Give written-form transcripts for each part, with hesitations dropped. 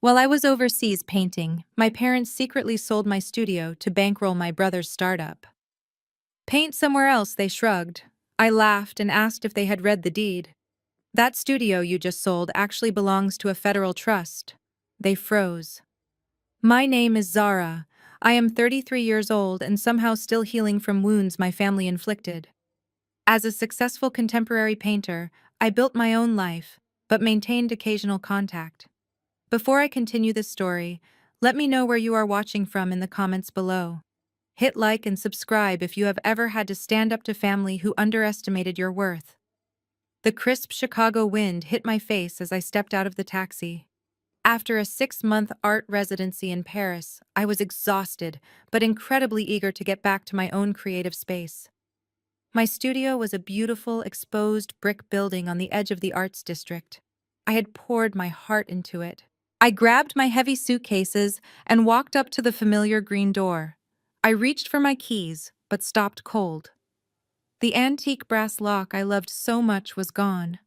While I was overseas painting, my parents secretly sold my studio to bankroll my brother's startup. Paint somewhere else, they shrugged. I laughed and asked if they had read the deed. That studio you just sold actually belongs to a federal trust. They froze. My name is Zara. I am 33 years old and somehow still healing from wounds my family inflicted. As a successful contemporary painter, I built my own life, but maintained occasional contact. Before I continue this story, let me know where you are watching from in the comments below. Hit like and subscribe if you have ever had to stand up to family who underestimated your worth. The crisp Chicago wind hit my face as I stepped out of the taxi. After a 6-month art residency in Paris, I was exhausted, but incredibly eager to get back to my own creative space. My studio was a beautiful, exposed brick building on the edge of the arts district. I had poured my heart into it. I grabbed my heavy suitcases and walked up to the familiar green door. I reached for my keys, but stopped cold. The antique brass lock I loved so much was gone.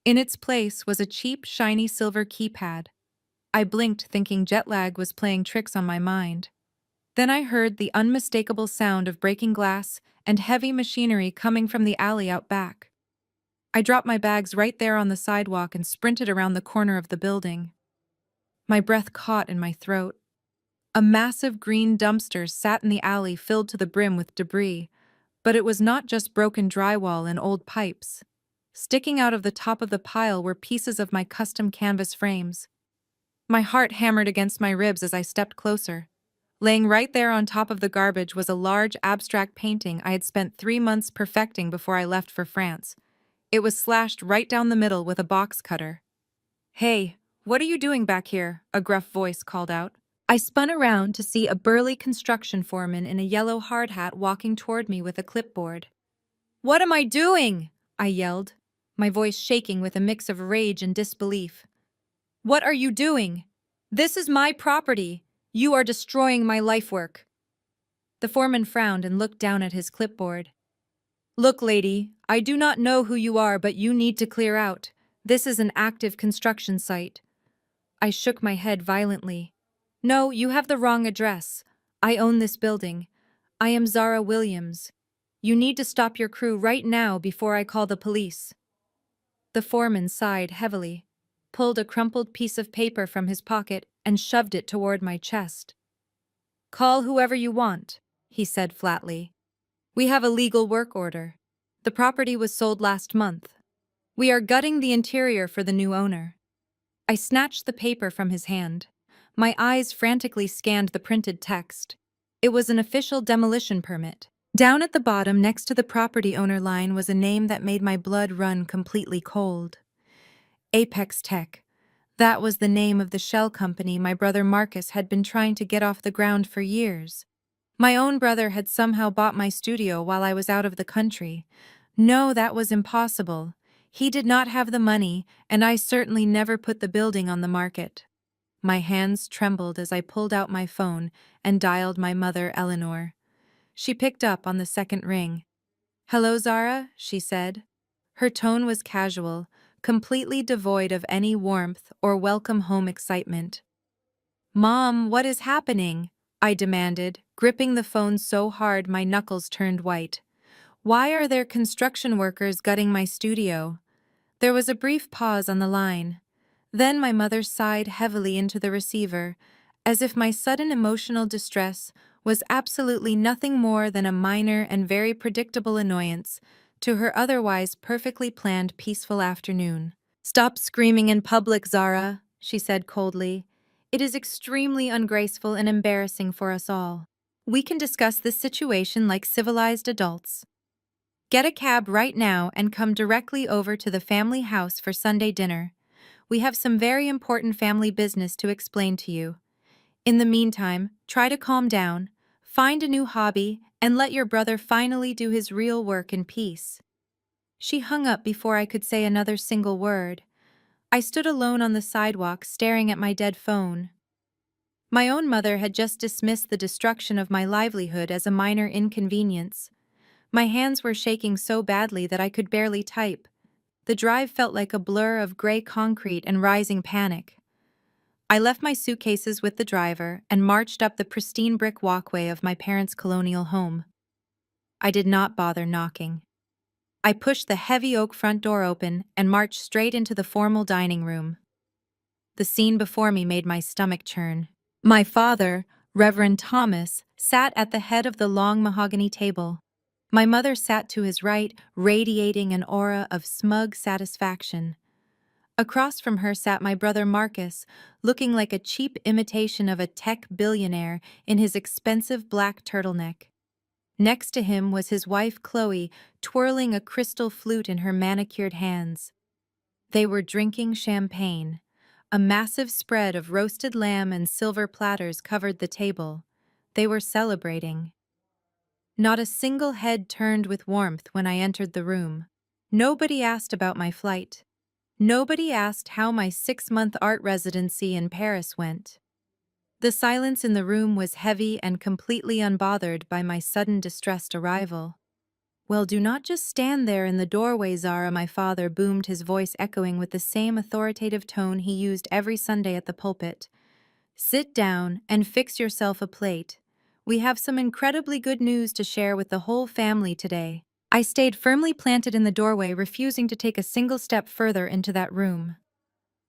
In its place was a cheap, shiny silver keypad. I blinked, thinking jet lag was playing tricks on my mind. Then I heard the unmistakable sound of breaking glass and heavy machinery coming from the alley out back. I dropped my bags right there on the sidewalk and sprinted around the corner of the building. My breath caught in my throat. A massive green dumpster sat in the alley filled to the brim with debris, but it was not just broken drywall and old pipes. Sticking out of the top of the pile were pieces of my custom canvas frames. My heart hammered against my ribs as I stepped closer. Laying right there on top of the garbage was a large abstract painting I had spent 3 months perfecting before I left for France. It was slashed right down the middle with a box cutter. "Hey, what are you doing back here?" a gruff voice called out. I spun around to see a burly construction foreman in a yellow hard hat walking toward me with a clipboard. "What am I doing?" I yelled, my voice shaking with a mix of rage and disbelief. "What are you doing? This is my property. You are destroying my lifework." The foreman frowned and looked down at his clipboard. "Look, lady, I do not know who you are, but you need to clear out. This is an active construction site." I shook my head violently. "No, you have the wrong address. I own this building. I am Zara Williams. You need to stop your crew right now before I call the police." The foreman sighed heavily, pulled a crumpled piece of paper from his pocket, and shoved it toward my chest. "Call whoever you want," he said flatly. "We have a legal work order. The property was sold last month. We are gutting the interior for the new owner." I snatched the paper from his hand. My eyes frantically scanned the printed text. It was an official demolition permit. Down at the bottom, next to the property owner line, was a name that made my blood run completely cold. Apex Tech. That was the name of the shell company my brother Marcus had been trying to get off the ground for years. My own brother had somehow bought my studio while I was out of the country. No, that was impossible. He did not have the money, and I certainly never put the building on the market. My hands trembled as I pulled out my phone and dialed my mother, Eleanor. She picked up on the second ring. "Hello, Zara," she said. Her tone was casual, completely devoid of any warmth or welcome home excitement. "Mom, what is happening?" I demanded, gripping the phone so hard my knuckles turned white. "Why are there construction workers gutting my studio?" There was a brief pause on the line. Then my mother sighed heavily into the receiver, as if my sudden emotional distress was absolutely nothing more than a minor and very predictable annoyance to her otherwise perfectly planned peaceful afternoon. "Stop screaming in public, Zara," she said coldly. "It is extremely ungraceful and embarrassing for us all. We can discuss this situation like civilized adults. Get a cab right now and come directly over to the family house for Sunday dinner. We have some very important family business to explain to you. In the meantime, try to calm down, find a new hobby, and let your brother finally do his real work in peace." She hung up before I could say another single word. I stood alone on the sidewalk staring at my dead phone. My own mother had just dismissed the destruction of my livelihood as a minor inconvenience. My hands were shaking so badly that I could barely type. The drive felt like a blur of gray concrete and rising panic. I left my suitcases with the driver and marched up the pristine brick walkway of my parents' colonial home. I did not bother knocking. I pushed the heavy oak front door open and marched straight into the formal dining room. The scene before me made my stomach churn. My father, Reverend Thomas, sat at the head of the long mahogany table. My mother sat to his right, radiating an aura of smug satisfaction. Across from her sat my brother Marcus, looking like a cheap imitation of a tech billionaire in his expensive black turtleneck. Next to him was his wife Chloe, twirling a crystal flute in her manicured hands. They were drinking champagne. A massive spread of roasted lamb and silver platters covered the table. They were celebrating. Not a single head turned with warmth when I entered the room. Nobody asked about my flight. Nobody asked how my 6-month art residency in Paris went. The silence in the room was heavy and completely unbothered by my sudden distressed arrival. "Well, do not just stand there in the doorway, Zara," my father boomed, his voice echoing with the same authoritative tone he used every Sunday at the pulpit. "Sit down and fix yourself a plate. We have some incredibly good news to share with the whole family today." I stayed firmly planted in the doorway, refusing to take a single step further into that room.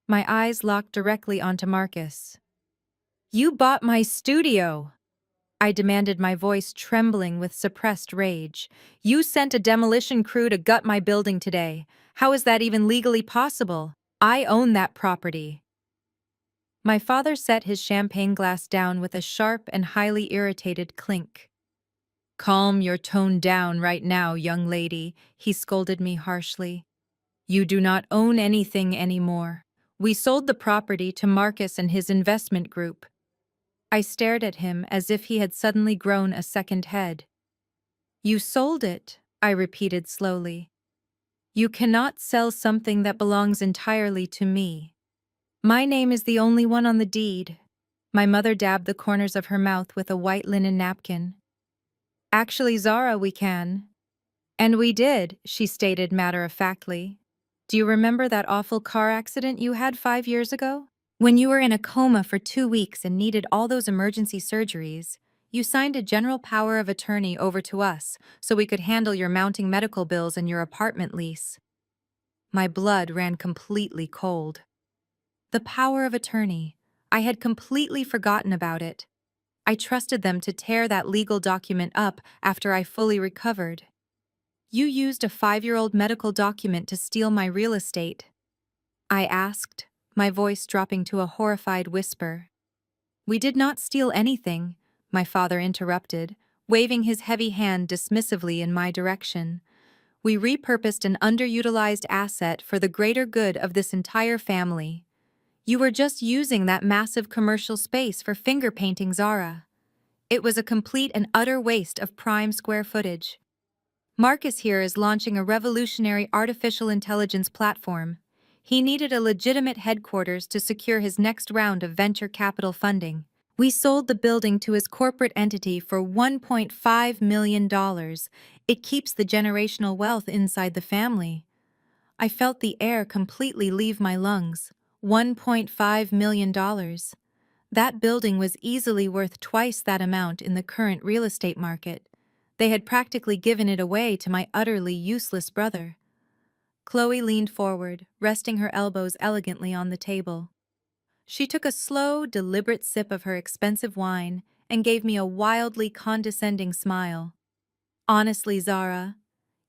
My eyes locked directly onto Marcus. "You bought my studio!" I demanded, my voice trembling with suppressed rage. "You sent a demolition crew to gut my building today. How is that even legally possible? I own that property." My father set his champagne glass down with a sharp and highly irritated clink. "Calm your tone down right now, young lady," he scolded me harshly. "You do not own anything anymore. We sold the property to Marcus and his investment group." I stared at him as if he had suddenly grown a second head. "You sold it," I repeated slowly. "You cannot sell something that belongs entirely to me. My name is the only one on the deed." My mother dabbed the corners of her mouth with a white linen napkin. "Actually, Zara, we can." "And we did," she stated matter-of-factly. "Do you remember that awful car accident you had 5 years ago? When you were in a coma for 2 weeks and needed all those emergency surgeries, you signed a general power of attorney over to us so we could handle your mounting medical bills and your apartment lease." My blood ran completely cold. The power of attorney. I had completely forgotten about it. I trusted them to tear that legal document up after I fully recovered. "You used a 5-year-old medical document to steal my real estate?" I asked, my voice dropping to a horrified whisper. "We did not steal anything," my father interrupted, waving his heavy hand dismissively in my direction. "We repurposed an underutilized asset for the greater good of this entire family. You were just using that massive commercial space for finger painting, Zara. It was a complete and utter waste of prime square footage. Marcus here is launching a revolutionary artificial intelligence platform. He needed a legitimate headquarters to secure his next round of venture capital funding. We sold the building to his corporate entity for $1.5 million. It keeps the generational wealth inside the family." I felt the air completely leave my lungs. $1.5 million. That building was easily worth twice that amount in the current real estate market. They had practically given it away to my utterly useless brother. Chloe leaned forward, resting her elbows elegantly on the table. She took a slow, deliberate sip of her expensive wine and gave me a wildly condescending smile. "Honestly, Zara,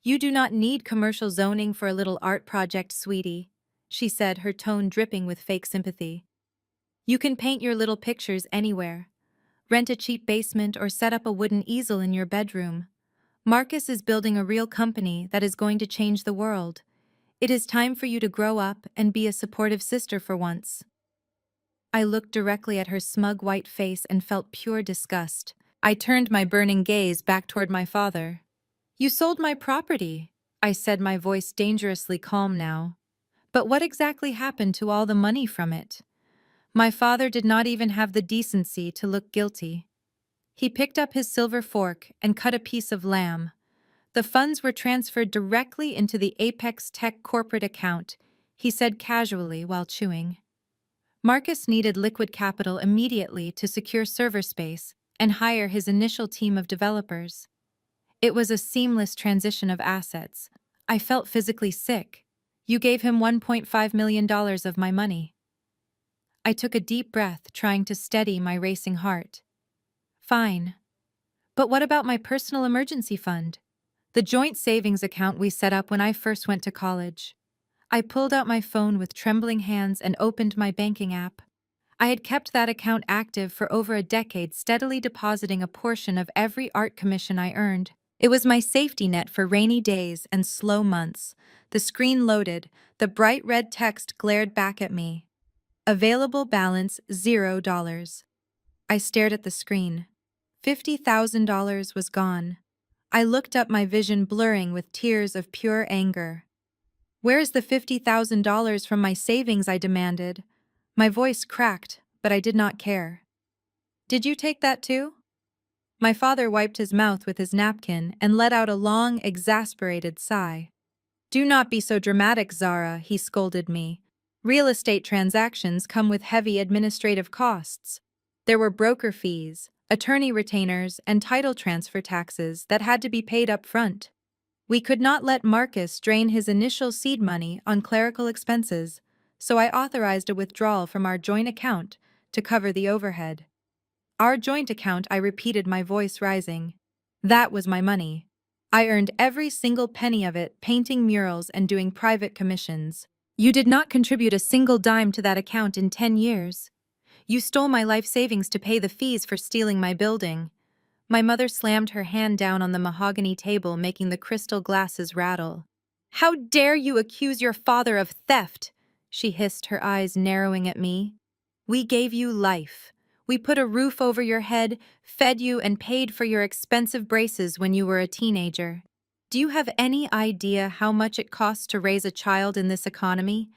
you do not need commercial zoning for a little art project, sweetie," she said, her tone dripping with fake sympathy. "You can paint your little pictures anywhere. Rent a cheap basement or set up a wooden easel in your bedroom. Marcus is building a real company that is going to change the world. It is time for you to grow up and be a supportive sister for once." I looked directly at her smug white face and felt pure disgust. I turned my burning gaze back toward my father. "You sold my property," I said, my voice dangerously calm now. "But what exactly happened to all the money from it?" My father did not even have the decency to look guilty. He picked up his silver fork and cut a piece of lamb. "The funds were transferred directly into the Apex Tech corporate account," he said casually while chewing. Marcus needed liquid capital immediately to secure server space and hire his initial team of developers. It was a seamless transition of assets. I felt physically sick. You gave him $1.5 million of my money. I took a deep breath, trying to steady my racing heart. Fine. But what about my personal emergency fund? The joint savings account we set up when I first went to college. I pulled out my phone with trembling hands and opened my banking app. I had kept that account active for over a decade, steadily depositing a portion of every art commission I earned. It was my safety net for rainy days and slow months. The screen loaded, the bright red text glared back at me. Available balance $0. I stared at the screen. $50,000 was gone. I looked up, my vision blurring with tears of pure anger. "Where's the $50,000 from my savings?" I demanded. My voice cracked, but I did not care. "Did you take that too?" My father wiped his mouth with his napkin and let out a long, exasperated sigh. "Do not be so dramatic, Zara," he scolded me. "Real estate transactions come with heavy administrative costs. There were broker fees, attorney retainers, and title transfer taxes that had to be paid up front. We could not let Marcus drain his initial seed money on clerical expenses, so I authorized a withdrawal from our joint account to cover the overhead." "Our joint account," I repeated, my voice rising. "That was my money. I earned every single penny of it painting murals and doing private commissions. You did not contribute a single dime to that account in 10 years. You stole my life savings to pay the fees for stealing my building." My mother slammed her hand down on the mahogany table, making the crystal glasses rattle. "How dare you accuse your father of theft?" she hissed, her eyes narrowing at me. "We gave you life. We put a roof over your head, fed you, and paid for your expensive braces when you were a teenager. Do you have any idea how much it costs to raise a child in this economy?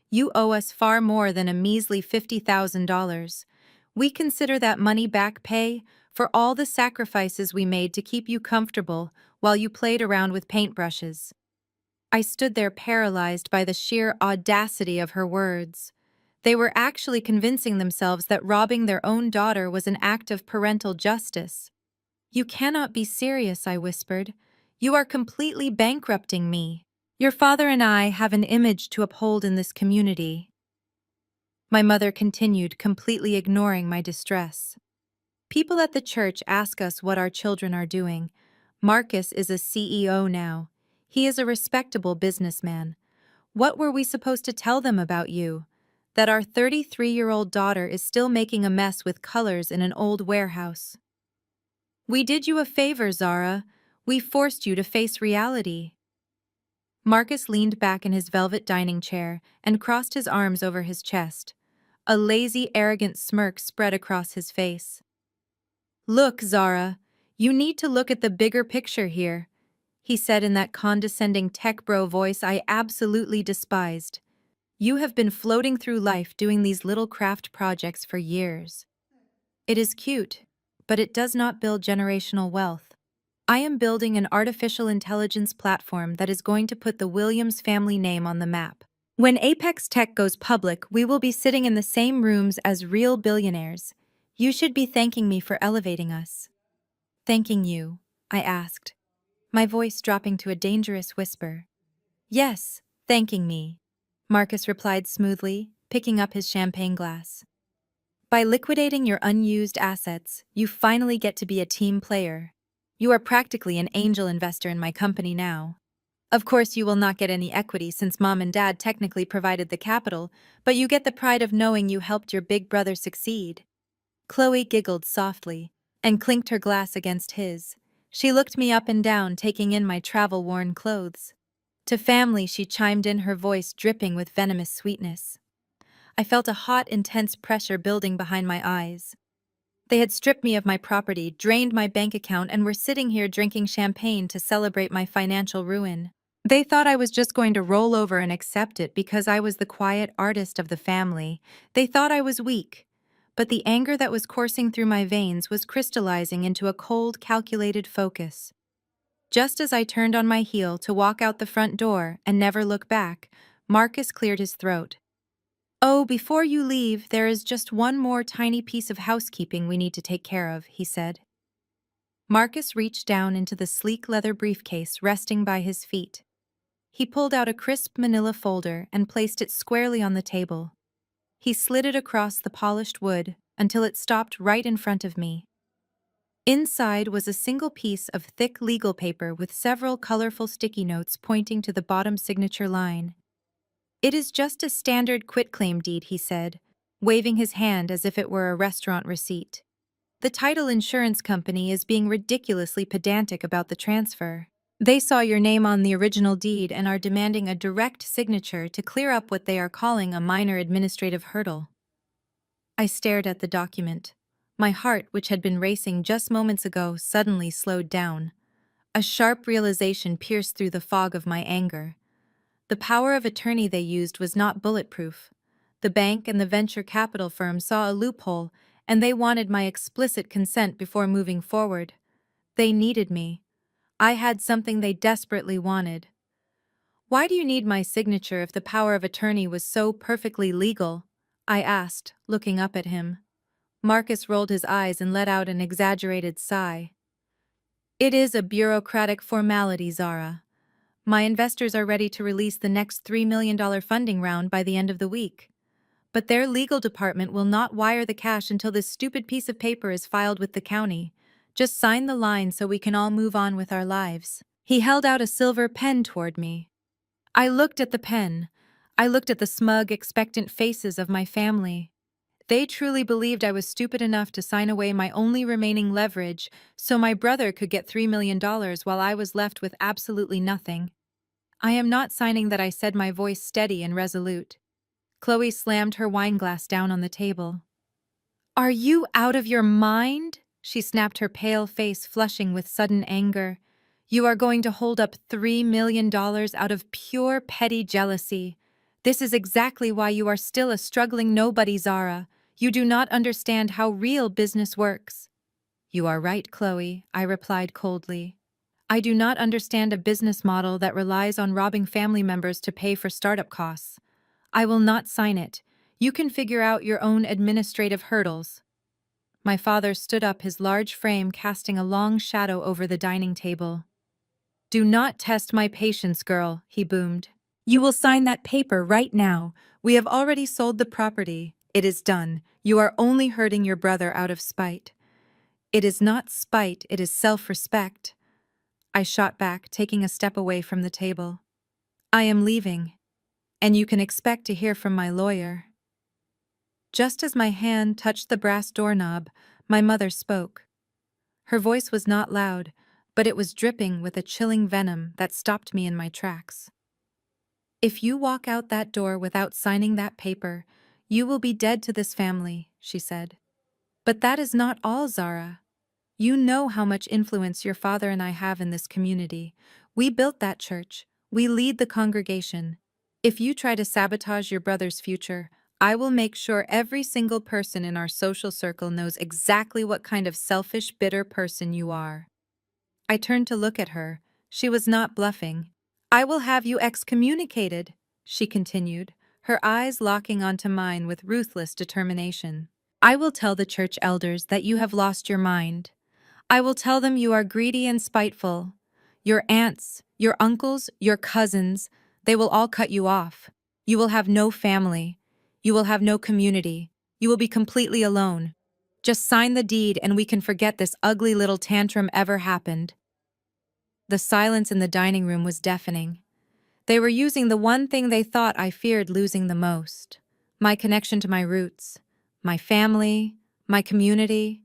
You owe us far more than a measly $50,000. We consider that money back pay for all the sacrifices we made to keep you comfortable while you played around with paintbrushes." I stood there paralyzed by the sheer audacity of her words. They were actually convincing themselves that robbing their own daughter was an act of parental justice. "You cannot be serious," I whispered. "You are completely bankrupting me. Your father and I have an image to uphold in this community." My mother continued, completely ignoring my distress. "People at the church ask us what our children are doing. Marcus is a CEO now. He is a respectable businessman. What were we supposed to tell them about you? That our 33-year-old daughter is still making a mess with colors in an old warehouse? We did you a favor, Zara. We forced you to face reality." Marcus leaned back in his velvet dining chair and crossed his arms over his chest. A lazy, arrogant smirk spread across his face. "Look, Zara, you need to look at the bigger picture here," he said in that condescending tech bro voice I absolutely despised. "You have been floating through life doing these little craft projects for years. It is cute, but it does not build generational wealth. I am building an artificial intelligence platform that is going to put the Williams family name on the map. When Apex Tech goes public, we will be sitting in the same rooms as real billionaires. You should be thanking me for elevating us." "Thanking you?" I asked, my voice dropping to a dangerous whisper. "Yes, thanking me," Marcus replied smoothly, picking up his champagne glass. "By liquidating your unused assets, you finally get to be a team player. You are practically an angel investor in my company now. Of course, you will not get any equity since Mom and Dad technically provided the capital, but you get the pride of knowing you helped your big brother succeed." Chloe giggled softly and clinked her glass against his. She looked me up and down, taking in my travel-worn clothes. To family, she chimed in, her voice dripping with venomous sweetness. I felt a hot, intense pressure building behind my eyes. They had stripped me of my property, drained my bank account, and were sitting here drinking champagne to celebrate my financial ruin. They thought I was just going to roll over and accept it because I was the quiet artist of the family. They thought I was weak. But the anger that was coursing through my veins was crystallizing into a cold, calculated focus. Just as I turned on my heel to walk out the front door and never look back, Marcus cleared his throat. Oh, before you leave, there is just one more tiny piece of housekeeping we need to take care of, he said. Marcus reached down into the sleek leather briefcase resting by his feet. He pulled out a crisp manila folder and placed it squarely on the table. He slid it across the polished wood until it stopped right in front of me. Inside was a single piece of thick legal paper with several colorful sticky notes pointing to the bottom signature line. It is just a standard quitclaim deed, he said, waving his hand as if it were a restaurant receipt. The title insurance company is being ridiculously pedantic about the transfer. They saw your name on the original deed and are demanding a direct signature to clear up what they are calling a minor administrative hurdle. I stared at the document. My heart, which had been racing just moments ago, suddenly slowed down. A sharp realization pierced through the fog of my anger. The power of attorney they used was not bulletproof. The bank and the venture capital firm saw a loophole, and they wanted my explicit consent before moving forward. They needed me. I had something they desperately wanted. Why do you need my signature if the power of attorney was so perfectly legal? I asked, looking up at him. Marcus rolled his eyes and let out an exaggerated sigh. It is a bureaucratic formality, Zara. My investors are ready to release the next $3 million funding round by the end of the week. But their legal department will not wire the cash until this stupid piece of paper is filed with the county. Just sign the line so we can all move on with our lives. He held out a silver pen toward me. I looked at the pen. I looked at the smug, expectant faces of my family. They truly believed I was stupid enough to sign away my only remaining leverage so my brother could get $3 million while I was left with absolutely nothing. I am not signing that, I said, my voice steady and resolute. Chloe slammed her wineglass down on the table. Are you out of your mind? She snapped, her pale face flushing with sudden anger. You are going to hold up $3 million out of pure petty jealousy. This is exactly why you are still a struggling nobody, Zara. You do not understand how real business works. You are right, Chloe, I replied coldly. I do not understand a business model that relies on robbing family members to pay for startup costs. I will not sign it. You can figure out your own administrative hurdles. My father stood up, his large frame casting a long shadow over the dining table. Do not test my patience, girl, he boomed. You will sign that paper right now. We have already sold the property. It is done. You are only hurting your brother out of spite. It is not spite, it is self-respect. I shot back, taking a step away from the table. I am leaving, and you can expect to hear from my lawyer. Just as my hand touched the brass doorknob, my mother spoke. Her voice was not loud, but it was dripping with a chilling venom that stopped me in my tracks. If you walk out that door without signing that paper, you will be dead to this family, she said. But that is not all, Zara. You know how much influence your father and I have in this community. We built that church. We lead the congregation. If you try to sabotage your brother's future, I will make sure every single person in our social circle knows exactly what kind of selfish, bitter person you are. I turned to look at her. She was not bluffing. I will have you excommunicated, she continued, her eyes locking onto mine with ruthless determination. I will tell the church elders that you have lost your mind. I will tell them you are greedy and spiteful. Your aunts, your uncles, your cousins, they will all cut you off. You will have no family. You will have no community. You will be completely alone. Just sign the deed and we can forget this ugly little tantrum ever happened. The silence in the dining room was deafening. They were using the one thing they thought I feared losing the most. My connection to my roots, my family, my community.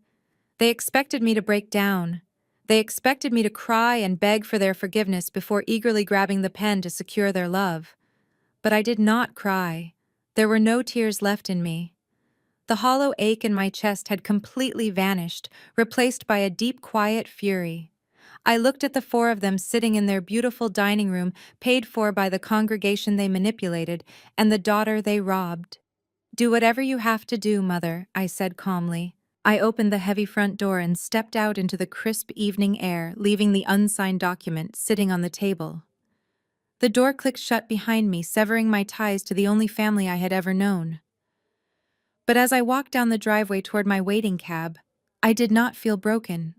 They expected me to break down. They expected me to cry and beg for their forgiveness before eagerly grabbing the pen to secure their love. But I did not cry. There were no tears left in me. The hollow ache in my chest had completely vanished, replaced by a deep, quiet fury. I looked at the four of them sitting in their beautiful dining room, paid for by the congregation they manipulated, and the daughter they robbed. Do whatever you have to do, Mother, I said calmly. I opened the heavy front door and stepped out into the crisp evening air, leaving the unsigned document sitting on the table. The door clicked shut behind me, severing my ties to the only family I had ever known. But as I walked down the driveway toward my waiting cab, I did not feel broken.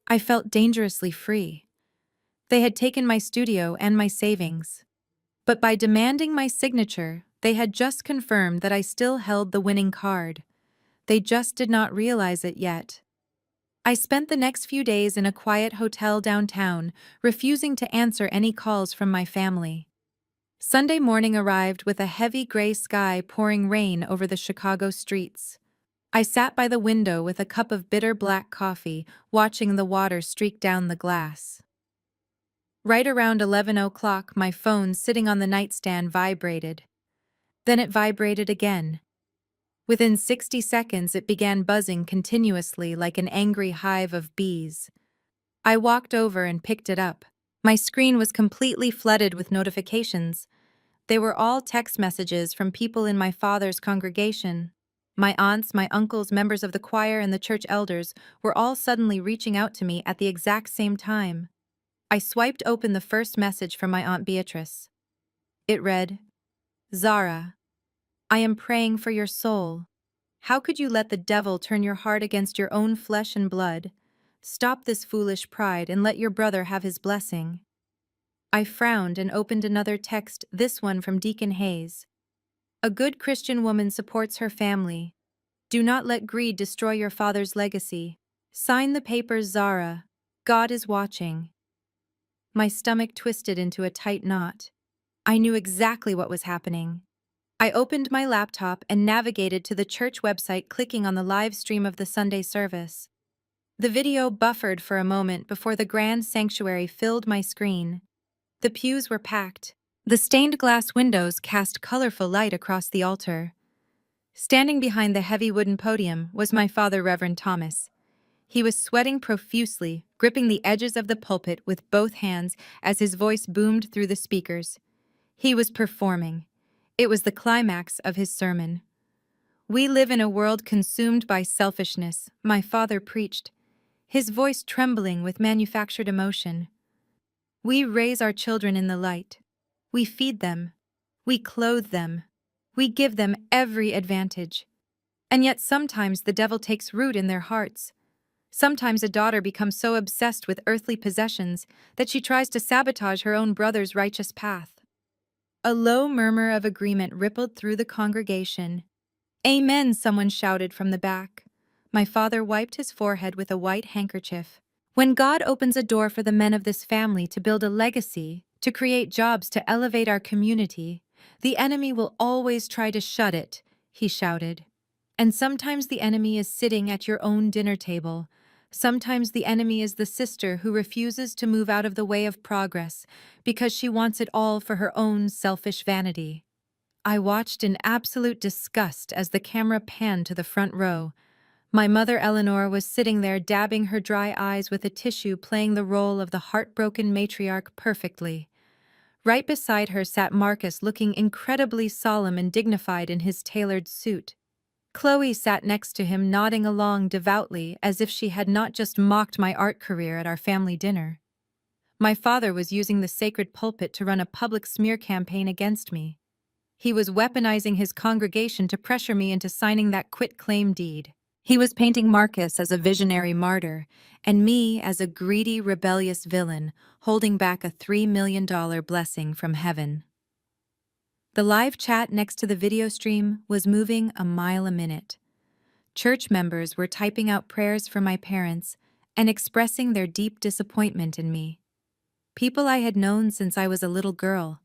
I felt dangerously free. They had taken my studio and my savings. But by demanding my signature, they had just confirmed that I still held the winning card. They just did not realize it yet. I spent the next few days in a quiet hotel downtown, refusing to answer any calls from my family. Sunday morning arrived with a heavy gray sky pouring rain over the Chicago streets. I sat by the window with a cup of bitter black coffee, watching the water streak down the glass. Right around 11 o'clock, my phone sitting on the nightstand vibrated. Then it vibrated again. Within 60 seconds, it began buzzing continuously like an angry hive of bees. I walked over and picked it up. My screen was completely flooded with notifications. They were all text messages from people in my father's congregation. My aunts, my uncles, members of the choir, and the church elders were all suddenly reaching out to me at the exact same time. I swiped open the first message from my Aunt Beatrice. It read, "Zara, I am praying for your soul. How could you let the devil turn your heart against your own flesh and blood? Stop this foolish pride and let your brother have his blessing." I frowned and opened another text, this one from Deacon Hayes. "A good Christian woman supports her family. Do not let greed destroy your father's legacy. Sign the papers, Zara. God is watching." My stomach twisted into a tight knot. I knew exactly what was happening. I opened my laptop and navigated to the church website, clicking on the live stream of the Sunday service. The video buffered for a moment before the grand sanctuary filled my screen. The pews were packed. The stained glass windows cast colorful light across the altar. Standing behind the heavy wooden podium was my father, Reverend Thomas. He was sweating profusely, gripping the edges of the pulpit with both hands as his voice boomed through the speakers. He was performing. It was the climax of his sermon. "We live in a world consumed by selfishness," my father preached, his voice trembling with manufactured emotion. "We raise our children in the light. We feed them. We clothe them. We give them every advantage. And yet sometimes the devil takes root in their hearts. Sometimes a daughter becomes so obsessed with earthly possessions that she tries to sabotage her own brother's righteous path." A low murmur of agreement rippled through the congregation. "Amen," someone shouted from the back. My father wiped his forehead with a white handkerchief. "When God opens a door for the men of this family to build a legacy, to create jobs, to elevate our community, the enemy will always try to shut it," he shouted. And sometimes the enemy is sitting at your own dinner table. Sometimes the enemy is the sister who refuses to move out of the way of progress because she wants it all for her own selfish vanity. I watched in absolute disgust as the camera panned to the front row. My mother Eleanor was sitting there, dabbing her dry eyes with a tissue, playing the role of the heartbroken matriarch perfectly. Right beside her sat Marcus, looking incredibly solemn and dignified in his tailored suit. Chloe sat next to him, nodding along devoutly as if she had not just mocked my art career at our family dinner. My father was using the sacred pulpit to run a public smear campaign against me. He was weaponizing his congregation to pressure me into signing that quitclaim deed. He was painting Marcus as a visionary martyr, and me as a greedy, rebellious villain, holding back a $3 million blessing from heaven. The live chat next to the video stream was moving a mile a minute. Church members were typing out prayers for my parents and expressing their deep disappointment in me. People I had known since I was a little girl.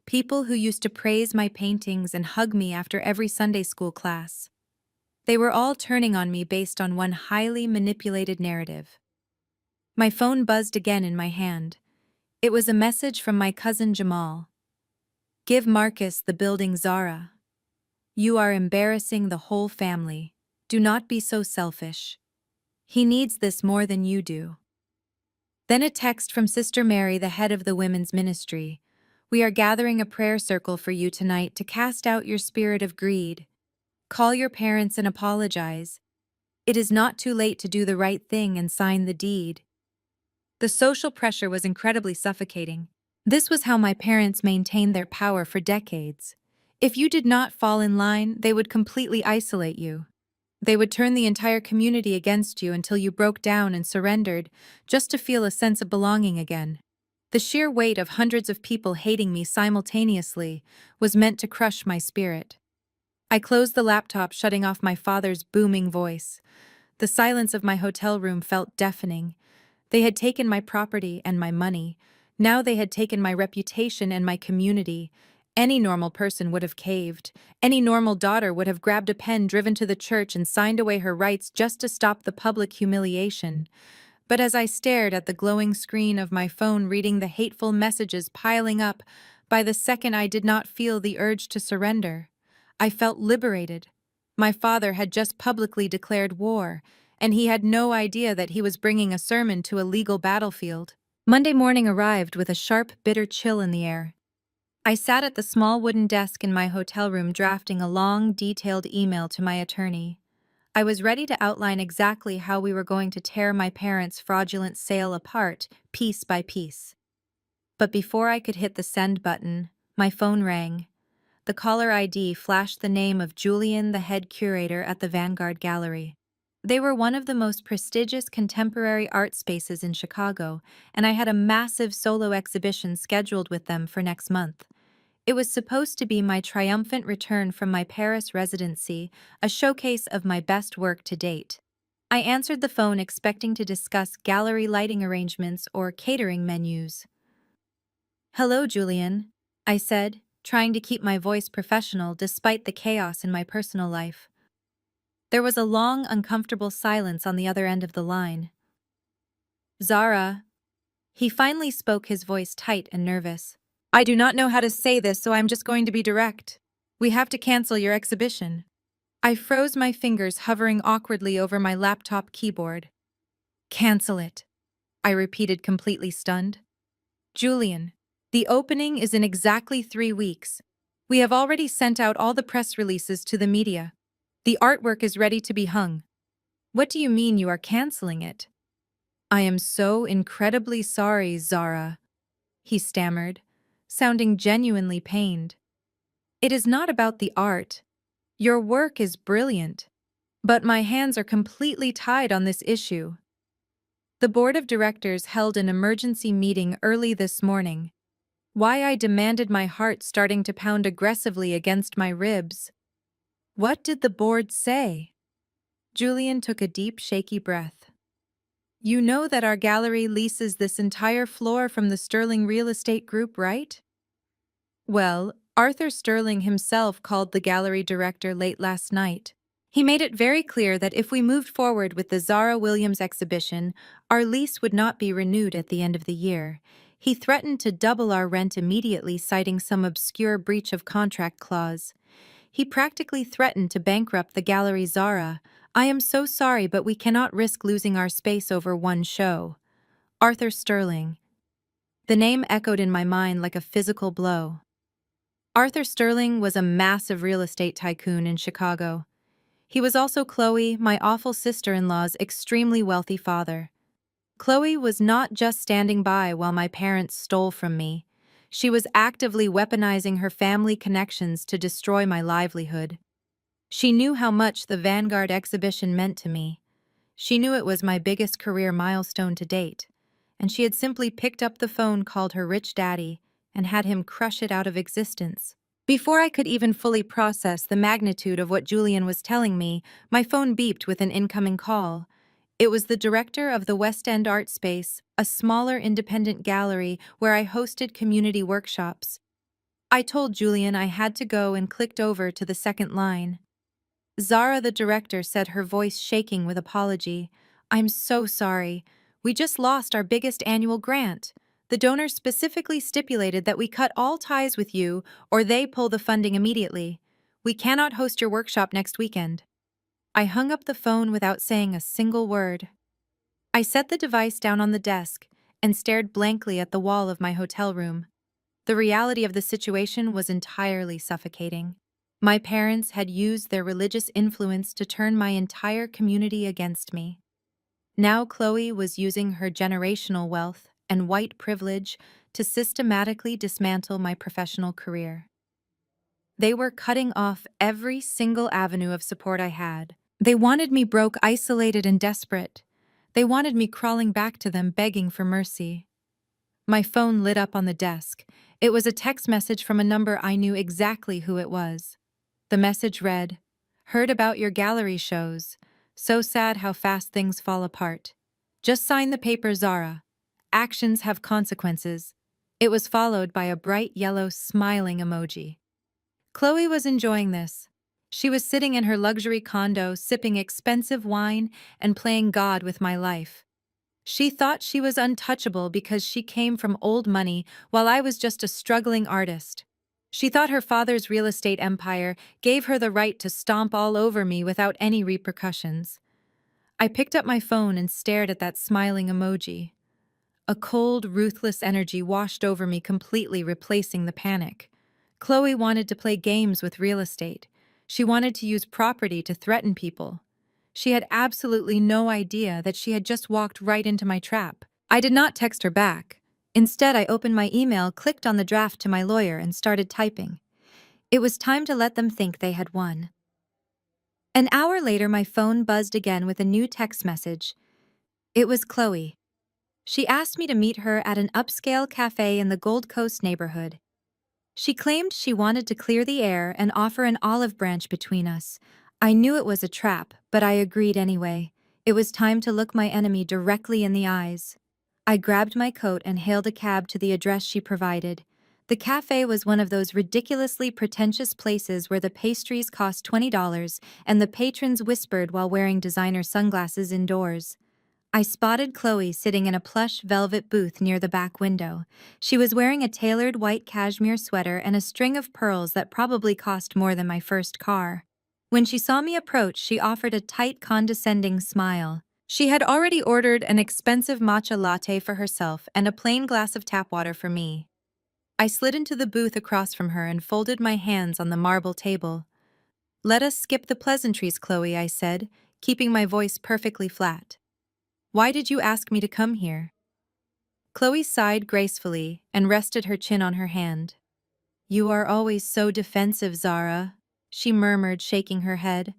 People who used to praise my paintings and hug me after every Sunday school class. They were all turning on me based on one highly manipulated narrative. My phone buzzed again in my hand. It was a message from my cousin Jamal. "Give Marcus the building, Zara. You are embarrassing the whole family. Do not be so selfish. He needs this more than you do." Then a text from Sister Mary, the head of the women's ministry. "We are gathering a prayer circle for you tonight to cast out your spirit of greed. Call your parents and apologize. It is not too late to do the right thing and sign the deed." The social pressure was incredibly suffocating. This was how my parents maintained their power for decades. If you did not fall in line, they would completely isolate you. They would turn the entire community against you until you broke down and surrendered, just to feel a sense of belonging again. The sheer weight of hundreds of people hating me simultaneously was meant to crush my spirit. I closed the laptop, shutting off my father's booming voice. The silence of my hotel room felt deafening. They had taken my property and my money. Now they had taken my reputation and my community. Any normal person would have caved. Any normal daughter would have grabbed a pen, driven to the church, and signed away her rights just to stop the public humiliation. But as I stared at the glowing screen of my phone, reading the hateful messages piling up, by the second I did not feel the urge to surrender. I felt liberated. My father had just publicly declared war, and he had no idea that he was bringing a sermon to a legal battlefield. Monday morning arrived with a sharp, bitter chill in the air. I sat at the small wooden desk in my hotel room drafting a long, detailed email to my attorney. I was ready to outline exactly how we were going to tear my parents' fraudulent sale apart, piece by piece. But before I could hit the send button, my phone rang. The caller ID flashed the name of Julian, the head curator at the Vanguard Gallery. They were one of the most prestigious contemporary art spaces in Chicago, and I had a massive solo exhibition scheduled with them for next month. It was supposed to be my triumphant return from my Paris residency, a showcase of my best work to date. I answered the phone expecting to discuss gallery lighting arrangements or catering menus. "Hello, Julian," I said, trying to keep my voice professional despite the chaos in my personal life. There was a long, uncomfortable silence on the other end of the line. "Zara." He finally spoke, his voice tight and nervous. "I do not know how to say this, so I'm just going to be direct. We have to cancel your exhibition." I froze, my fingers hovering awkwardly over my laptop keyboard. "Cancel it," I repeated, completely stunned. "Julian, the opening is in exactly 3 weeks. We have already sent out all the press releases to the media. The artwork is ready to be hung. What do you mean you are canceling it?" "I am so incredibly sorry, Zara," he stammered, sounding genuinely pained. "It is not about the art. Your work is brilliant. But my hands are completely tied on this issue." The board of directors held an emergency meeting early this morning. Why, I demanded, my heart starting to pound aggressively against my ribs. "What did the board say?" Julian took a deep, shaky breath. "You know that our gallery leases this entire floor from the Sterling Real Estate Group, right?" "Well, Arthur Sterling himself called the gallery director late last night. He made it very clear that if we moved forward with the Zara Williams exhibition, our lease would not be renewed at the end of the year. He threatened to double our rent immediately, citing some obscure breach of contract clause. He practically threatened to bankrupt the gallery. Zara, I am so sorry, but we cannot risk losing our space over one show." Arthur Sterling. The name echoed in my mind like a physical blow. Arthur Sterling was a massive real estate tycoon in Chicago. He was also Chloe, my awful sister-in-law's extremely wealthy father. Chloe was not just standing by while my parents stole from me. She was actively weaponizing her family connections to destroy my livelihood. She knew how much the Vanguard exhibition meant to me. She knew it was my biggest career milestone to date, and she had simply picked up the phone, called her rich daddy, and had him crush it out of existence. Before I could even fully process the magnitude of what Julian was telling me, my phone beeped with an incoming call. It was the director of the West End Art Space, a smaller independent gallery where I hosted community workshops. I told Julian I had to go and clicked over to the second line. "Zara," the director said, her voice shaking with apology. "I'm so sorry. We just lost our biggest annual grant. The donor specifically stipulated that we cut all ties with you or they pull the funding immediately. We cannot host your workshop next weekend." I hung up the phone without saying a single word. I set the device down on the desk and stared blankly at the wall of my hotel room. The reality of the situation was entirely suffocating. My parents had used their religious influence to turn my entire community against me. Now Chloe was using her generational wealth and white privilege to systematically dismantle my professional career. They were cutting off every single avenue of support I had. They wanted me broke, isolated, and desperate. They wanted me crawling back to them, begging for mercy. My phone lit up on the desk. It was a text message from a number I knew exactly who it was. The message read, "Heard about your gallery shows. So sad how fast things fall apart. Just sign the paper, Zara. Actions have consequences." It was followed by a bright yellow smiling emoji. Chloe was enjoying this. She was sitting in her luxury condo, sipping expensive wine and playing God with my life. She thought she was untouchable because she came from old money while I was just a struggling artist. She thought her father's real estate empire gave her the right to stomp all over me without any repercussions. I picked up my phone and stared at that smiling emoji. A cold, ruthless energy washed over me, completely replacing the panic. Chloe wanted to play games with real estate. She wanted to use property to threaten people. She had absolutely no idea that she had just walked right into my trap. I did not text her back. Instead, I opened my email, clicked on the draft to my lawyer, and started typing. It was time to let them think they had won. An hour later, my phone buzzed again with a new text message. It was Chloe. She asked me to meet her at an upscale cafe in the Gold Coast neighborhood. She claimed she wanted to clear the air and offer an olive branch between us. I knew it was a trap, but I agreed anyway. It was time to look my enemy directly in the eyes. I grabbed my coat and hailed a cab to the address she provided. The cafe was one of those ridiculously pretentious places where the pastries cost $20 and the patrons whispered while wearing designer sunglasses indoors. I spotted Chloe sitting in a plush velvet booth near the back window. She was wearing a tailored white cashmere sweater and a string of pearls that probably cost more than my first car. When she saw me approach, she offered a tight, condescending smile. She had already ordered an expensive matcha latte for herself and a plain glass of tap water for me. I slid into the booth across from her and folded my hands on the marble table. "Let us skip the pleasantries, Chloe," I said, keeping my voice perfectly flat. "Why did you ask me to come here?" Chloe sighed gracefully and rested her chin on her hand. "You are always so defensive, Zara," she murmured, shaking her head.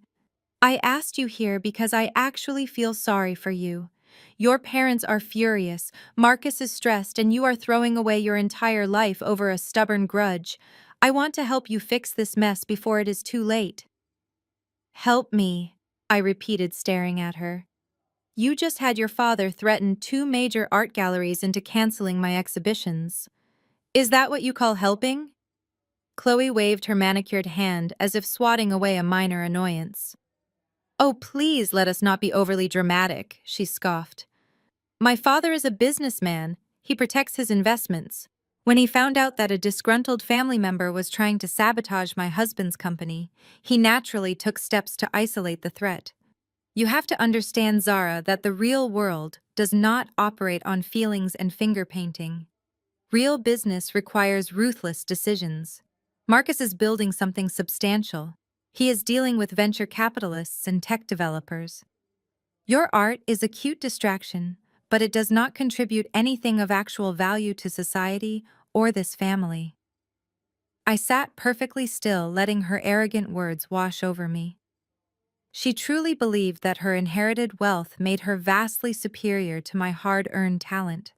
"I asked you here because I actually feel sorry for you. Your parents are furious, Marcus is stressed, and you are throwing away your entire life over a stubborn grudge. I want to help you fix this mess before it is too late." "Help me," I repeated, staring at her. "You just had your father threaten 2 major art galleries into canceling my exhibitions. Is that what you call helping?" Chloe waved her manicured hand as if swatting away a minor annoyance. "Oh, please let us not be overly dramatic," she scoffed. "My father is a businessman. He protects his investments. When he found out that a disgruntled family member was trying to sabotage my husband's company, he naturally took steps to isolate the threat. You have to understand, Zara, that the real world does not operate on feelings and finger painting. Real business requires ruthless decisions. Marcus is building something substantial. He is dealing with venture capitalists and tech developers. Your art is a cute distraction, but it does not contribute anything of actual value to society or this family." I sat perfectly still, letting her arrogant words wash over me. She truly believed that her inherited wealth made her vastly superior to my hard-earned talent.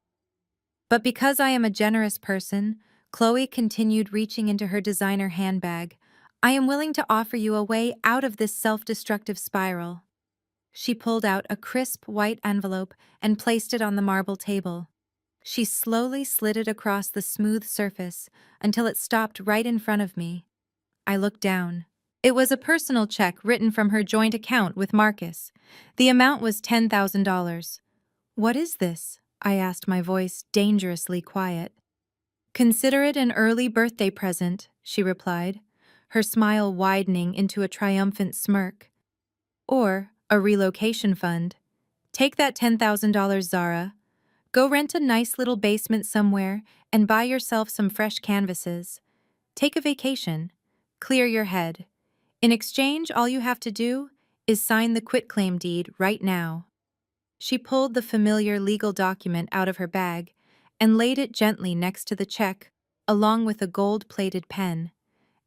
But because I am a generous person, Chloe continued, reaching into her designer handbag. "I am willing to offer you a way out of this self-destructive spiral." She pulled out a crisp white envelope and placed it on the marble table. She slowly slid it across the smooth surface until it stopped right in front of me. I looked down. It was a personal check written from her joint account with Marcus. The amount was $10,000. "What is this?" I asked, my voice dangerously quiet. "Consider it an early birthday present," she replied, her smile widening into a triumphant smirk. "Or a relocation fund. Take that $10,000, Zara. Go rent a nice little basement somewhere and buy yourself some fresh canvases. Take a vacation. Clear your head. In exchange, all you have to do is sign the quitclaim deed right now." She pulled the familiar legal document out of her bag and laid it gently next to the check, along with a gold-plated pen.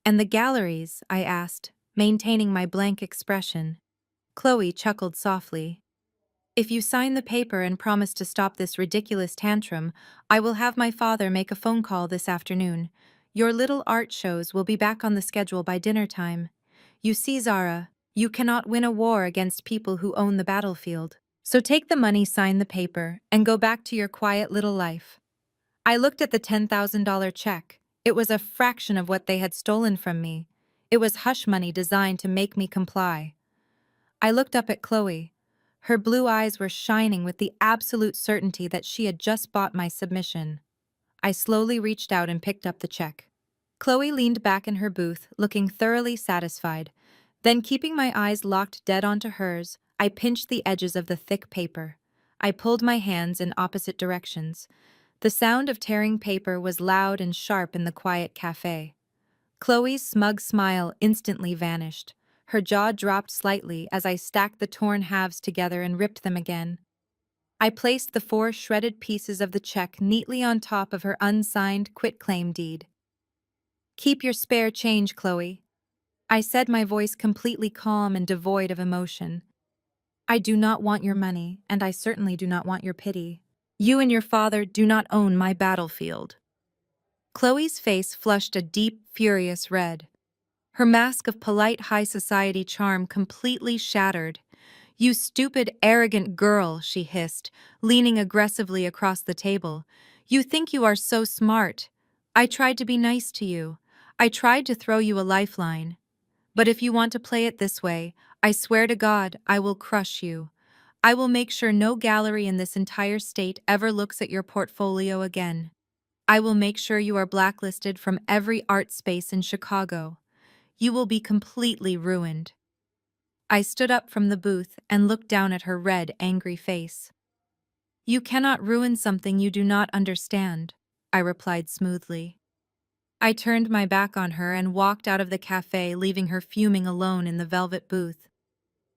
And the galleries? I asked, maintaining my blank expression. Chloe chuckled softly. If you sign the paper and promise to stop this ridiculous tantrum, I will have my father make a phone call this afternoon. Your little art shows will be back on the schedule by dinner time. You see, Zara, you cannot win a war against people who own the battlefield. So take the money, sign the paper, and go back to your quiet little life. I looked at the $10,000 check. It was a fraction of what they had stolen from me. It was hush money designed to make me comply. I looked up at Chloe. Her blue eyes were shining with the absolute certainty that she had just bought my submission. I slowly reached out and picked up the check. Chloe leaned back in her booth, looking thoroughly satisfied. Then, keeping my eyes locked dead onto hers, I pinched the edges of the thick paper. I pulled my hands in opposite directions. The sound of tearing paper was loud and sharp in the quiet cafe. Chloe's smug smile instantly vanished. Her jaw dropped slightly as I stacked the torn halves together and ripped them again. I placed the 4 shredded pieces of the check neatly on top of her unsigned quitclaim deed. Keep your spare change, Chloe, I said, my voice completely calm and devoid of emotion. I do not want your money, and I certainly do not want your pity. You and your father do not own my battlefield. Chloe's face flushed a deep, furious red. Her mask of polite high society charm completely shattered. You stupid, arrogant girl, she hissed, leaning aggressively across the table. You think you are so smart. I tried to be nice to you. I tried to throw you a lifeline. But if you want to play it this way, I swear to God, I will crush you. I will make sure no gallery in this entire state ever looks at your portfolio again. I will make sure you are blacklisted from every art space in Chicago. You will be completely ruined. I stood up from the booth and looked down at her red, angry face. You cannot ruin something you do not understand, I replied smoothly. I turned my back on her and walked out of the cafe, leaving her fuming alone in the velvet booth.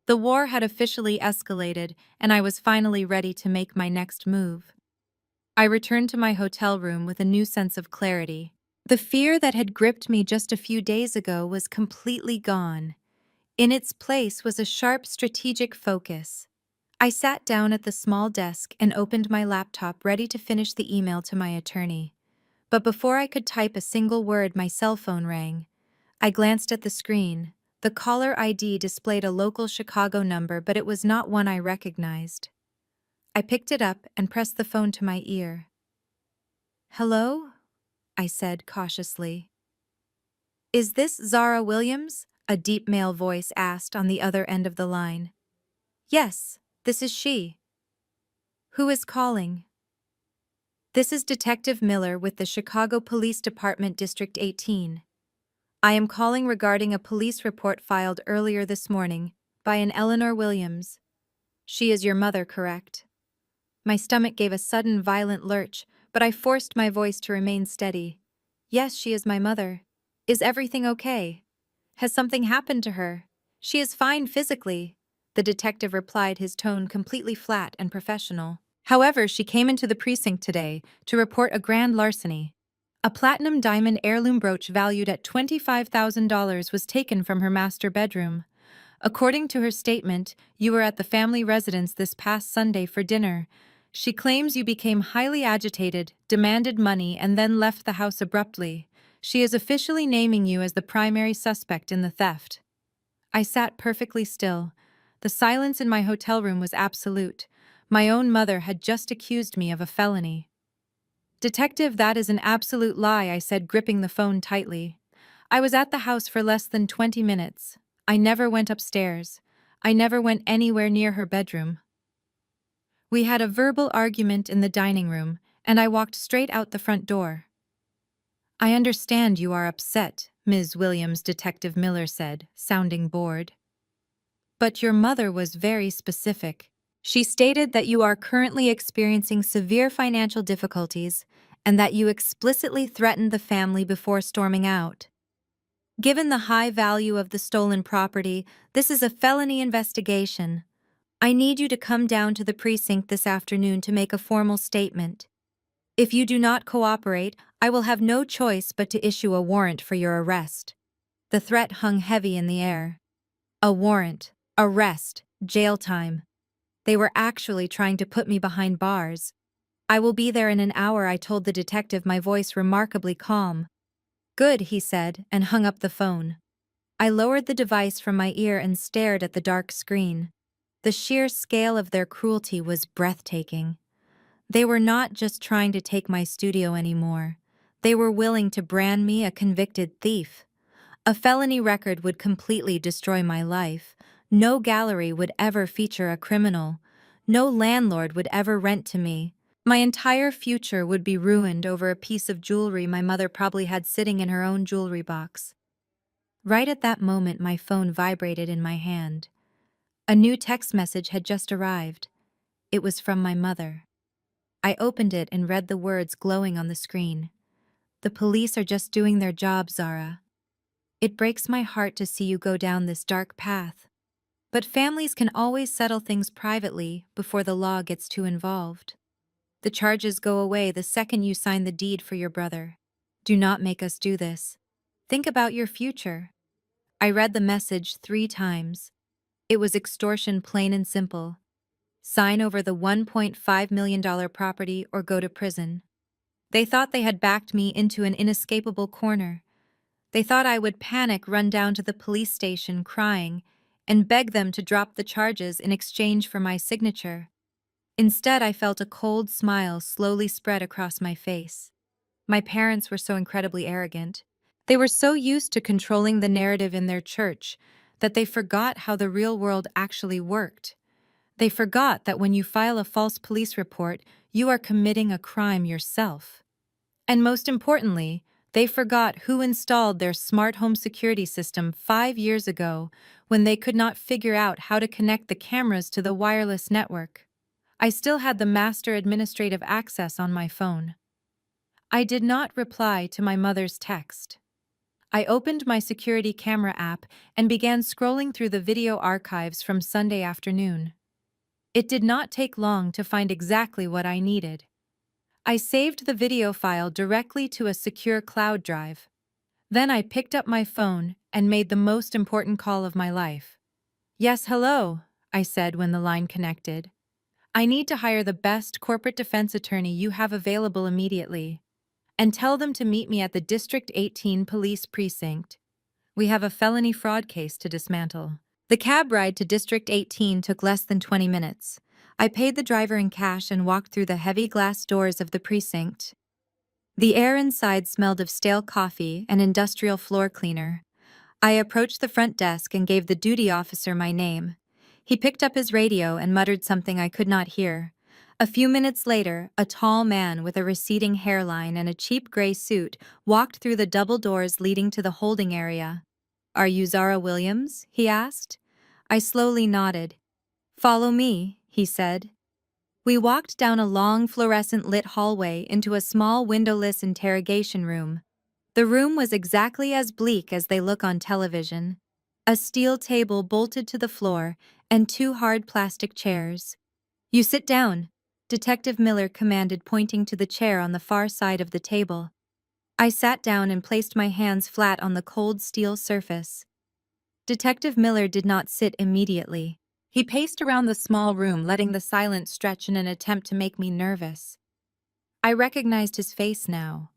The war had officially escalated, and I was finally ready to make my next move. I returned to my hotel room with a new sense of clarity. The fear that had gripped me just a few days ago was completely gone. In its place was a sharp, strategic focus. I sat down at the small desk and opened my laptop, ready to finish the email to my attorney. But before I could type a single word, my cell phone rang. I glanced at the screen. The caller ID displayed a local Chicago number, but it was not one I recognized. I picked it up and pressed the phone to my ear. "Hello?" I said cautiously. "Is this Zara Williams?" a deep male voice asked on the other end of the line. "Yes, this is she." "Who is calling?" "This is Detective Miller with the Chicago Police Department, District 18. I am calling regarding a police report filed earlier this morning by an Eleanor Williams. She is your mother, correct?" My stomach gave a sudden violent lurch, but I forced my voice to remain steady. "Yes, she is my mother. Is everything okay? Has something happened to her? She is fine physically," the detective replied, his tone completely flat and professional. "However, she came into the precinct today to report a grand larceny. A platinum diamond heirloom brooch valued at $25,000 was taken from her master bedroom. According to her statement, you were at the family residence this past Sunday for dinner. She claims you became highly agitated, demanded money, and then left the house abruptly. She is officially naming you as the primary suspect in the theft." I sat perfectly still. The silence in my hotel room was absolute. My own mother had just accused me of a felony. "Detective, that is an absolute lie," I said, gripping the phone tightly. "I was at the house for less than 20 minutes. I never went upstairs. I never went anywhere near her bedroom. We had a verbal argument in the dining room, and I walked straight out the front door." "I understand you are upset, Ms. Williams," Detective Miller said, sounding bored. "But your mother was very specific. She stated that you are currently experiencing severe financial difficulties and that you explicitly threatened the family before storming out. Given the high value of the stolen property, this is a felony investigation. I need you to come down to the precinct this afternoon to make a formal statement. If you do not cooperate, I will have no choice but to issue a warrant for your arrest." The threat hung heavy in the air. A warrant, arrest, jail time. They were actually trying to put me behind bars. "I will be there in an hour," I told the detective, my voice remarkably calm. "Good," he said, and hung up the phone. I lowered the device from my ear and stared at the dark screen. The sheer scale of their cruelty was breathtaking. They were not just trying to take my studio anymore. They were willing to brand me a convicted thief. A felony record would completely destroy my life. No gallery would ever feature a criminal. No landlord would ever rent to me. My entire future would be ruined over a piece of jewelry my mother probably had sitting in her own jewelry box. Right at that moment, my phone vibrated in my hand. A new text message had just arrived. It was from my mother. I opened it and read the words glowing on the screen. "The police are just doing their job, Zara. It breaks my heart to see you go down this dark path. But families can always settle things privately before the law gets too involved. The charges go away the second you sign the deed for your brother. Do not make us do this. Think about your future." I read the message 3 times. It was extortion, plain and simple. Sign over the $1.5 million property or go to prison. They thought they had backed me into an inescapable corner. They thought I would panic, run down to the police station crying, and beg them to drop the charges in exchange for my signature. Instead, I felt a cold smile slowly spread across my face. My parents were so incredibly arrogant. They were so used to controlling the narrative in their church that they forgot how the real world actually worked. They forgot that when you file a false police report, you are committing a crime yourself. And most importantly, they forgot who installed their smart home security system 5 years ago when they could not figure out how to connect the cameras to the wireless network. I still had the master administrative access on my phone. I did not reply to my mother's text. I opened my security camera app and began scrolling through the video archives from Sunday afternoon. It did not take long to find exactly what I needed. I saved the video file directly to a secure cloud drive. Then I picked up my phone and made the most important call of my life. "Yes, hello," I said when the line connected. "I need to hire the best corporate defense attorney you have available immediately. And tell them to meet me at the District 18 Police Precinct. We have a felony fraud case to dismantle." The cab ride to District 18 took less than 20 minutes. I paid the driver in cash and walked through the heavy glass doors of the precinct. The air inside smelled of stale coffee and industrial floor cleaner. I approached the front desk and gave the duty officer my name. He picked up his radio and muttered something I could not hear. A few minutes later, a tall man with a receding hairline and a cheap gray suit walked through the double doors leading to the holding area. "Are you Zara Williams?" he asked. I slowly nodded. "Follow me," he said. We walked down a long fluorescent-lit hallway into a small windowless interrogation room. The room was exactly as bleak as they look on television. A steel table bolted to the floor and 2 hard plastic chairs. "You sit down," Detective Miller commanded, pointing to the chair on the far side of the table. I sat down and placed my hands flat on the cold steel surface. Detective Miller did not sit immediately. He paced around the small room, letting the silence stretch in an attempt to make me nervous. I recognized his face now.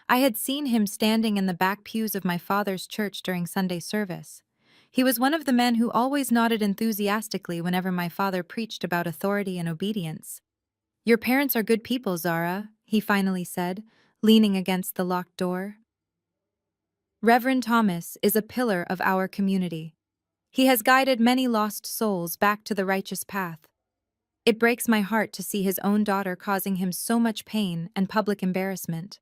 I had seen him standing in the back pews of my father's church during Sunday service. He was one of the men who always nodded enthusiastically whenever my father preached about authority and obedience. "Your parents are good people, Zara," he finally said, leaning against the locked door. "Reverend Thomas is a pillar of our community. He has guided many lost souls back to the righteous path. It breaks my heart to see his own daughter causing him so much pain and public embarrassment."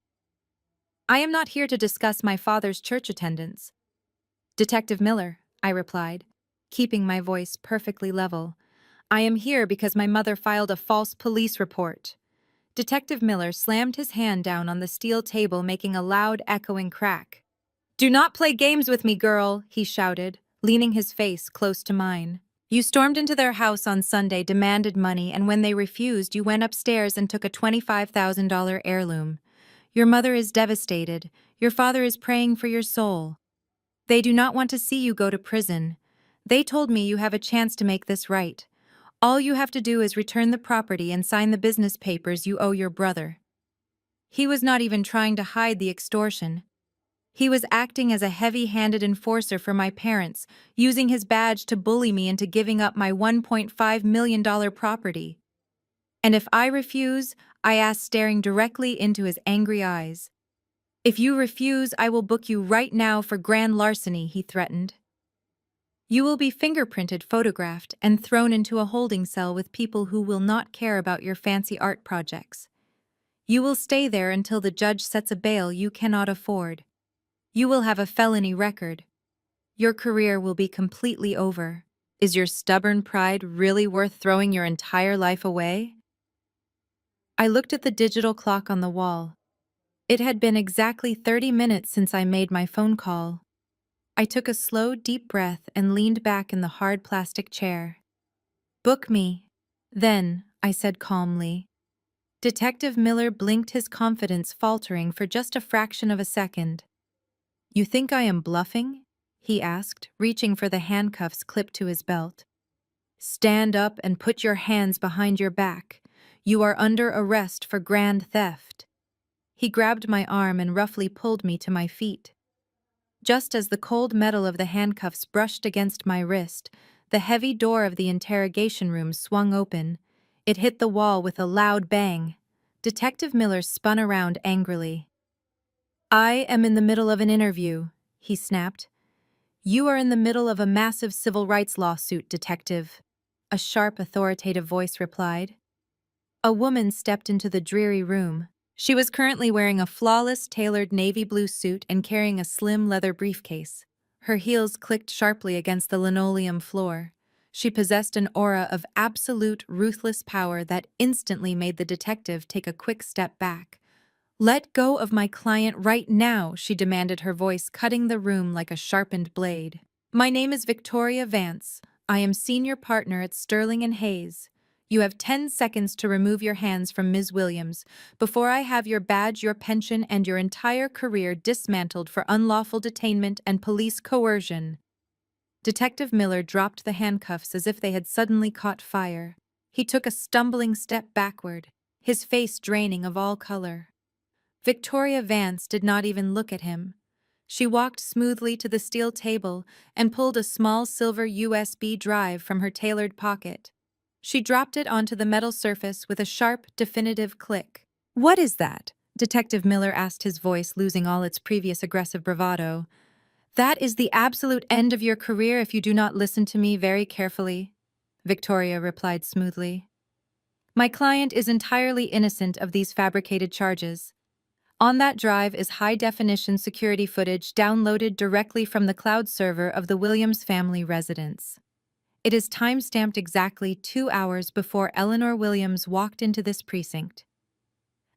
"I am not here to discuss my father's church attendance, Detective Miller," I replied, keeping my voice perfectly level. "I am here because my mother filed a false police report." Detective Miller slammed his hand down on the steel table, making a loud, echoing crack. "Do not play games with me, girl," he shouted, leaning his face close to mine. "You stormed into their house on Sunday, demanded money, and when they refused, you went upstairs and took a $25,000 heirloom. Your mother is devastated. Your father is praying for your soul." They do not want to see you go to prison. They told me you have a chance to make this right. All you have to do is return the property and sign the business papers you owe your brother. He was not even trying to hide the extortion. He was acting as a heavy-handed enforcer for my parents, using his badge to bully me into giving up my $1.5 million property. And if I refuse, I asked, staring directly into his angry eyes. If you refuse, I will book you right now for grand larceny, he threatened. You will be fingerprinted, photographed, and thrown into a holding cell with people who will not care about your fancy art projects. You will stay there until the judge sets a bail you cannot afford. You will have a felony record. Your career will be completely over. Is your stubborn pride really worth throwing your entire life away? I looked at the digital clock on the wall. It had been exactly 30 minutes since I made my phone call. I took a slow, deep breath and leaned back in the hard plastic chair. Book me. Then, I said calmly. Detective Miller blinked, his confidence faltering for just a fraction of a second. You think I am bluffing? He asked, reaching for the handcuffs clipped to his belt. Stand up and put your hands behind your back. You are under arrest for grand theft. He grabbed my arm and roughly pulled me to my feet. Just as the cold metal of the handcuffs brushed against my wrist, the heavy door of the interrogation room swung open. It hit the wall with a loud bang. Detective Miller spun around angrily. I am in the middle of an interview, he snapped. You are in the middle of a massive civil rights lawsuit, detective, a sharp, authoritative voice replied. A woman stepped into the dreary room. She was currently wearing a flawless, tailored navy blue suit and carrying a slim leather briefcase. Her heels clicked sharply against the linoleum floor. She possessed an aura of absolute, ruthless power that instantly made the detective take a quick step back. Let go of my client right now, she demanded, her voice cutting the room like a sharpened blade. My name is Victoria Vance. I am senior partner at Sterling and Hayes. You have 10 seconds to remove your hands from Ms. Williams before I have your badge, your pension, and your entire career dismantled for unlawful detainment and police coercion. Detective Miller dropped the handcuffs as if they had suddenly caught fire. He took a stumbling step backward, his face draining of all color. Victoria Vance did not even look at him. She walked smoothly to the steel table and pulled a small silver USB drive from her tailored pocket. She dropped it onto the metal surface with a sharp, definitive click. What is that? Detective Miller asked, his voice losing all its previous aggressive bravado. That is the absolute end of your career if you do not listen to me very carefully, Victoria replied smoothly. My client is entirely innocent of these fabricated charges. On that drive is high-definition security footage downloaded directly from the cloud server of the Williams family residence. It is time-stamped exactly 2 hours before Eleanor Williams walked into this precinct.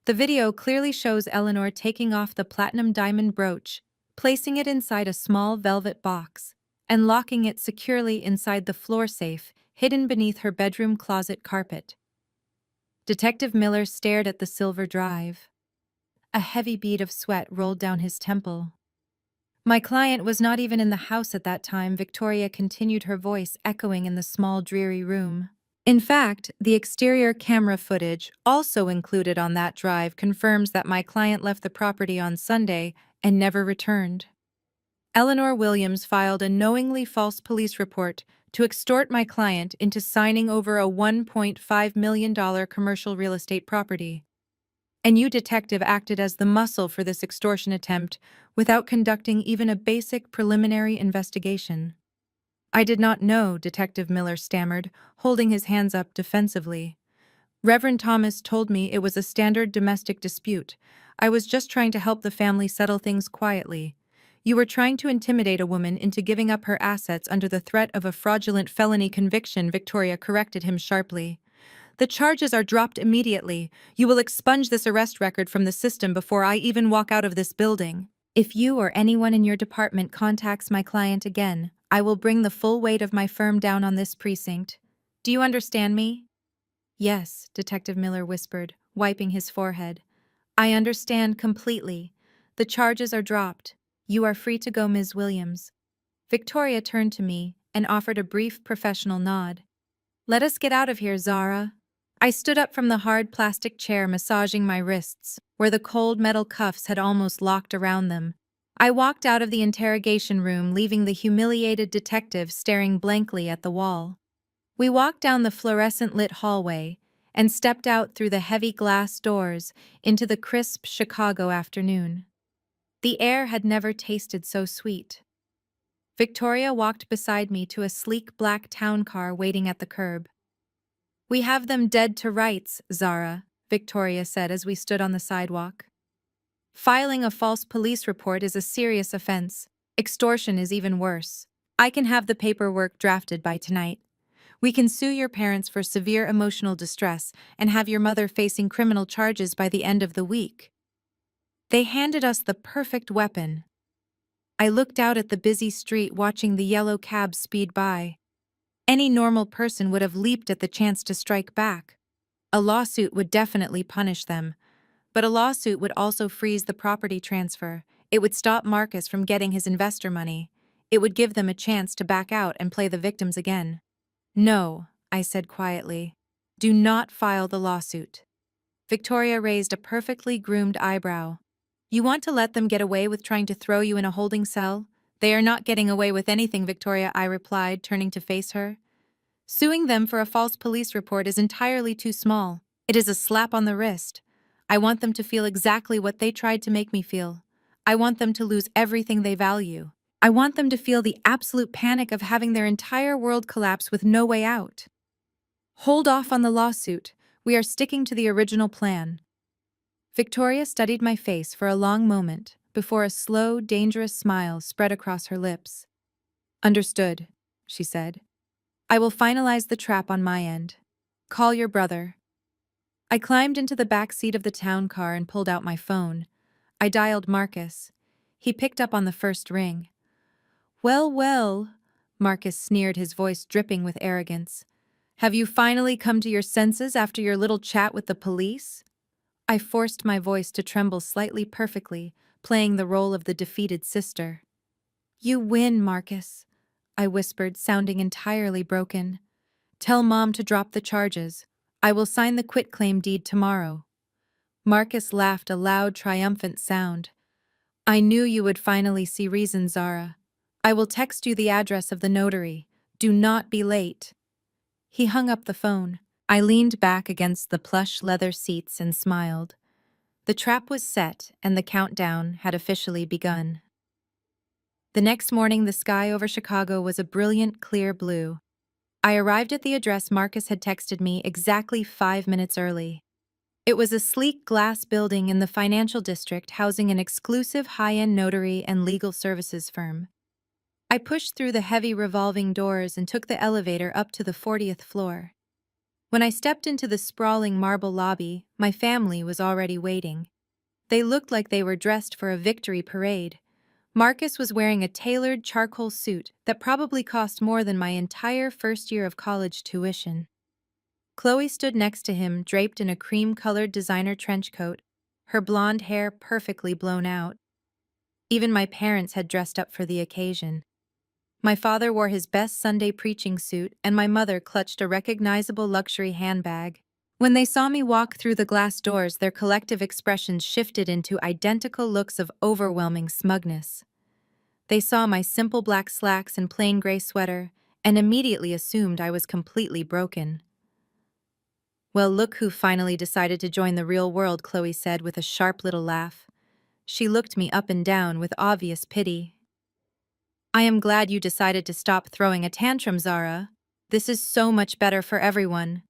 The video clearly shows Eleanor taking off the platinum diamond brooch, placing it inside a small velvet box, and locking it securely inside the floor safe hidden beneath her bedroom closet carpet. Detective Miller stared at the silver drive. A heavy bead of sweat rolled down his temple. My client was not even in the house at that time, Victoria continued, her voice echoing in the small, dreary room. In fact, the exterior camera footage, also included on that drive, confirms that my client left the property on Sunday and never returned. Eleanor Williams filed a knowingly false police report to extort my client into signing over a $1.5 million commercial real estate property. And you, detective, acted as the muscle for this extortion attempt without conducting even a basic preliminary investigation. I did not know, Detective Miller stammered, holding his hands up defensively. Reverend Thomas told me it was a standard domestic dispute. I was just trying to help the family settle things quietly. You were trying to intimidate a woman into giving up her assets under the threat of a fraudulent felony conviction, Victoria corrected him sharply. The charges are dropped immediately. You will expunge this arrest record from the system before I even walk out of this building. If you or anyone in your department contacts my client again, I will bring the full weight of my firm down on this precinct. Do you understand me? Yes, Detective Miller whispered, wiping his forehead. I understand completely. The charges are dropped. You are free to go, Ms. Williams. Victoria turned to me and offered a brief professional nod. Let us get out of here, Zara. I stood up from the hard plastic chair, massaging my wrists, where the cold metal cuffs had almost locked around them. I walked out of the interrogation room, leaving the humiliated detective staring blankly at the wall. We walked down the fluorescent-lit hallway and stepped out through the heavy glass doors into the crisp Chicago afternoon. The air had never tasted so sweet. Victoria walked beside me to a sleek black town car waiting at the curb. We have them dead to rights, Zara, Victoria said as we stood on the sidewalk. Filing a false police report is a serious offense. Extortion is even worse. I can have the paperwork drafted by tonight. We can sue your parents for severe emotional distress and have your mother facing criminal charges by the end of the week. They handed us the perfect weapon. I looked out at the busy street, watching the yellow cab speed by. Any normal person would have leaped at the chance to strike back. A lawsuit would definitely punish them, but a lawsuit would also freeze the property transfer. It would stop Marcus from getting his investor money. It would give them a chance to back out and play the victims again. No, I said quietly. Do not file the lawsuit. Victoria raised a perfectly groomed eyebrow. You want to let them get away with trying to throw you in a holding cell? They are not getting away with anything, Victoria, I replied, turning to face her. Suing them for a false police report is entirely too small. It is a slap on the wrist. I want them to feel exactly what they tried to make me feel. I want them to lose everything they value. I want them to feel the absolute panic of having their entire world collapse with no way out. Hold off on the lawsuit. We are sticking to the original plan. Victoria studied my face for a long moment before a slow, dangerous smile spread across her lips. Understood, she said. I will finalize the trap on my end. Call your brother. I climbed into the back seat of the town car and pulled out my phone. I dialed Marcus. He picked up on the first ring. Well, well, Marcus sneered, his voice dripping with arrogance. Have you finally come to your senses after your little chat with the police? I forced my voice to tremble slightly perfectly, playing the role of the defeated sister. You win, Marcus, I whispered, sounding entirely broken. Tell Mom to drop the charges. I will sign the quitclaim deed tomorrow. Marcus laughed, a loud, triumphant sound. I knew you would finally see reason, Zara. I will text you the address of the notary. Do not be late. He hung up the phone. I leaned back against the plush leather seats and smiled. The trap was set, and the countdown had officially begun. The next morning, the sky over Chicago was a brilliant, clear blue. I arrived at the address Marcus had texted me exactly 5 minutes early. It was a sleek glass building in the financial district housing an exclusive high-end notary and legal services firm. I pushed through the heavy revolving doors and took the elevator up to the 40th floor. When I stepped into the sprawling marble lobby, my family was already waiting. They looked like they were dressed for a victory parade. Marcus was wearing a tailored charcoal suit that probably cost more than my entire first year of college tuition. Chloe stood next to him, draped in a cream-colored designer trench coat, her blonde hair perfectly blown out. Even my parents had dressed up for the occasion. My father wore his best Sunday preaching suit, and my mother clutched a recognizable luxury handbag. When they saw me walk through the glass doors, their collective expressions shifted into identical looks of overwhelming smugness. They saw my simple black slacks and plain gray sweater, and immediately assumed I was completely broken. Well, look who finally decided to join the real world, Chloe said with a sharp little laugh. She looked me up and down with obvious pity. I am glad you decided to stop throwing a tantrum, Zara. This is so much better for everyone.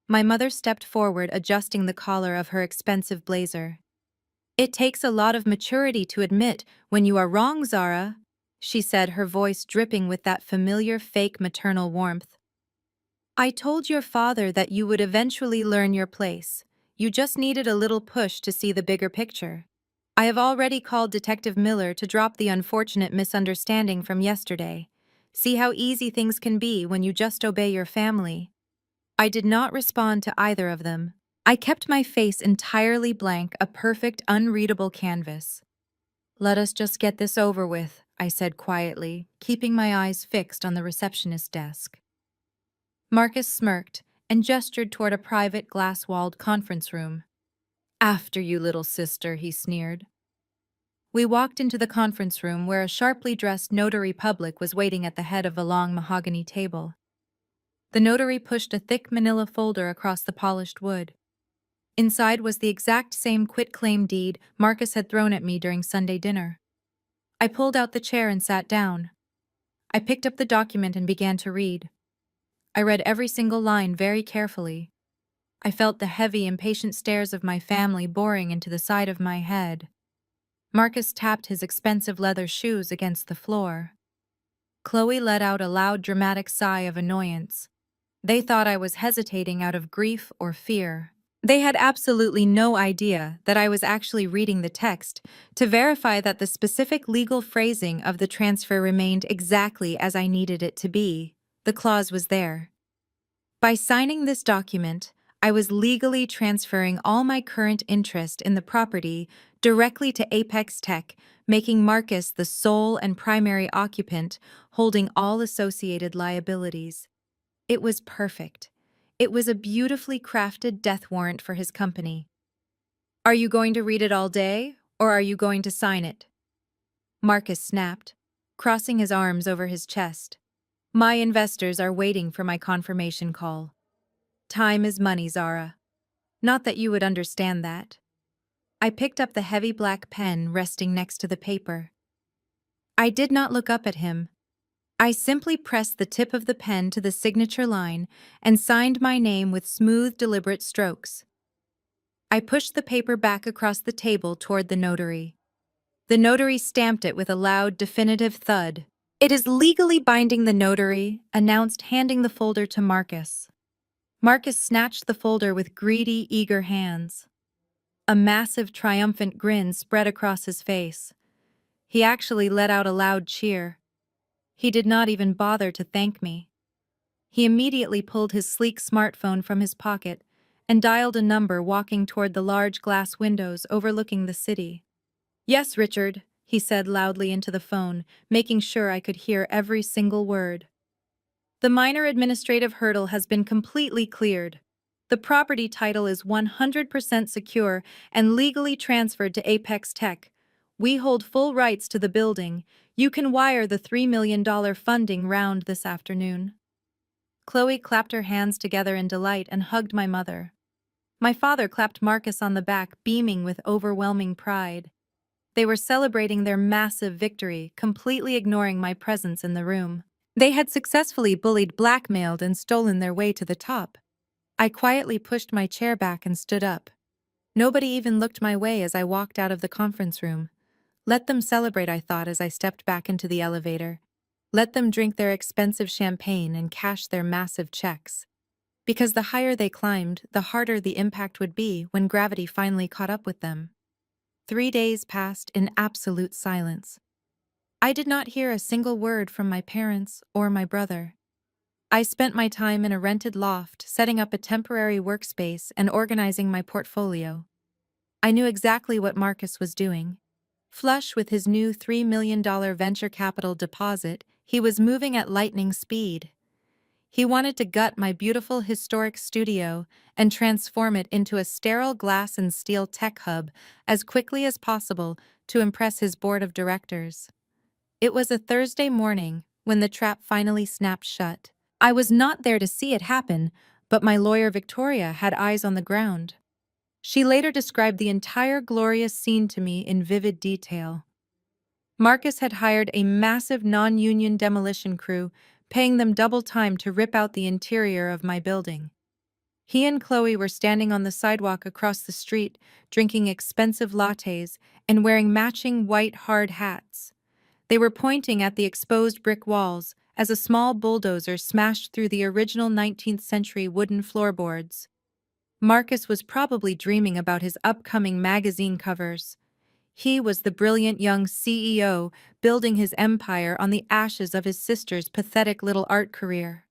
My mother stepped forward, adjusting the collar of her expensive blazer. It takes a lot of maturity to admit when you are wrong, Zara, she said, her voice dripping with that familiar fake maternal warmth. I told your father that you would eventually learn your place. You just needed a little push to see the bigger picture. I have already called Detective Miller to drop the unfortunate misunderstanding from yesterday. See how easy things can be when you just obey your family. I did not respond to either of them. I kept my face entirely blank, a perfect, unreadable canvas. Let us just get this over with, I said quietly, keeping my eyes fixed on the receptionist's desk. Marcus smirked and gestured toward a private glass-walled conference room. After you, little sister, he sneered. We walked into the conference room where a sharply dressed notary public was waiting at the head of a long mahogany table. The notary pushed a thick manila folder across the polished wood. Inside was the exact same quitclaim deed Marcus had thrown at me during Sunday dinner. I pulled out the chair and sat down. I picked up the document and began to read. I read every single line very carefully. I felt the heavy, impatient stares of my family boring into the side of my head. Marcus tapped his expensive leather shoes against the floor. Chloe let out a loud, dramatic sigh of annoyance. They thought I was hesitating out of grief or fear. They had absolutely no idea that I was actually reading the text to verify that the specific legal phrasing of the transfer remained exactly as I needed it to be. The clause was there. By signing this document, I was legally transferring all my current interest in the property directly to Apex Tech, making Marcus the sole and primary occupant, holding all associated liabilities. It was perfect. It was a beautifully crafted death warrant for his company. Are you going to read it all day, or are you going to sign it? Marcus snapped, crossing his arms over his chest. My investors are waiting for my confirmation call. Time is money, Zara. Not that you would understand that. I picked up the heavy black pen resting next to the paper. I did not look up at him. I simply pressed the tip of the pen to the signature line and signed my name with smooth, deliberate strokes. I pushed the paper back across the table toward the notary. The notary stamped it with a loud, definitive thud. It is legally binding, the notary announced, handing the folder to Marcus. Marcus snatched the folder with greedy, eager hands. A massive, triumphant grin spread across his face. He actually let out a loud cheer. He did not even bother to thank me. He immediately pulled his sleek smartphone from his pocket and dialed a number, walking toward the large glass windows overlooking the city. Yes, Richard, he said loudly into the phone, making sure I could hear every single word. The minor administrative hurdle has been completely cleared. The property title is 100% secure and legally transferred to Apex Tech. We hold full rights to the building. You can wire the $3 million funding round this afternoon. Chloe clapped her hands together in delight and hugged my mother. My father clapped Marcus on the back, beaming with overwhelming pride. They were celebrating their massive victory, completely ignoring my presence in the room. They had successfully bullied, blackmailed, and stolen their way to the top. I quietly pushed my chair back and stood up. Nobody even looked my way as I walked out of the conference room. Let them celebrate, I thought as I stepped back into the elevator. Let them drink their expensive champagne and cash their massive checks. Because the higher they climbed, the harder the impact would be when gravity finally caught up with them. 3 days passed in absolute silence. I did not hear a single word from my parents or my brother. I spent my time in a rented loft, setting up a temporary workspace and organizing my portfolio. I knew exactly what Marcus was doing. Flush with his new $3 million venture capital deposit, he was moving at lightning speed. He wanted to gut my beautiful historic studio and transform it into a sterile glass and steel tech hub as quickly as possible to impress his board of directors. It was a Thursday morning when the trap finally snapped shut. I was not there to see it happen, but my lawyer Victoria had eyes on the ground. She later described the entire glorious scene to me in vivid detail. Marcus had hired a massive non-union demolition crew, paying them double time to rip out the interior of my building. He and Chloe were standing on the sidewalk across the street, drinking expensive lattes and wearing matching white hard hats. They were pointing at the exposed brick walls as a small bulldozer smashed through the original 19th century wooden floorboards. Marcus was probably dreaming about his upcoming magazine covers. He was the brilliant young CEO building his empire on the ashes of his sister's pathetic little art career.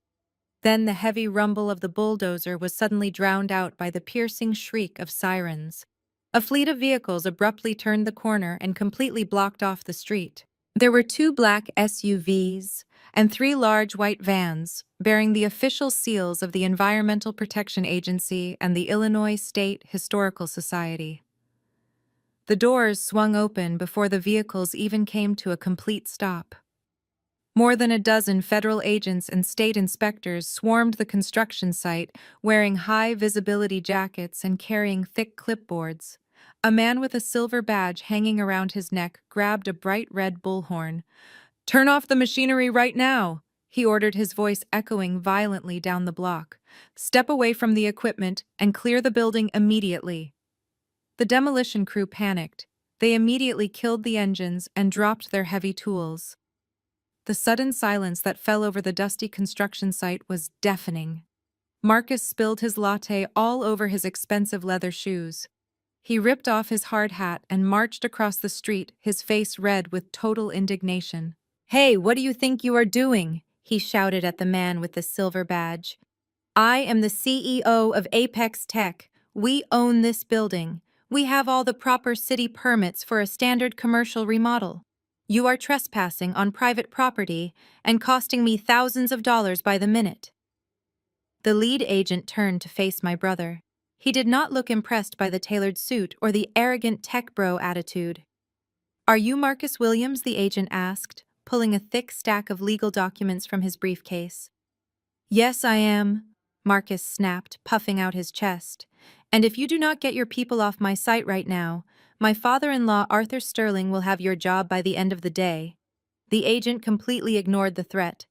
Then the heavy rumble of the bulldozer was suddenly drowned out by the piercing shriek of sirens. A fleet of vehicles abruptly turned the corner and completely blocked off the street. There were 2 black SUVs and 3 large white vans bearing the official seals of the Environmental Protection Agency and the Illinois State Historical Society. The doors swung open before the vehicles even came to a complete stop. More than a dozen federal agents and state inspectors swarmed the construction site, wearing high-visibility jackets and carrying thick clipboards. A man with a silver badge hanging around his neck grabbed a bright red bullhorn. "Turn off the machinery right now!" he ordered, his voice echoing violently down the block. "Step away from the equipment and clear the building immediately." The demolition crew panicked. They immediately killed the engines and dropped their heavy tools. The sudden silence that fell over the dusty construction site was deafening. Marcus spilled his latte all over his expensive leather shoes. He ripped off his hard hat and marched across the street, his face red with total indignation. "Hey, what do you think you are doing?" he shouted at the man with the silver badge. "I am the CEO of Apex Tech. We own this building. We have all the proper city permits for a standard commercial remodel. You are trespassing on private property and costing me thousands of dollars by the minute." The lead agent turned to face my brother. He did not look impressed by the tailored suit or the arrogant tech bro attitude. "Are you Marcus Williams?" the agent asked, pulling a thick stack of legal documents from his briefcase. "Yes, I am," Marcus snapped, puffing out his chest. "And if you do not get your people off my site right now, my father-in-law Arthur Sterling will have your job by the end of the day." The agent completely ignored the threat.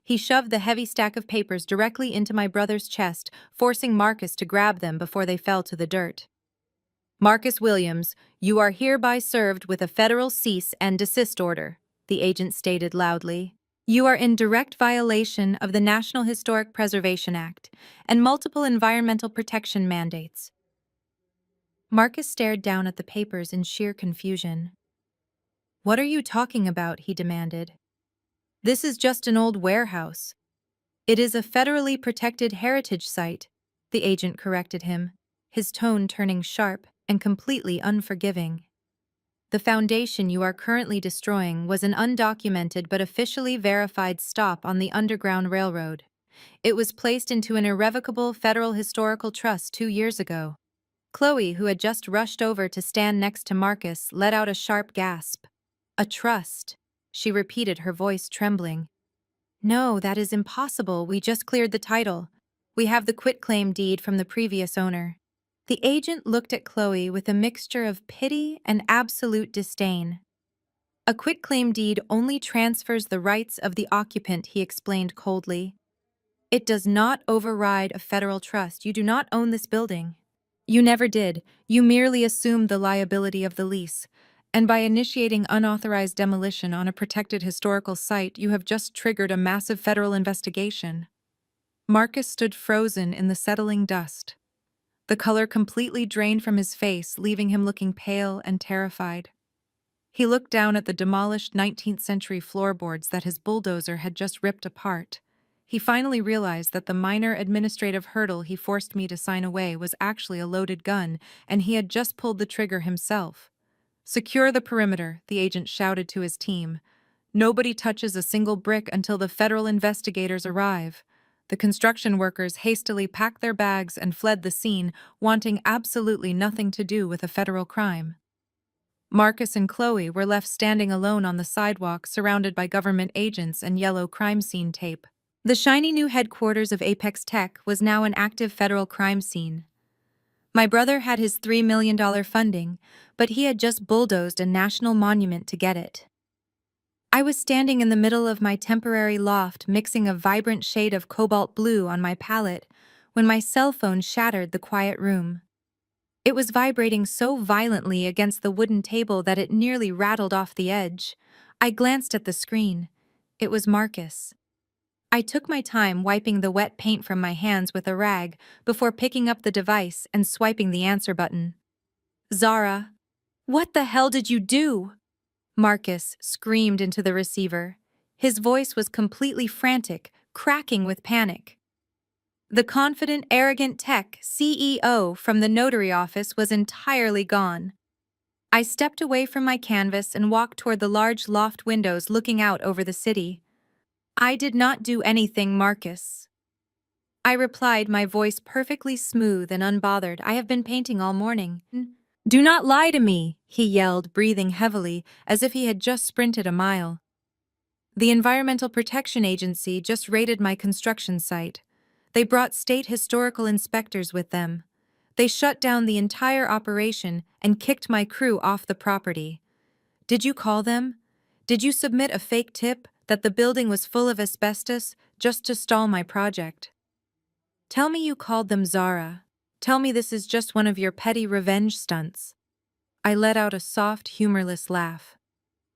He shoved the heavy stack of papers directly into my brother's chest, forcing Marcus to grab them before they fell to the dirt. "Marcus Williams, you are hereby served with a federal cease and desist order," the agent stated loudly. "You are in direct violation of the National Historic Preservation Act and multiple environmental protection mandates." Marcus stared down at the papers in sheer confusion. "What are you talking about?" he demanded. "This is just an old warehouse." "It is a federally protected heritage site," the agent corrected him, his tone turning sharp and completely unforgiving. "The foundation you are currently destroying was an undocumented but officially verified stop on the Underground Railroad. It was placed into an irrevocable federal historical trust 2 years ago." Chloe, who had just rushed over to stand next to Marcus, let out a sharp gasp. "A trust," she repeated, her voice trembling. "No, that is impossible. We just cleared the title. We have the quitclaim deed from the previous owner." The agent looked at Chloe with a mixture of pity and absolute disdain. "A quitclaim deed only transfers the rights of the occupant," he explained coldly. "It does not override a federal trust. You do not own this building. You never did. You merely assumed the liability of the lease. And by initiating unauthorized demolition on a protected historical site, you have just triggered a massive federal investigation." Marcus stood frozen in the settling dust. The color completely drained from his face, leaving him looking pale and terrified. He looked down at the demolished 19th-century floorboards that his bulldozer had just ripped apart. He finally realized that the minor administrative hurdle he forced me to sign away was actually a loaded gun, and he had just pulled the trigger himself. "Secure the perimeter," the agent shouted to his team. "Nobody touches a single brick until the federal investigators arrive." The construction workers hastily packed their bags and fled the scene, wanting absolutely nothing to do with a federal crime. Marcus and Chloe were left standing alone on the sidewalk, surrounded by government agents and yellow crime scene tape. The shiny new headquarters of Apex Tech was now an active federal crime scene. My brother had his $3 million funding, but he had just bulldozed a national monument to get it. I was standing in the middle of my temporary loft, mixing a vibrant shade of cobalt blue on my palette, when my cell phone shattered the quiet room. It was vibrating so violently against the wooden table that it nearly rattled off the edge. I glanced at the screen. It was Marcus. I took my time wiping the wet paint from my hands with a rag before picking up the device and swiping the answer button. "Zara, what the hell did you do?" Marcus screamed into the receiver. His voice was completely frantic, cracking with panic. The confident, arrogant tech CEO from the notary office was entirely gone. I stepped away from my canvas and walked toward the large loft windows looking out over the city. I did not do anything, Marcus. I replied, my voice perfectly smooth and unbothered. I have been painting all morning. Do not lie to me, he yelled, breathing heavily, as if he had just sprinted a mile. The Environmental Protection Agency just raided my construction site. They brought state historical inspectors with them. They shut down the entire operation and kicked my crew off the property. Did you call them? Did you submit a fake tip that the building was full of asbestos just to stall my project? Tell me you called them, Zara. Tell me this is just one of your petty revenge stunts. I let out a soft, humorless laugh.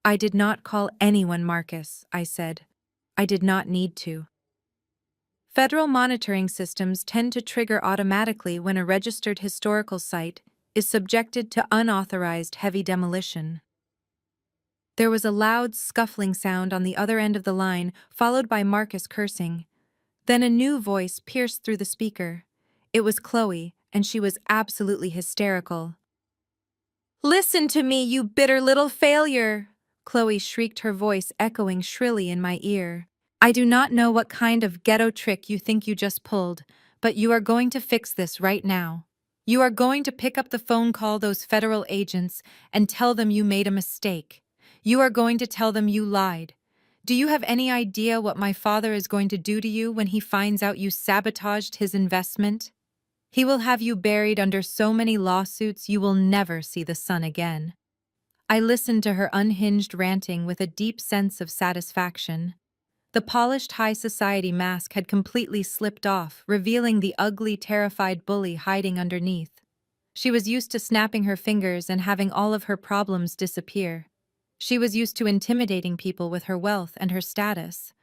I did not call anyone, Marcus, I said. I did not need to. Federal monitoring systems tend to trigger automatically when a registered historical site is subjected to unauthorized heavy demolition. There was a loud, scuffling sound on the other end of the line, followed by Marcus cursing. Then a new voice pierced through the speaker. It was Chloe, and she was absolutely hysterical. "Listen to me, you bitter little failure!" Chloe shrieked, her voice echoing shrilly in my ear. "I do not know what kind of ghetto trick you think you just pulled, but you are going to fix this right now. You are going to pick up the phone, call those federal agents, and tell them you made a mistake. You are going to tell them you lied. Do you have any idea what my father is going to do to you when he finds out you sabotaged his investment? He will have you buried under so many lawsuits you will never see the sun again." I listened to her unhinged ranting with a deep sense of satisfaction. The polished high society mask had completely slipped off, revealing the ugly, terrified bully hiding underneath. She was used to snapping her fingers and having all of her problems disappear. She was used to intimidating people with her wealth and her status.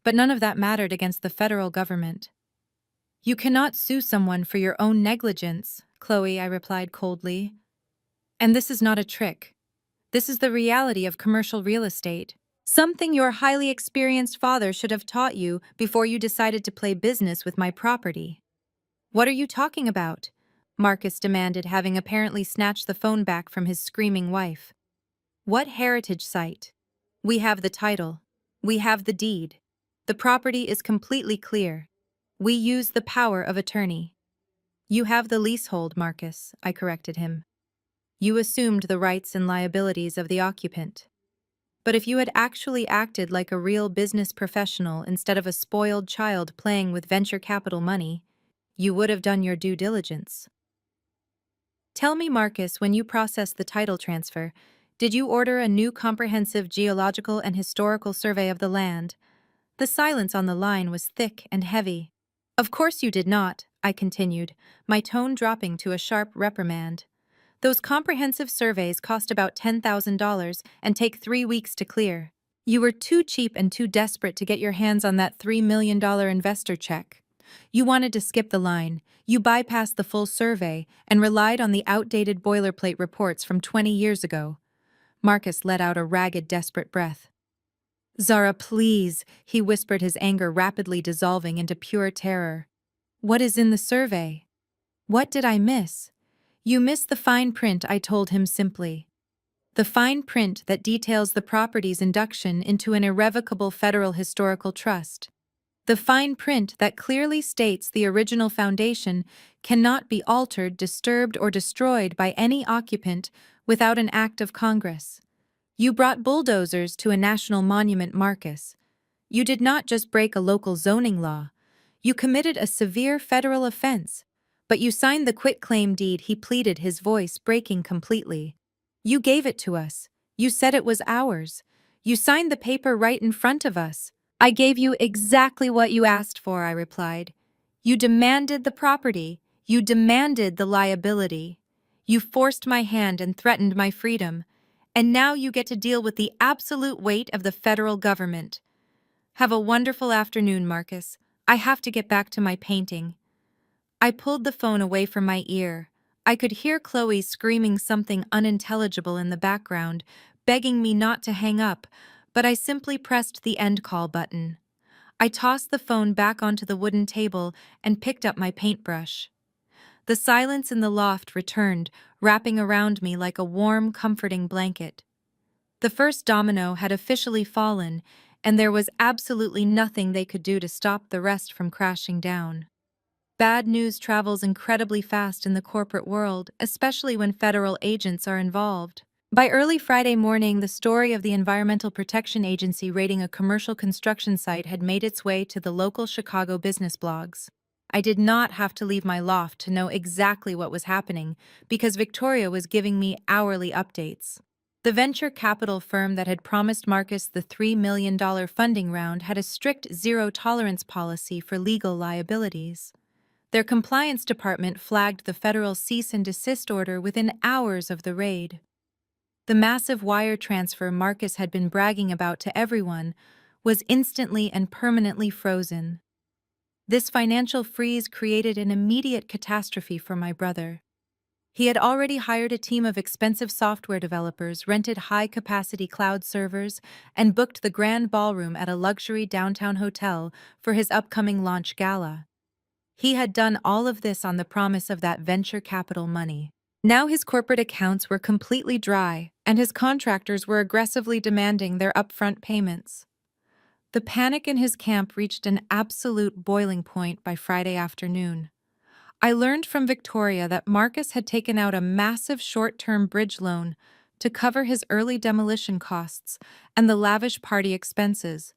But none of that mattered against the federal government. "You cannot sue someone for your own negligence, Chloe," I replied coldly. "And this is not a trick. This is the reality of commercial real estate. Something your highly experienced father should have taught you before you decided to play business with my property." "What are you talking about?" Marcus demanded, having apparently snatched the phone back from his screaming wife. "What heritage site? We have the title. We have the deed. The property is completely clear. We use the power of attorney." "You have the leasehold, Marcus," I corrected him. "You assumed the rights and liabilities of the occupant. But if you had actually acted like a real business professional instead of a spoiled child playing with venture capital money, you would have done your due diligence." "Tell me, Marcus, when you processed the title transfer, did you order a new comprehensive geological and historical survey of the land?" The silence on the line was thick and heavy. "Of course you did not," I continued, my tone dropping to a sharp reprimand. "Those comprehensive surveys cost about $10,000 and take 3 weeks to clear. You were too cheap and too desperate to get your hands on that $3 million investor check. You wanted to skip the line. You bypassed the full survey and relied on the outdated boilerplate reports from 20 years ago." Marcus let out a ragged, desperate breath. "Zara, please," he whispered, his anger rapidly dissolving into pure terror. "What is in the survey? What did I miss?" "You missed the fine print," I told him simply. "The fine print that details the property's induction into an irrevocable federal historical trust. The fine print that clearly states the original foundation cannot be altered, disturbed, or destroyed by any occupant without an act of Congress. You brought bulldozers to a national monument, Marcus. You did not just break a local zoning law. You committed a severe federal offense. But you signed the quitclaim deed," he pleaded, his voice breaking completely. "You gave it to us. You said it was ours. You signed the paper right in front of us." "I gave you exactly what you asked for," I replied. "You demanded the property. You demanded the liability. You forced my hand and threatened my freedom. And now you get to deal with the absolute weight of the federal government. Have a wonderful afternoon, Marcus. I have to get back to my painting." I pulled the phone away from my ear. I could hear Chloe screaming something unintelligible in the background, begging me not to hang up, but I simply pressed the end call button. I tossed the phone back onto the wooden table and picked up my paintbrush. The silence in the loft returned, wrapping around me like a warm, comforting blanket. The first domino had officially fallen, and there was absolutely nothing they could do to stop the rest from crashing down. Bad news travels incredibly fast in the corporate world, especially when federal agents are involved. By early Friday morning, the story of the Environmental Protection Agency raiding a commercial construction site had made its way to the local Chicago business blogs. I did not have to leave my loft to know exactly what was happening, because Victoria was giving me hourly updates. The venture capital firm that had promised Marcus the $3 million funding round had a strict zero-tolerance policy for legal liabilities. Their compliance department flagged the federal cease and desist order within hours of the raid. The massive wire transfer Marcus had been bragging about to everyone was instantly and permanently frozen. This financial freeze created an immediate catastrophe for my brother. He had already hired a team of expensive software developers, rented high-capacity cloud servers, and booked the grand ballroom at a luxury downtown hotel for his upcoming launch gala. He had done all of this on the promise of that venture capital money. Now his corporate accounts were completely dry, and his contractors were aggressively demanding their upfront payments. The panic in his camp reached an absolute boiling point by Friday afternoon. I learned from Victoria that Marcus had taken out a massive short-term bridge loan to cover his early demolition costs and the lavish party expenses.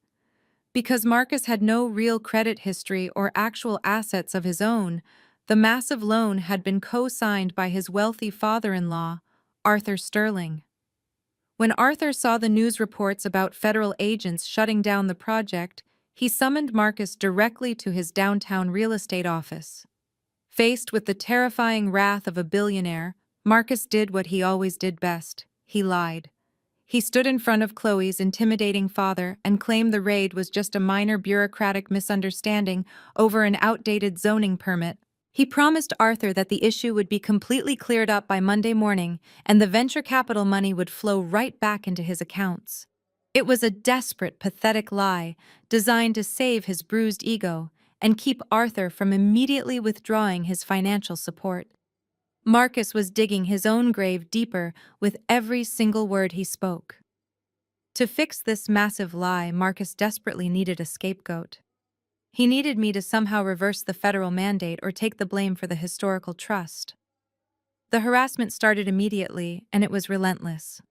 Because Marcus had no real credit history or actual assets of his own, the massive loan had been co-signed by his wealthy father-in-law, Arthur Sterling. When Arthur saw the news reports about federal agents shutting down the project, he summoned Marcus directly to his downtown real estate office. Faced with the terrifying wrath of a billionaire, Marcus did what he always did best. He lied. He stood in front of Chloe's intimidating father and claimed the raid was just a minor bureaucratic misunderstanding over an outdated zoning permit. He promised Arthur that the issue would be completely cleared up by Monday morning and the venture capital money would flow right back into his accounts. It was a desperate, pathetic lie designed to save his bruised ego and keep Arthur from immediately withdrawing his financial support. Marcus was digging his own grave deeper with every single word he spoke. To fix this massive lie, Marcus desperately needed a scapegoat. He needed me to somehow reverse the federal mandate or take the blame for the historical trust. The harassment started immediately, and it was relentless.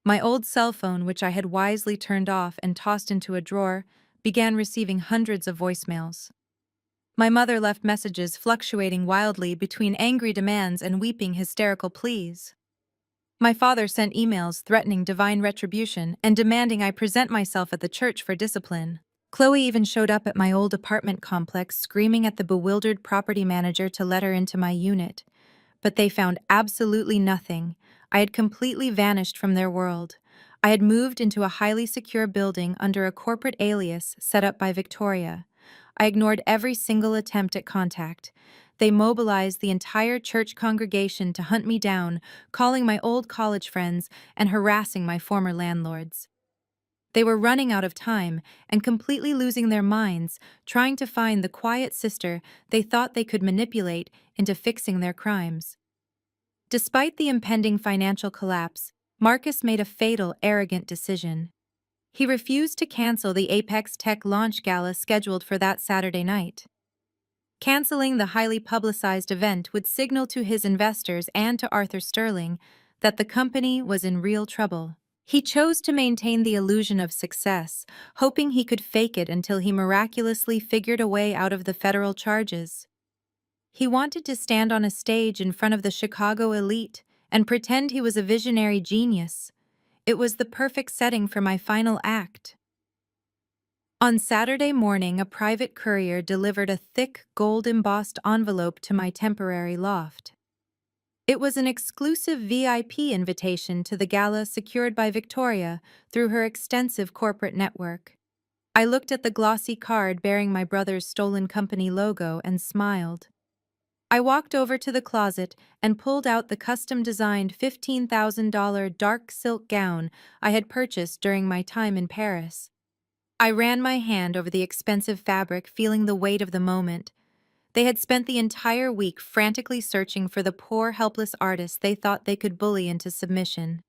My old cell phone, which I had wisely turned off and tossed into a drawer, began receiving hundreds of voicemails. My mother left messages fluctuating wildly between angry demands and weeping hysterical pleas. My father sent emails threatening divine retribution and demanding I present myself at the church for discipline. Chloe even showed up at my old apartment complex screaming at the bewildered property manager to let her into my unit. But they found absolutely nothing. I had completely vanished from their world. I had moved into a highly secure building under a corporate alias set up by Victoria. I ignored every single attempt at contact. They mobilized the entire church congregation to hunt me down, calling my old college friends and harassing my former landlords. They were running out of time and completely losing their minds, trying to find the quiet sister they thought they could manipulate into fixing their crimes. Despite the impending financial collapse, Marcus made a fatal, arrogant decision. He refused to cancel the Apex Tech launch gala scheduled for that Saturday night. Canceling the highly publicized event would signal to his investors and to Arthur Sterling that the company was in real trouble. He chose to maintain the illusion of success, hoping he could fake it until he miraculously figured a way out of the federal charges. He wanted to stand on a stage in front of the Chicago elite and pretend he was a visionary genius. It was the perfect setting for my final act. On Saturday morning, a private courier delivered a thick, gold-embossed envelope to my temporary loft. It was an exclusive VIP invitation to the gala secured by Victoria through her extensive corporate network. I looked at the glossy card bearing my brother's stolen company logo and smiled. I walked over to the closet and pulled out the custom-designed $15,000 dark silk gown I had purchased during my time in Paris. I ran my hand over the expensive fabric, feeling the weight of the moment. They had spent the entire week frantically searching for the poor, helpless artist they thought they could bully into submission.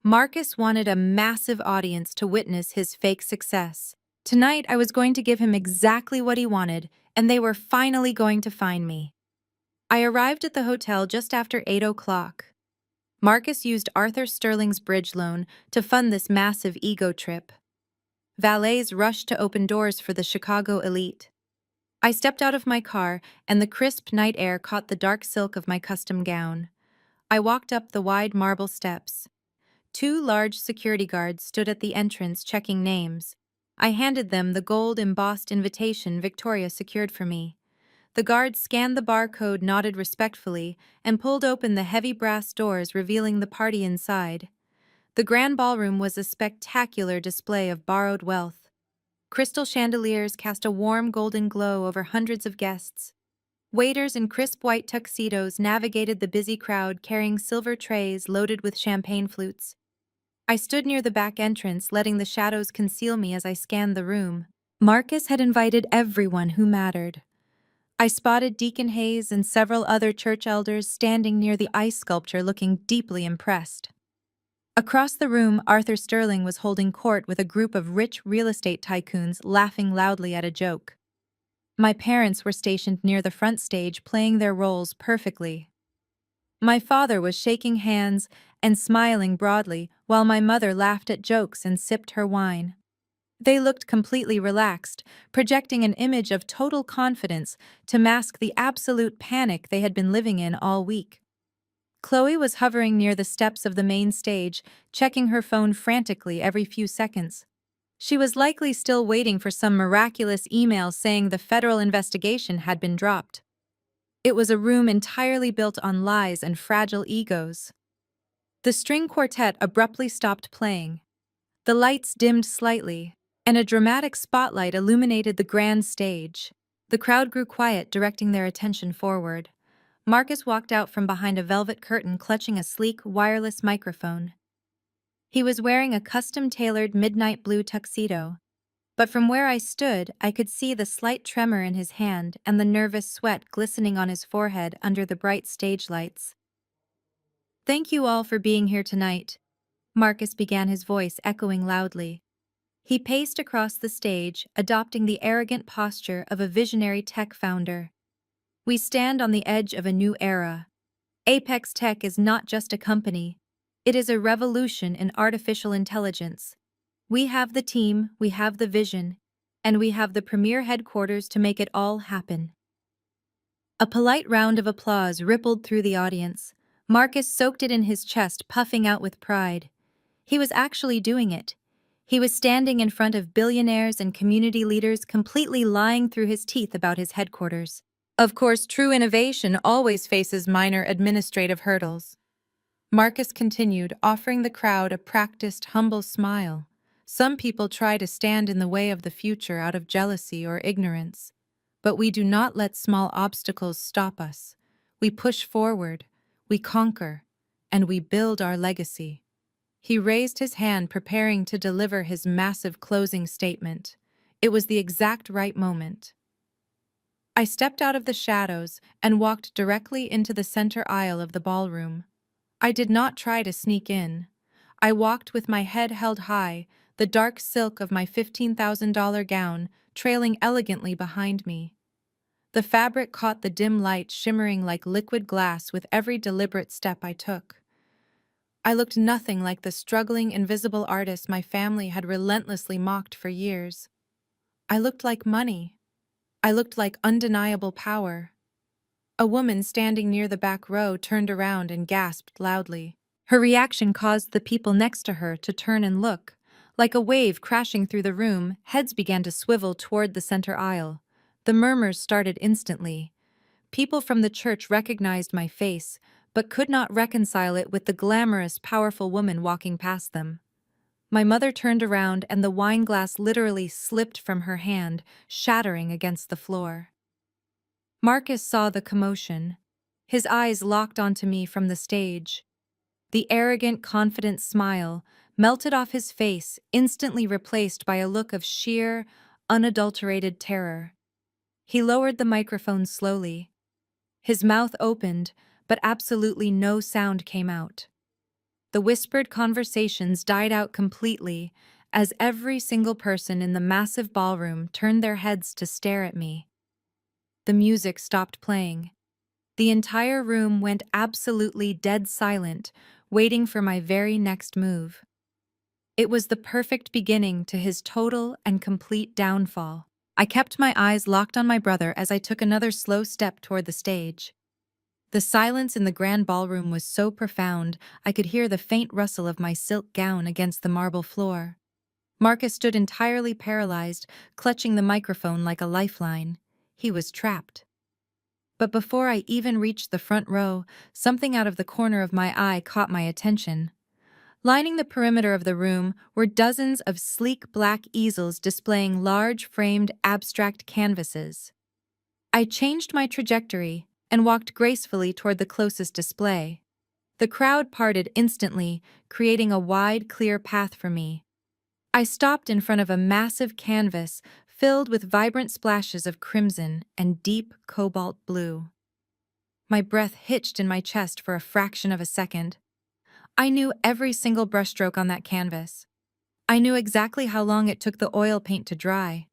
Marcus wanted a massive audience to witness his fake success. Tonight, I was going to give him exactly what he wanted, and they were finally going to find me. I arrived at the hotel just after 8 o'clock. Marcus used Arthur Sterling's bridge loan to fund this massive ego trip. Valets rushed to open doors for the Chicago elite. I stepped out of my car, and the crisp night air caught the dark silk of my custom gown. I walked up the wide marble steps. Two large security guards stood at the entrance checking names. I handed them the gold-embossed invitation Victoria secured for me. The guards scanned the barcode, nodded respectfully, and pulled open the heavy brass doors revealing the party inside. The grand ballroom was a spectacular display of borrowed wealth. Crystal chandeliers cast a warm golden glow over hundreds of guests. Waiters in crisp white tuxedos navigated the busy crowd carrying silver trays loaded with champagne flutes. I stood near the back entrance, letting the shadows conceal me as I scanned the room. Marcus had invited everyone who mattered. I spotted Deacon Hayes and several other church elders standing near the ice sculpture looking deeply impressed. Across the room, Arthur Sterling was holding court with a group of rich real estate tycoons laughing loudly at a joke. My parents were stationed near the front stage playing their roles perfectly. My father was shaking hands and smiling broadly while my mother laughed at jokes and sipped her wine. They looked completely relaxed, projecting an image of total confidence to mask the absolute panic they had been living in all week. Chloe was hovering near the steps of the main stage, checking her phone frantically every few seconds. She was likely still waiting for some miraculous email saying the federal investigation had been dropped. It was a room entirely built on lies and fragile egos. The string quartet abruptly stopped playing. The lights dimmed slightly, and a dramatic spotlight illuminated the grand stage. The crowd grew quiet, directing their attention forward. Marcus walked out from behind a velvet curtain clutching a sleek, wireless microphone. He was wearing a custom-tailored midnight blue tuxedo. But from where I stood, I could see the slight tremor in his hand and the nervous sweat glistening on his forehead under the bright stage lights. "Thank you all for being here tonight," Marcus began, his voice echoing loudly. He paced across the stage, adopting the arrogant posture of a visionary tech founder. "We stand on the edge of a new era. Apex Tech is not just a company. It is a revolution in artificial intelligence. We have the team, we have the vision, and we have the premier headquarters to make it all happen." A polite round of applause rippled through the audience. Marcus soaked it in his chest, puffing out with pride. He was actually doing it. He was standing in front of billionaires and community leaders, completely lying through his teeth about his headquarters. Of course, true innovation always faces minor administrative hurdles. Marcus continued, offering the crowd a practiced, humble smile. Some people try to stand in the way of the future out of jealousy or ignorance. But we do not let small obstacles stop us. We push forward, we conquer, and we build our legacy. He raised his hand, preparing to deliver his massive closing statement. It was the exact right moment. I stepped out of the shadows and walked directly into the center aisle of the ballroom. I did not try to sneak in. I walked with my head held high, the dark silk of my $15,000 gown trailing elegantly behind me. The fabric caught the dim light, shimmering like liquid glass with every deliberate step I took. I looked nothing like the struggling, invisible artist my family had relentlessly mocked for years. I looked like money. I looked like undeniable power. A woman standing near the back row turned around and gasped loudly. Her reaction caused the people next to her to turn and look. Like a wave crashing through the room, heads began to swivel toward the center aisle. The murmurs started instantly. People from the church recognized my face, but could not reconcile it with the glamorous, powerful woman walking past them. My mother turned around and the wine glass literally slipped from her hand, shattering against the floor. Marcus saw the commotion. His eyes locked onto me from the stage. The arrogant, confident smile melted off his face, instantly replaced by a look of sheer, unadulterated terror. He lowered the microphone slowly. His mouth opened, but absolutely no sound came out. The whispered conversations died out completely as every single person in the massive ballroom turned their heads to stare at me. The music stopped playing. The entire room went absolutely dead silent, waiting for my very next move. It was the perfect beginning to his total and complete downfall. I kept my eyes locked on my brother as I took another slow step toward the stage. The silence in the grand ballroom was so profound, I could hear the faint rustle of my silk gown against the marble floor. Marcus stood entirely paralyzed, clutching the microphone like a lifeline. He was trapped. But before I even reached the front row, something out of the corner of my eye caught my attention. Lining the perimeter of the room were dozens of sleek black easels displaying large framed abstract canvases. I changed my trajectory and walked gracefully toward the closest display. The crowd parted instantly, creating a wide, clear path for me. I stopped in front of a massive canvas filled with vibrant splashes of crimson and deep cobalt blue. My breath hitched in my chest for a fraction of a second. I knew every single brushstroke on that canvas. I knew exactly how long it took the oil paint to dry.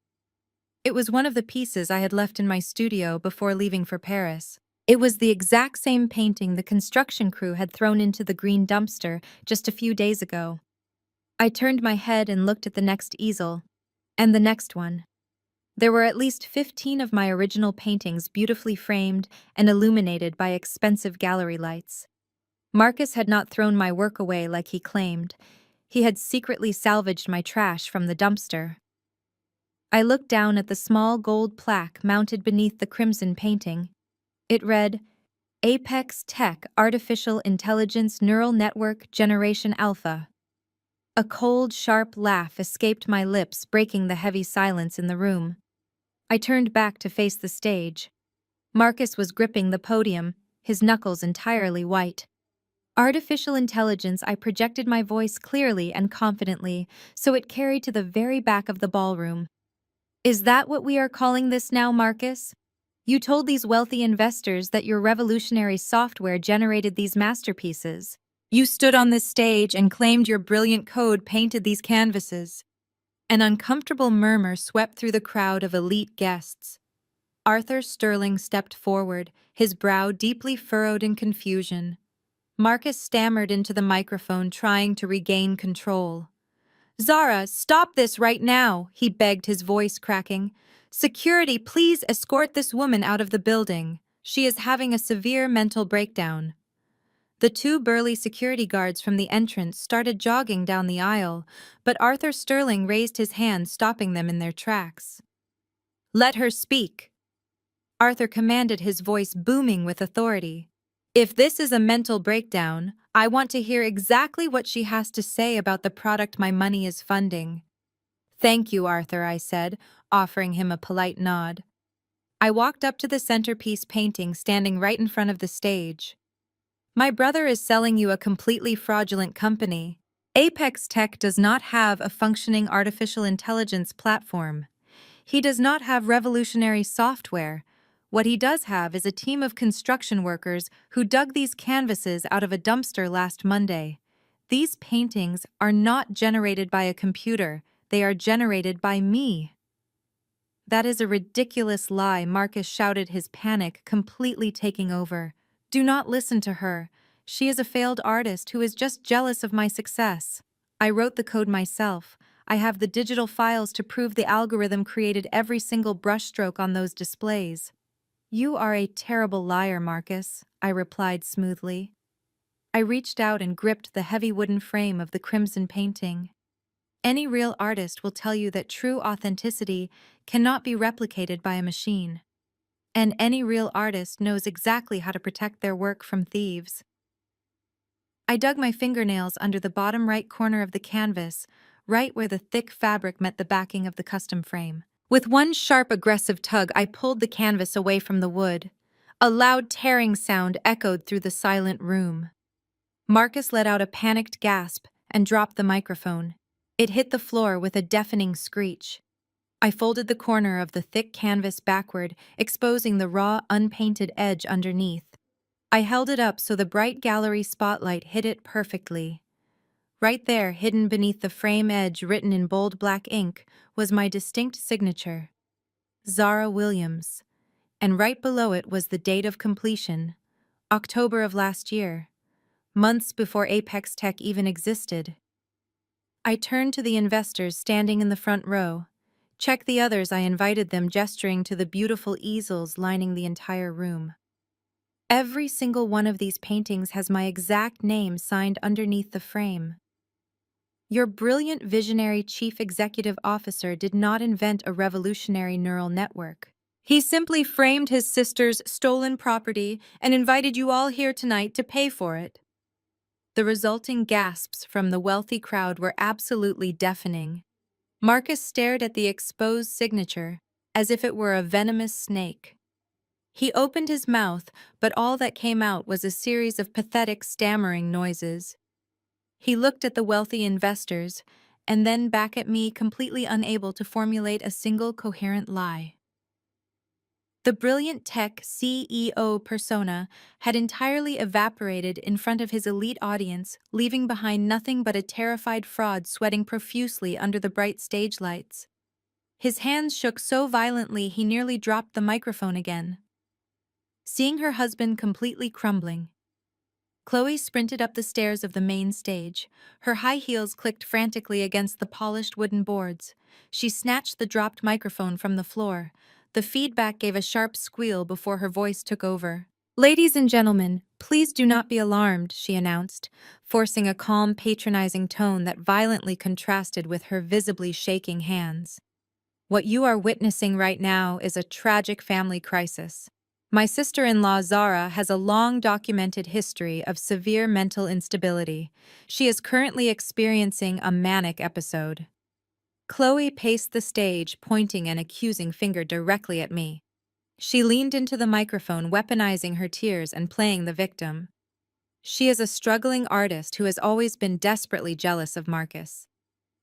It was one of the pieces I had left in my studio before leaving for Paris. It was the exact same painting the construction crew had thrown into the green dumpster just a few days ago. I turned my head and looked at the next easel, and the next one. There were at least 15 of my original paintings beautifully framed and illuminated by expensive gallery lights. Marcus had not thrown my work away like he claimed. He had secretly salvaged my trash from the dumpster. I looked down at the small gold plaque mounted beneath the crimson painting. It read, Apex Tech Artificial Intelligence Neural Network Generation Alpha. A cold, sharp laugh escaped my lips, breaking the heavy silence in the room. I turned back to face the stage. Marcus was gripping the podium, his knuckles entirely white. Artificial intelligence, I projected my voice clearly and confidently, so it carried to the very back of the ballroom. Is that what we are calling this now, Marcus? You told these wealthy investors that your revolutionary software generated these masterpieces. You stood on this stage and claimed your brilliant code painted these canvases. An uncomfortable murmur swept through the crowd of elite guests. Arthur Sterling stepped forward, his brow deeply furrowed in confusion. Marcus stammered into the microphone, trying to regain control. Zara, stop this right now, he begged, his voice cracking. Security, please escort this woman out of the building. She is having a severe mental breakdown. The two burly security guards from the entrance started jogging down the aisle, but Arthur Sterling raised his hand, stopping them in their tracks. Let her speak, Arthur commanded, his voice booming with authority. If this is a mental breakdown, I want to hear exactly what she has to say about the product my money is funding. Thank you, Arthur, I said, offering him a polite nod. I walked up to the centerpiece painting standing right in front of the stage. My brother is selling you a completely fraudulent company. Apex Tech does not have a functioning artificial intelligence platform. He does not have revolutionary software. What he does have is a team of construction workers who dug these canvases out of a dumpster last Monday. These paintings are not generated by a computer. They are generated by me. That is a ridiculous lie, Marcus shouted, his panic completely taking over. Do not listen to her. She is a failed artist who is just jealous of my success. I wrote the code myself. I have the digital files to prove the algorithm created every single brushstroke on those displays. You are a terrible liar, Marcus, I replied smoothly. I reached out and gripped the heavy wooden frame of the crimson painting. Any real artist will tell you that true authenticity cannot be replicated by a machine. And any real artist knows exactly how to protect their work from thieves. I dug my fingernails under the bottom right corner of the canvas, right where the thick fabric met the backing of the custom frame. With one sharp, aggressive tug, I pulled the canvas away from the wood. A loud tearing sound echoed through the silent room. Marcus let out a panicked gasp and dropped the microphone. It hit the floor with a deafening screech. I folded the corner of the thick canvas backward, exposing the raw, unpainted edge underneath. I held it up so the bright gallery spotlight hit it perfectly. Right there, hidden beneath the frame edge, written in bold black ink, was my distinct signature, Zara Williams, and right below it was the date of completion, October of last year, months before Apex Tech even existed. I turned to the investors standing in the front row. Check the others, I invited them, gesturing to the beautiful easels lining the entire room. Every single one of these paintings has my exact name signed underneath the frame. Your brilliant visionary chief executive officer did not invent a revolutionary neural network. He simply framed his sister's stolen property and invited you all here tonight to pay for it. The resulting gasps from the wealthy crowd were absolutely deafening. Marcus stared at the exposed signature as if it were a venomous snake. He opened his mouth, but all that came out was a series of pathetic stammering noises. He looked at the wealthy investors and then back at me, completely unable to formulate a single coherent lie. The brilliant tech CEO persona had entirely evaporated in front of his elite audience, leaving behind nothing but a terrified fraud sweating profusely under the bright stage lights. His hands shook so violently he nearly dropped the microphone again. Seeing her husband completely crumbling, Chloe sprinted up the stairs of the main stage. Her high heels clicked frantically against the polished wooden boards. She snatched the dropped microphone from the floor. The feedback gave a sharp squeal before her voice took over. "Ladies and gentlemen, please do not be alarmed," she announced, forcing a calm, patronizing tone that violently contrasted with her visibly shaking hands. "What you are witnessing right now is a tragic family crisis. My sister-in-law Zara has a long documented history of severe mental instability. She is currently experiencing a manic episode." Chloe paced the stage, pointing an accusing finger directly at me. She leaned into the microphone, weaponizing her tears and playing the victim. She is a struggling artist who has always been desperately jealous of Marcus.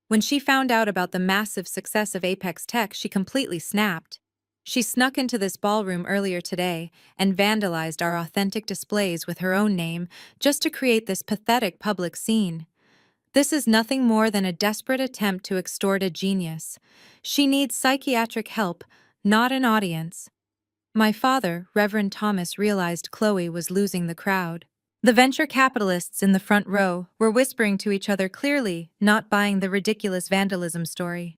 When she found out about the massive success of Apex Tech, she completely snapped. She snuck into this ballroom earlier today and vandalized our authentic displays with her own name just to create this pathetic public scene. This is nothing more than a desperate attempt to extort a genius. She needs psychiatric help, not an audience. My father, Reverend Thomas, realized Chloe was losing the crowd. The venture capitalists in the front row were whispering to each other, clearly not buying the ridiculous vandalism story.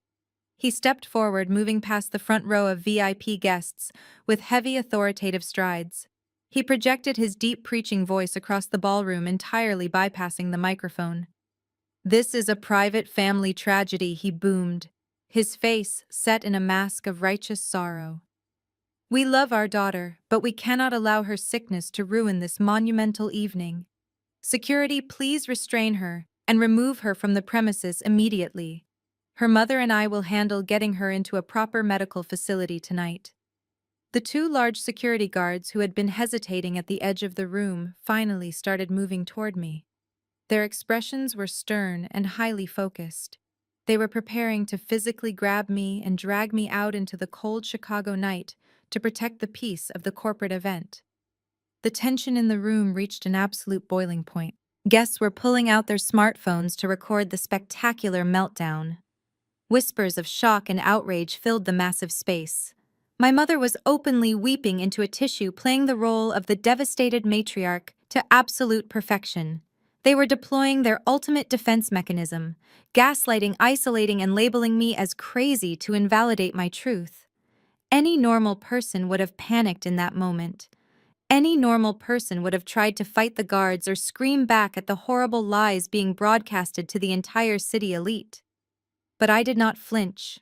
He stepped forward, moving past the front row of VIP guests with heavy, authoritative strides. He projected his deep preaching voice across the ballroom, entirely bypassing the microphone. "This is a private family tragedy," he boomed, his face set in a mask of righteous sorrow. "We love our daughter, but we cannot allow her sickness to ruin this monumental evening. Security, please restrain her and remove her from the premises immediately. Her mother and I will handle getting her into a proper medical facility tonight." The two large security guards who had been hesitating at the edge of the room finally started moving toward me. Their expressions were stern and highly focused. They were preparing to physically grab me and drag me out into the cold Chicago night to protect the peace of the corporate event. The tension in the room reached an absolute boiling point. Guests were pulling out their smartphones to record the spectacular meltdown. Whispers of shock and outrage filled the massive space. My mother was openly weeping into a tissue, playing the role of the devastated matriarch to absolute perfection. They were deploying their ultimate defense mechanism, gaslighting, isolating, and labeling me as crazy to invalidate my truth. Any normal person would have panicked in that moment. Any normal person would have tried to fight the guards or scream back at the horrible lies being broadcasted to the entire city elite. But I did not flinch.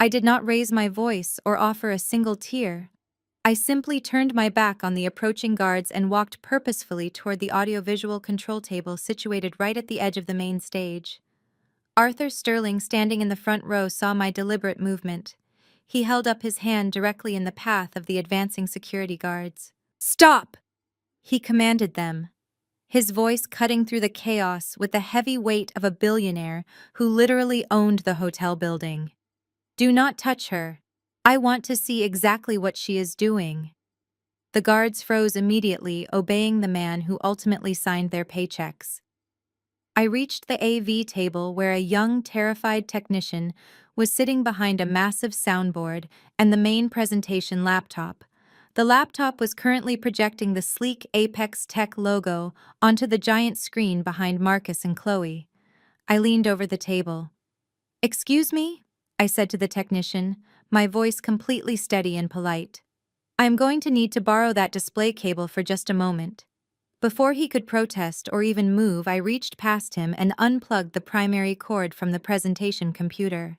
I did not raise my voice or offer a single tear. I simply turned my back on the approaching guards and walked purposefully toward the audiovisual control table situated right at the edge of the main stage. Arthur Sterling, standing in the front row, saw my deliberate movement. He held up his hand directly in the path of the advancing security guards. "Stop!" he commanded them, his voice cutting through the chaos with the heavy weight of a billionaire who literally owned the hotel building. Do not touch her. I want to see exactly what she is doing. The guards froze immediately, obeying the man who ultimately signed their paychecks. I reached the AV table where a young, terrified technician was sitting behind a massive soundboard and the main presentation laptop. The laptop was currently projecting the sleek Apex Tech logo onto the giant screen behind Marcus and Chloe. I leaned over the table. "Excuse me?" I said to the technician, my voice completely steady and polite. "I am going to need to borrow that display cable for just a moment." Before he could protest or even move, I reached past him and unplugged the primary cord from the presentation computer.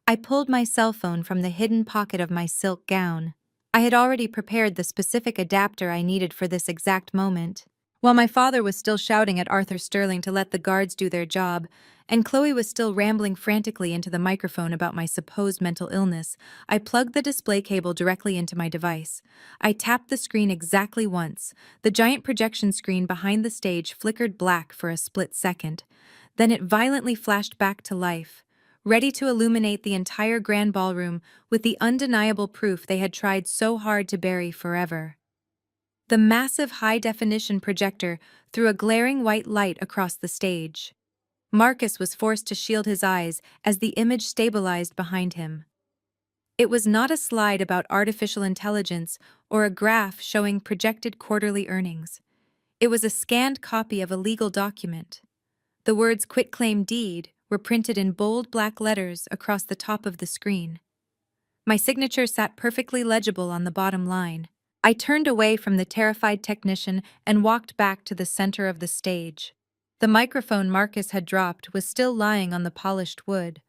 I pulled my cell phone from the hidden pocket of my silk gown. I had already prepared the specific adapter I needed for this exact moment. While my father was still shouting at Arthur Sterling to let the guards do their job, and Chloe was still rambling frantically into the microphone about my supposed mental illness, I plugged the display cable directly into my device. I tapped the screen exactly once. The giant projection screen behind the stage flickered black for a split second. Then it violently flashed back to life, ready to illuminate the entire grand ballroom with the undeniable proof they had tried so hard to bury forever. The massive high-definition projector threw a glaring white light across the stage. Marcus was forced to shield his eyes as the image stabilized behind him. It was not a slide about artificial intelligence or a graph showing projected quarterly earnings. It was a scanned copy of a legal document. The words "quitclaim deed" were printed in bold black letters across the top of the screen. My signature sat perfectly legible on the bottom line. I turned away from the terrified technician and walked back to the center of the stage. The microphone Marcus had dropped was still lying on the polished wood.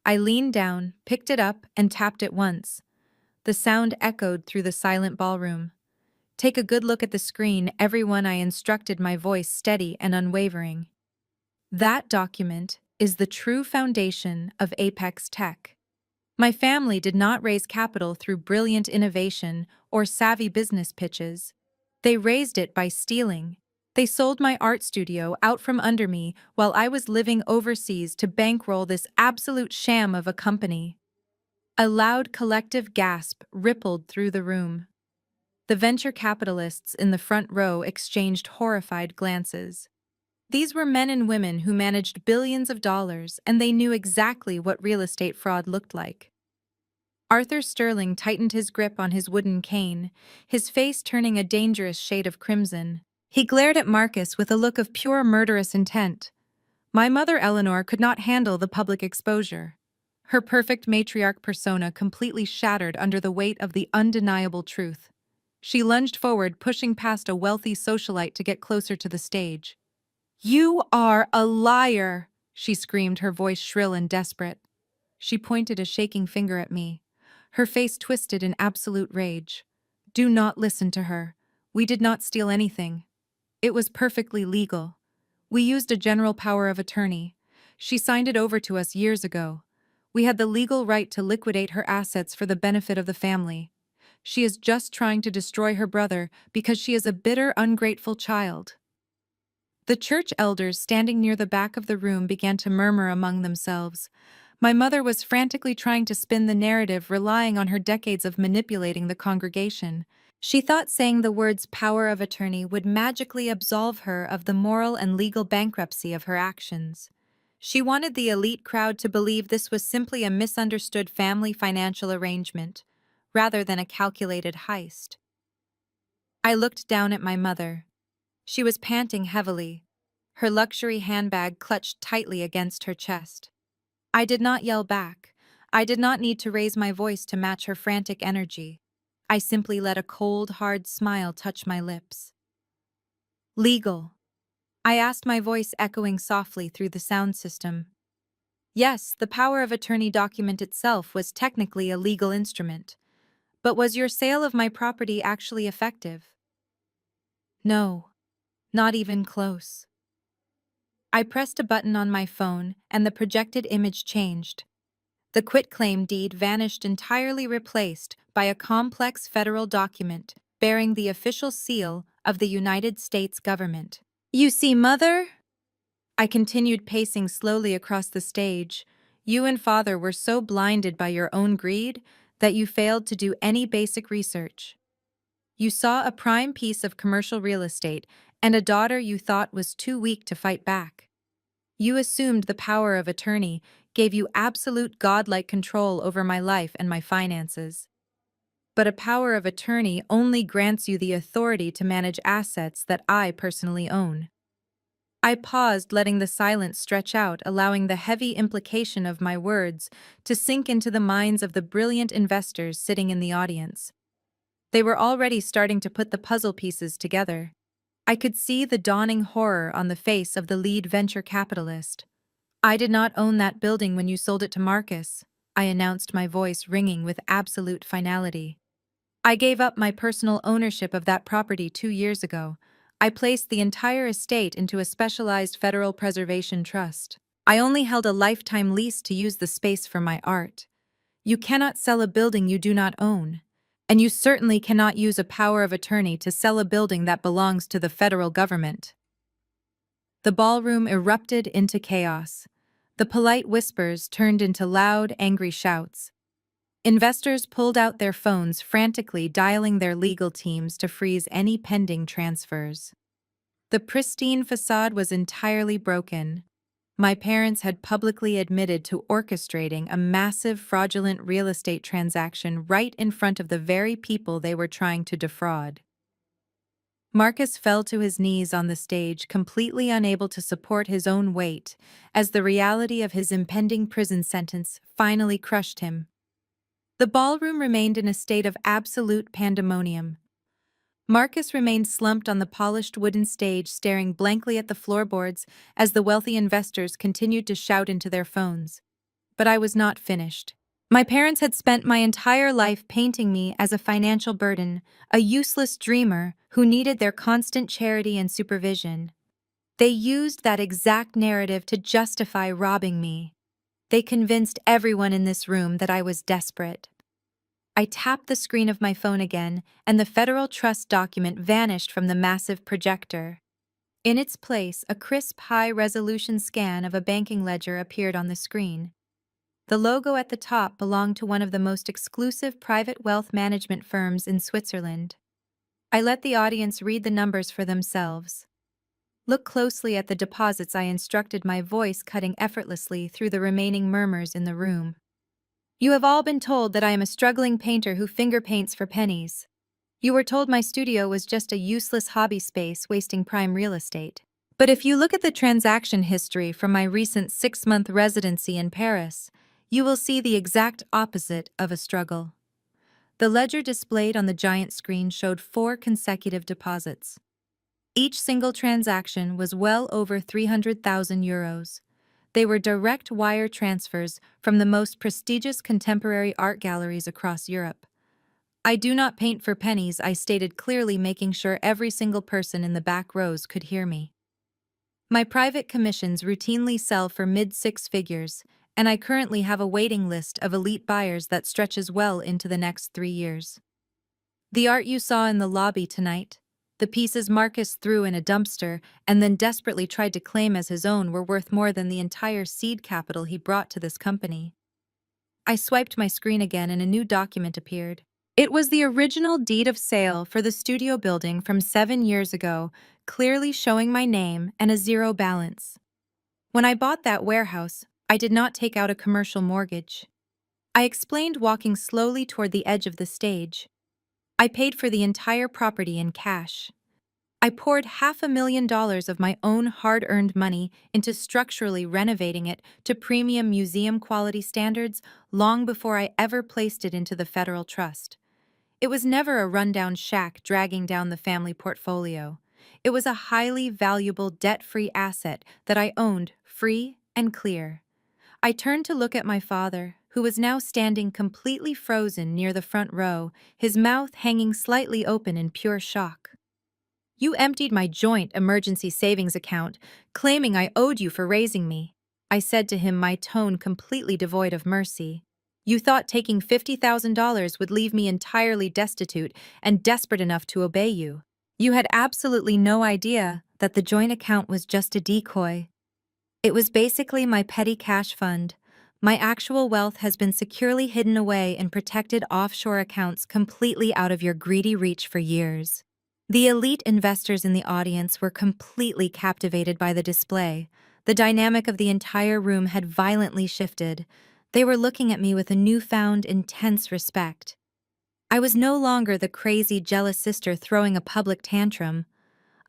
I leaned down, picked it up, and tapped it once. The sound echoed through the silent ballroom. "Take a good look at the screen, everyone," I instructed, my voice steady and unwavering. "That document is the true foundation of Apex Tech. My family did not raise capital through brilliant innovation or savvy business pitches. They raised it by stealing. They sold my art studio out from under me while I was living overseas to bankroll this absolute sham of a company." A loud collective gasp rippled through the room. The venture capitalists in the front row exchanged horrified glances. These were men and women who managed billions of dollars, and they knew exactly what real estate fraud looked like. Arthur Sterling tightened his grip on his wooden cane, his face turning a dangerous shade of crimson. He glared at Marcus with a look of pure murderous intent. My mother Eleanor could not handle the public exposure. Her perfect matriarch persona completely shattered under the weight of the undeniable truth. She lunged forward, pushing past a wealthy socialite to get closer to the stage. "You are a liar!" she screamed, her voice shrill and desperate. She pointed a shaking finger at me. Her face twisted in absolute rage. "Do not listen to her. We did not steal anything. It was perfectly legal. We used a general power of attorney. She signed it over to us years ago. We had the legal right to liquidate her assets for the benefit of the family. She is just trying to destroy her brother because she is a bitter, ungrateful child." The church elders standing near the back of the room began to murmur among themselves. My mother was frantically trying to spin the narrative, relying on her decades of manipulating the congregation. She thought saying the words "power of attorney" would magically absolve her of the moral and legal bankruptcy of her actions. She wanted the elite crowd to believe this was simply a misunderstood family financial arrangement, rather than a calculated heist. I looked down at my mother. She was panting heavily, her luxury handbag clutched tightly against her chest. I did not yell back. I did not need to raise my voice to match her frantic energy. I simply let a cold, hard smile touch my lips. "Legal?" I asked, my voice echoing softly through the sound system. Yes, the power of attorney document itself was technically a legal instrument. But was your sale of my property actually effective? No, not even close. I pressed a button on my phone, and the projected image changed. The quitclaim deed vanished entirely, replaced by a complex federal document bearing the official seal of the United States government. "You see, Mother?" I continued, pacing slowly across the stage. You and father were so blinded by your own greed that you failed to do any basic research. You saw a prime piece of commercial real estate and a daughter you thought was too weak to fight back. You assumed the power of attorney gave you absolute godlike control over my life and my finances. But a power of attorney only grants you the authority to manage assets that I personally own. I paused, letting the silence stretch out, allowing the heavy implication of my words to sink into the minds of the brilliant investors sitting in the audience. They were already starting to put the puzzle pieces together. I could see the dawning horror on the face of the lead venture capitalist. "I did not own that building when you sold it to Marcus," I announced, my voice ringing with absolute finality. "I gave up my personal ownership of that property 2 years ago. I placed the entire estate into a specialized federal preservation trust. I only held a lifetime lease to use the space for my art. You cannot sell a building you do not own. And you certainly cannot use a power of attorney to sell a building that belongs to the federal government." The ballroom erupted into chaos. The polite whispers turned into loud, angry shouts. Investors pulled out their phones, frantically dialing their legal teams to freeze any pending transfers. The pristine facade was entirely broken. My parents had publicly admitted to orchestrating a massive fraudulent real estate transaction right in front of the very people they were trying to defraud. Marcus fell to his knees on the stage, completely unable to support his own weight, as the reality of his impending prison sentence finally crushed him. The ballroom remained in a state of absolute pandemonium. Marcus remained slumped on the polished wooden stage, staring blankly at the floorboards as the wealthy investors continued to shout into their phones. But I was not finished. My parents had spent my entire life painting me as a financial burden, a useless dreamer who needed their constant charity and supervision. They used that exact narrative to justify robbing me. They convinced everyone in this room that I was desperate. I tapped the screen of my phone again, and the federal trust document vanished from the massive projector. In its place, a crisp, high-resolution scan of a banking ledger appeared on the screen. The logo at the top belonged to one of the most exclusive private wealth management firms in Switzerland. I let the audience read the numbers for themselves. "Look closely at the deposits," I instructed, my voice cutting effortlessly through the remaining murmurs in the room. "You have all been told that I am a struggling painter who finger paints for pennies. You were told my studio was just a useless hobby space wasting prime real estate. But if you look at the transaction history from my recent 6-month residency in Paris, you will see the exact opposite of a struggle." The ledger displayed on the giant screen showed 4 consecutive deposits. Each single transaction was well over 300,000 euros. They were direct wire transfers from the most prestigious contemporary art galleries across Europe. "I do not paint for pennies," I stated clearly, making sure every single person in the back rows could hear me. "My private commissions routinely sell for mid-six figures, and I currently have a waiting list of elite buyers that stretches well into the next 3 years. The art you saw in the lobby tonight, the pieces Marcus threw in a dumpster and then desperately tried to claim as his own, were worth more than the entire seed capital he brought to this company." I swiped my screen again and a new document appeared. It was the original deed of sale for the studio building from 7 years ago, clearly showing my name and a zero balance. "When I bought that warehouse, I did not take out a commercial mortgage," I explained, walking slowly toward the edge of the stage. "I paid for the entire property in cash. I poured $500,000 of my own hard-earned money into structurally renovating it to premium museum quality standards long before I ever placed it into the federal trust. It was never a rundown shack dragging down the family portfolio. It was a highly valuable, debt-free asset that I owned, free and clear." I turned to look at my father, who was now standing completely frozen near the front row, his mouth hanging slightly open in pure shock. "You emptied my joint emergency savings account, claiming I owed you for raising me," I said to him, my tone completely devoid of mercy. "You thought taking $50,000 would leave me entirely destitute and desperate enough to obey you. You had absolutely no idea that the joint account was just a decoy. It was basically my petty cash fund, My actual wealth has been securely hidden away in protected offshore accounts completely out of your greedy reach for years. The elite investors in the audience were completely captivated by the display. The dynamic of the entire room had violently shifted. They were looking at me with a newfound, intense respect. I was no longer the crazy, jealous sister throwing a public tantrum.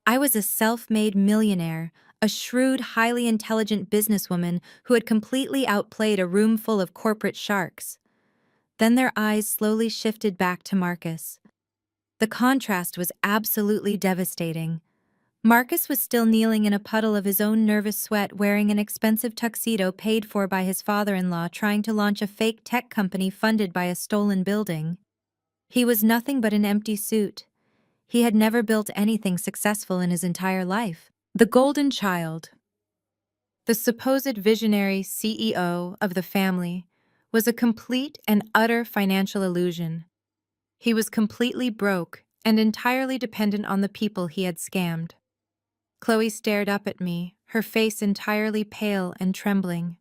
I was a self-made millionaire, a shrewd, highly intelligent businesswoman who had completely outplayed a room full of corporate sharks. Then their eyes slowly shifted back to Marcus. The contrast was absolutely devastating. Marcus was still kneeling in a puddle of his own nervous sweat, wearing an expensive tuxedo paid for by his father-in-law, trying to launch a fake tech company funded by a stolen building. He was nothing but an empty suit. He had never built anything successful in his entire life. The golden child, the supposed visionary CEO of the family, was a complete and utter financial illusion. He was completely broke and entirely dependent on the people he had scammed. Chloe stared up at me, her face entirely pale and trembling.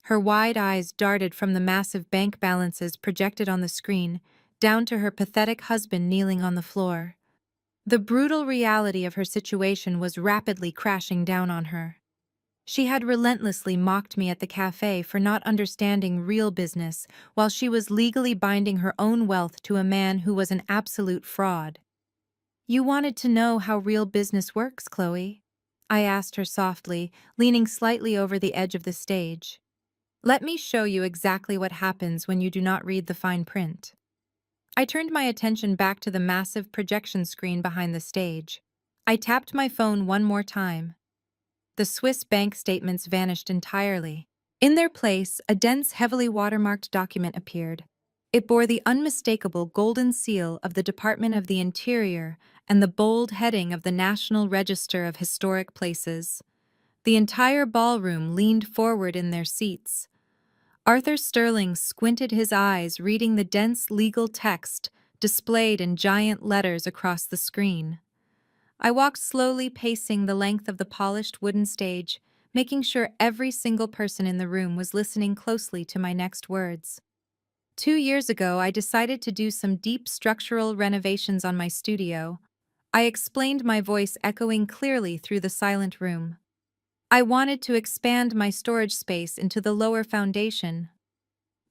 Her wide eyes darted from the massive bank balances projected on the screen down to her pathetic husband kneeling on the floor. The brutal reality of her situation was rapidly crashing down on her. She had relentlessly mocked me at the cafe for not understanding real business, while she was legally binding her own wealth to a man who was an absolute fraud. "You wanted to know how real business works, Chloe?" I asked her softly, leaning slightly over the edge of the stage. "Let me show you exactly what happens when you do not read the fine print." I turned my attention back to the massive projection screen behind the stage. I tapped my phone one more time. The Swiss bank statements vanished entirely. In their place, a dense, heavily watermarked document appeared. It bore the unmistakable golden seal of the Department of the Interior and the bold heading of the National Register of Historic Places. The entire ballroom leaned forward in their seats. Arthur Sterling squinted his eyes, reading the dense legal text displayed in giant letters across the screen. I walked slowly, pacing the length of the polished wooden stage, making sure every single person in the room was listening closely to my next words. 2 years ago, I decided to do some deep structural renovations on my studio. I explained, my voice echoing clearly through the silent room. I wanted to expand my storage space into the lower foundation.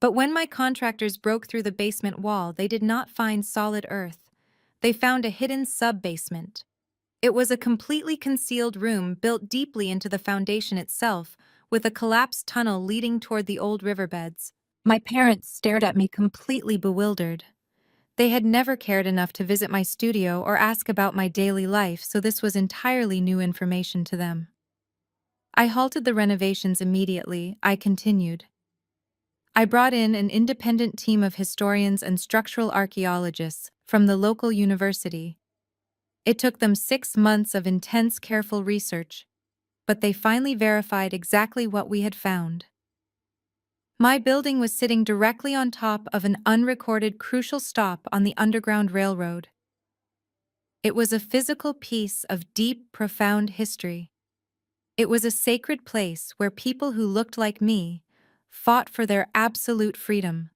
But when my contractors broke through the basement wall, they did not find solid earth. They found a hidden sub-basement. It was a completely concealed room built deeply into the foundation itself, with a collapsed tunnel leading toward the old riverbeds. My parents stared at me completely bewildered. They had never cared enough to visit my studio or ask about my daily life, so this was entirely new information to them. I halted the renovations immediately. I continued. I brought in an independent team of historians and structural archaeologists from the local university. It took them 6 months of intense, careful research, but they finally verified exactly what we had found. My building was sitting directly on top of an unrecorded crucial stop on the Underground Railroad. It was a physical piece of deep, profound history. It was a sacred place where people who looked like me fought for their absolute freedom.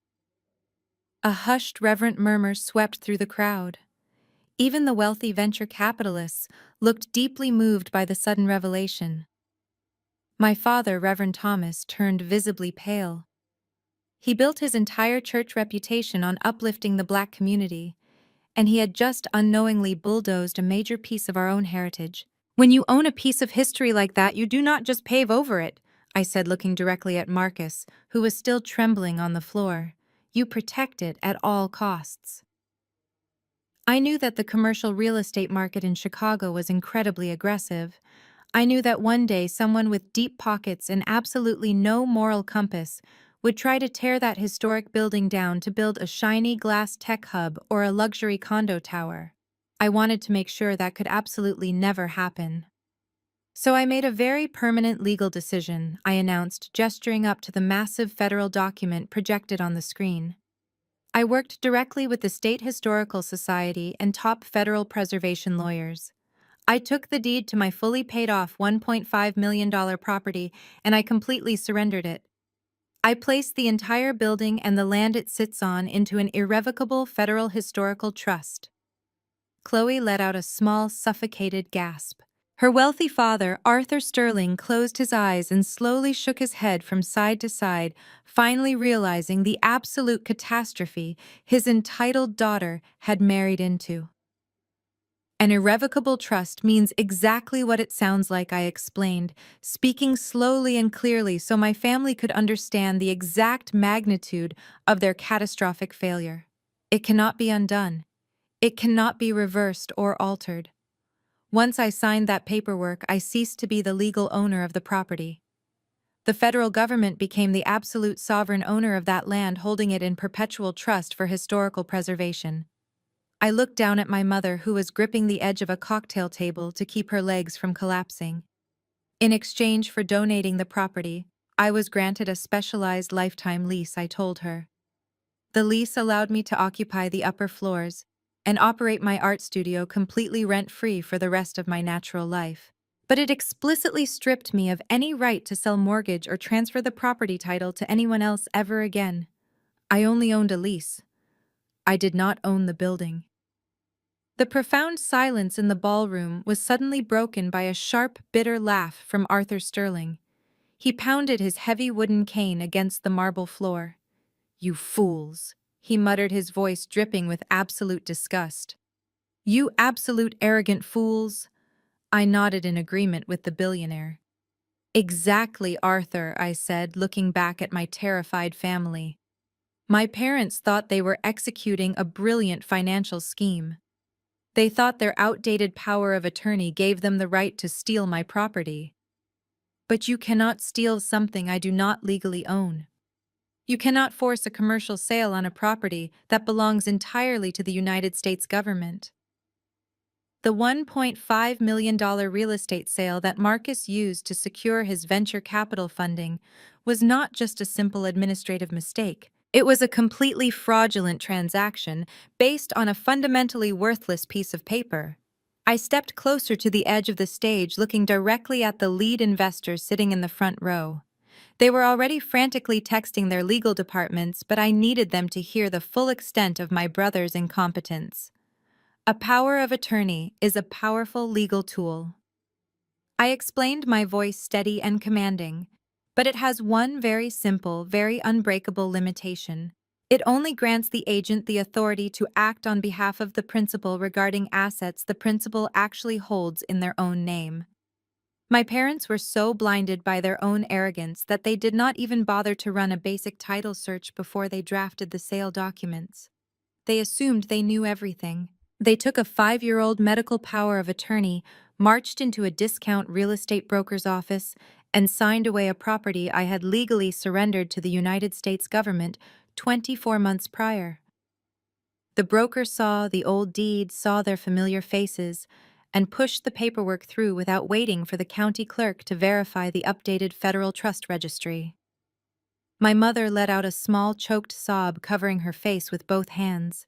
A hushed, reverent murmur swept through the crowd. Even the wealthy venture capitalists looked deeply moved by the sudden revelation. My father, Reverend Thomas, turned visibly pale. He built his entire church reputation on uplifting the Black community, and he had just unknowingly bulldozed a major piece of our own heritage. "When you own a piece of history like that, you do not just pave over it," I said, looking directly at Marcus, who was still trembling on the floor. "You protect it at all costs." I knew that the commercial real estate market in Chicago was incredibly aggressive. I knew that one day someone with deep pockets and absolutely no moral compass would try to tear that historic building down to build a shiny glass tech hub or a luxury condo tower. I wanted to make sure that could absolutely never happen. "So I made a very permanent legal decision," I announced, gesturing up to the massive federal document projected on the screen. I worked directly with the State Historical Society and top federal preservation lawyers. I took the deed to my fully paid-off $1.5 million property, and I completely surrendered it. I placed the entire building and the land it sits on into an irrevocable federal historical trust. Chloe let out a small, suffocated gasp. Her wealthy father, Arthur Sterling, closed his eyes and slowly shook his head from side to side, finally realizing the absolute catastrophe his entitled daughter had married into. An irrevocable trust means exactly what it sounds like, I explained, speaking slowly and clearly so my family could understand the exact magnitude of their catastrophic failure. It cannot be undone. It cannot be reversed or altered. Once I signed that paperwork, I ceased to be the legal owner of the property. The federal government became the absolute sovereign owner of that land, holding it in perpetual trust for historical preservation. I looked down at my mother, who was gripping the edge of a cocktail table to keep her legs from collapsing. In exchange for donating the property, I was granted a specialized lifetime lease, I told her. The lease allowed me to occupy the upper floors and operate my art studio completely rent-free for the rest of my natural life. But it explicitly stripped me of any right to sell, mortgage, or transfer the property title to anyone else ever again. I only owned a lease. I did not own the building. The profound silence in the ballroom was suddenly broken by a sharp, bitter laugh from Arthur Sterling. He pounded his heavy wooden cane against the marble floor. "You fools," he muttered, his voice dripping with absolute disgust. "You absolute arrogant fools." I nodded in agreement with the billionaire. "Exactly, Arthur," I said, looking back at my terrified family. My parents thought they were executing a brilliant financial scheme. They thought their outdated power of attorney gave them the right to steal my property. But you cannot steal something I do not legally own. You cannot force a commercial sale on a property that belongs entirely to the United States government. The $1.5 million real estate sale that Marcus used to secure his venture capital funding was not just a simple administrative mistake. It was a completely fraudulent transaction based on a fundamentally worthless piece of paper. I stepped closer to the edge of the stage, looking directly at the lead investors sitting in the front row. They were already frantically texting their legal departments, but I needed them to hear the full extent of my brother's incompetence. A power of attorney is a powerful legal tool. I explained, my voice steady and commanding, but it has one very simple, very unbreakable limitation. It only grants the agent the authority to act on behalf of the principal regarding assets the principal actually holds in their own name. My parents were so blinded by their own arrogance that they did not even bother to run a basic title search before they drafted the sale documents. They assumed they knew everything. They took a 5-year-old medical power of attorney, marched into a discount real estate broker's office, and signed away a property I had legally surrendered to the United States government 24 months prior. The broker saw the old deed, saw their familiar faces, and pushed the paperwork through without waiting for the county clerk to verify the updated federal trust registry. My mother let out a small, choked sob, covering her face with both hands.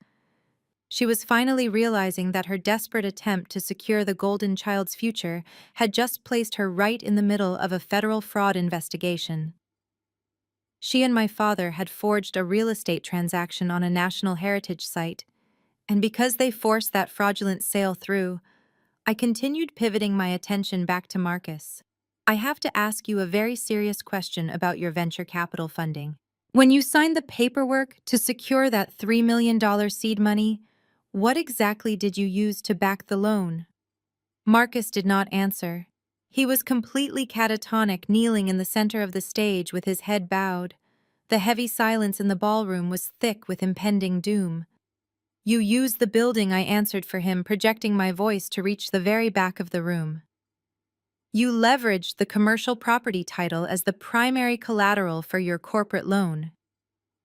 She was finally realizing that her desperate attempt to secure the golden child's future had just placed her right in the middle of a federal fraud investigation. She and my father had forged a real estate transaction on a national heritage site, and because they forced that fraudulent sale through, I continued pivoting my attention back to Marcus. "I have to ask you a very serious question about your venture capital funding. When you signed the paperwork to secure that $3 million seed money, what exactly did you use to back the loan?" Marcus did not answer. He was completely catatonic, kneeling in the center of the stage with his head bowed. The heavy silence in the ballroom was thick with impending doom. "You used the building," I answered for him, projecting my voice to reach the very back of the room. "You leveraged the commercial property title as the primary collateral for your corporate loan.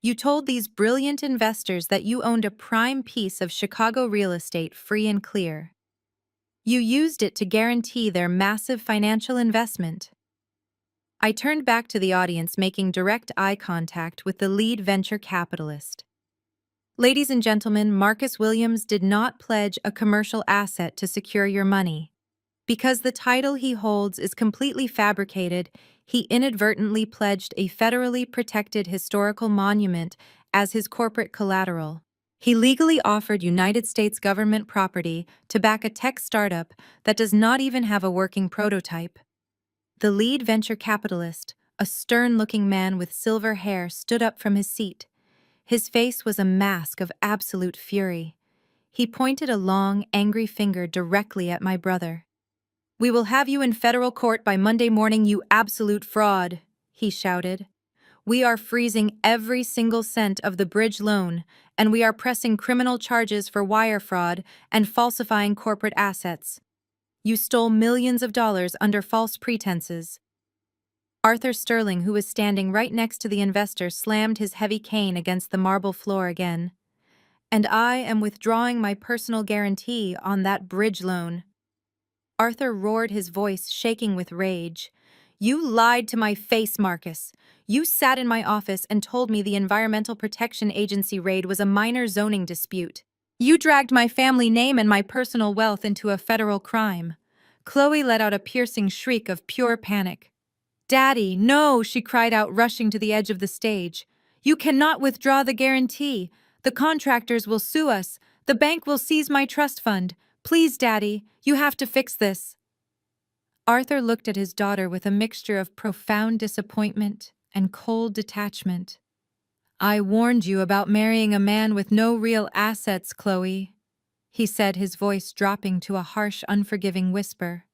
You told these brilliant investors that you owned a prime piece of Chicago real estate, free and clear. You used it to guarantee their massive financial investment." I turned back to the audience, making direct eye contact with the lead venture capitalist. "Ladies and gentlemen, Marcus Williams did not pledge a commercial asset to secure your money. Because the title he holds is completely fabricated, he inadvertently pledged a federally protected historical monument as his corporate collateral. He legally offered United States government property to back a tech startup that does not even have a working prototype. The lead venture capitalist, a stern-looking man with silver hair, stood up from his seat. His face was a mask of absolute fury. He pointed a long, angry finger directly at my brother. "We will have you in federal court by Monday morning, you absolute fraud," he shouted. "We are freezing every single cent of the bridge loan, and we are pressing criminal charges for wire fraud and falsifying corporate assets. You stole millions of dollars under false pretenses." Arthur Sterling, who was standing right next to the investor, slammed his heavy cane against the marble floor again. "And I am withdrawing my personal guarantee on that bridge loan." Arthur roared, his voice shaking with rage. "You lied to my face, Marcus. You sat in my office and told me the Environmental Protection Agency raid was a minor zoning dispute. You dragged my family name and my personal wealth into a federal crime." Chloe let out a piercing shriek of pure panic. "Daddy, no!" she cried out, rushing to the edge of the stage. "You cannot withdraw the guarantee. The contractors will sue us. The bank will seize my trust fund. Please, Daddy, you have to fix this." Arthur looked at his daughter with a mixture of profound disappointment and cold detachment. "I warned you about marrying a man with no real assets, Chloe," he said, his voice dropping to a harsh, unforgiving whisper.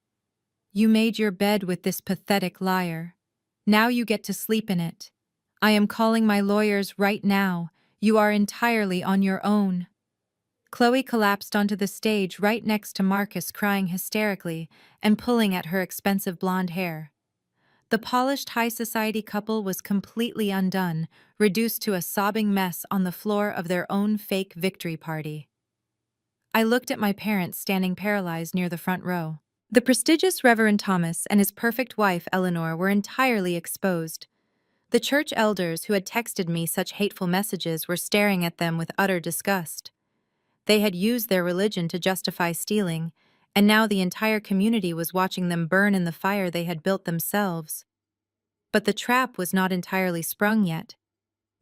"You made your bed with this pathetic liar. Now you get to sleep in it. I am calling my lawyers right now. You are entirely on your own." Chloe collapsed onto the stage right next to Marcus, crying hysterically and pulling at her expensive blonde hair. The polished high society couple was completely undone, reduced to a sobbing mess on the floor of their own fake victory party. I looked at my parents standing paralyzed near the front row. The prestigious Reverend Thomas and his perfect wife, Eleanor, were entirely exposed. The church elders who had texted me such hateful messages were staring at them with utter disgust. They had used their religion to justify stealing, and now the entire community was watching them burn in the fire they had built themselves. But the trap was not entirely sprung yet.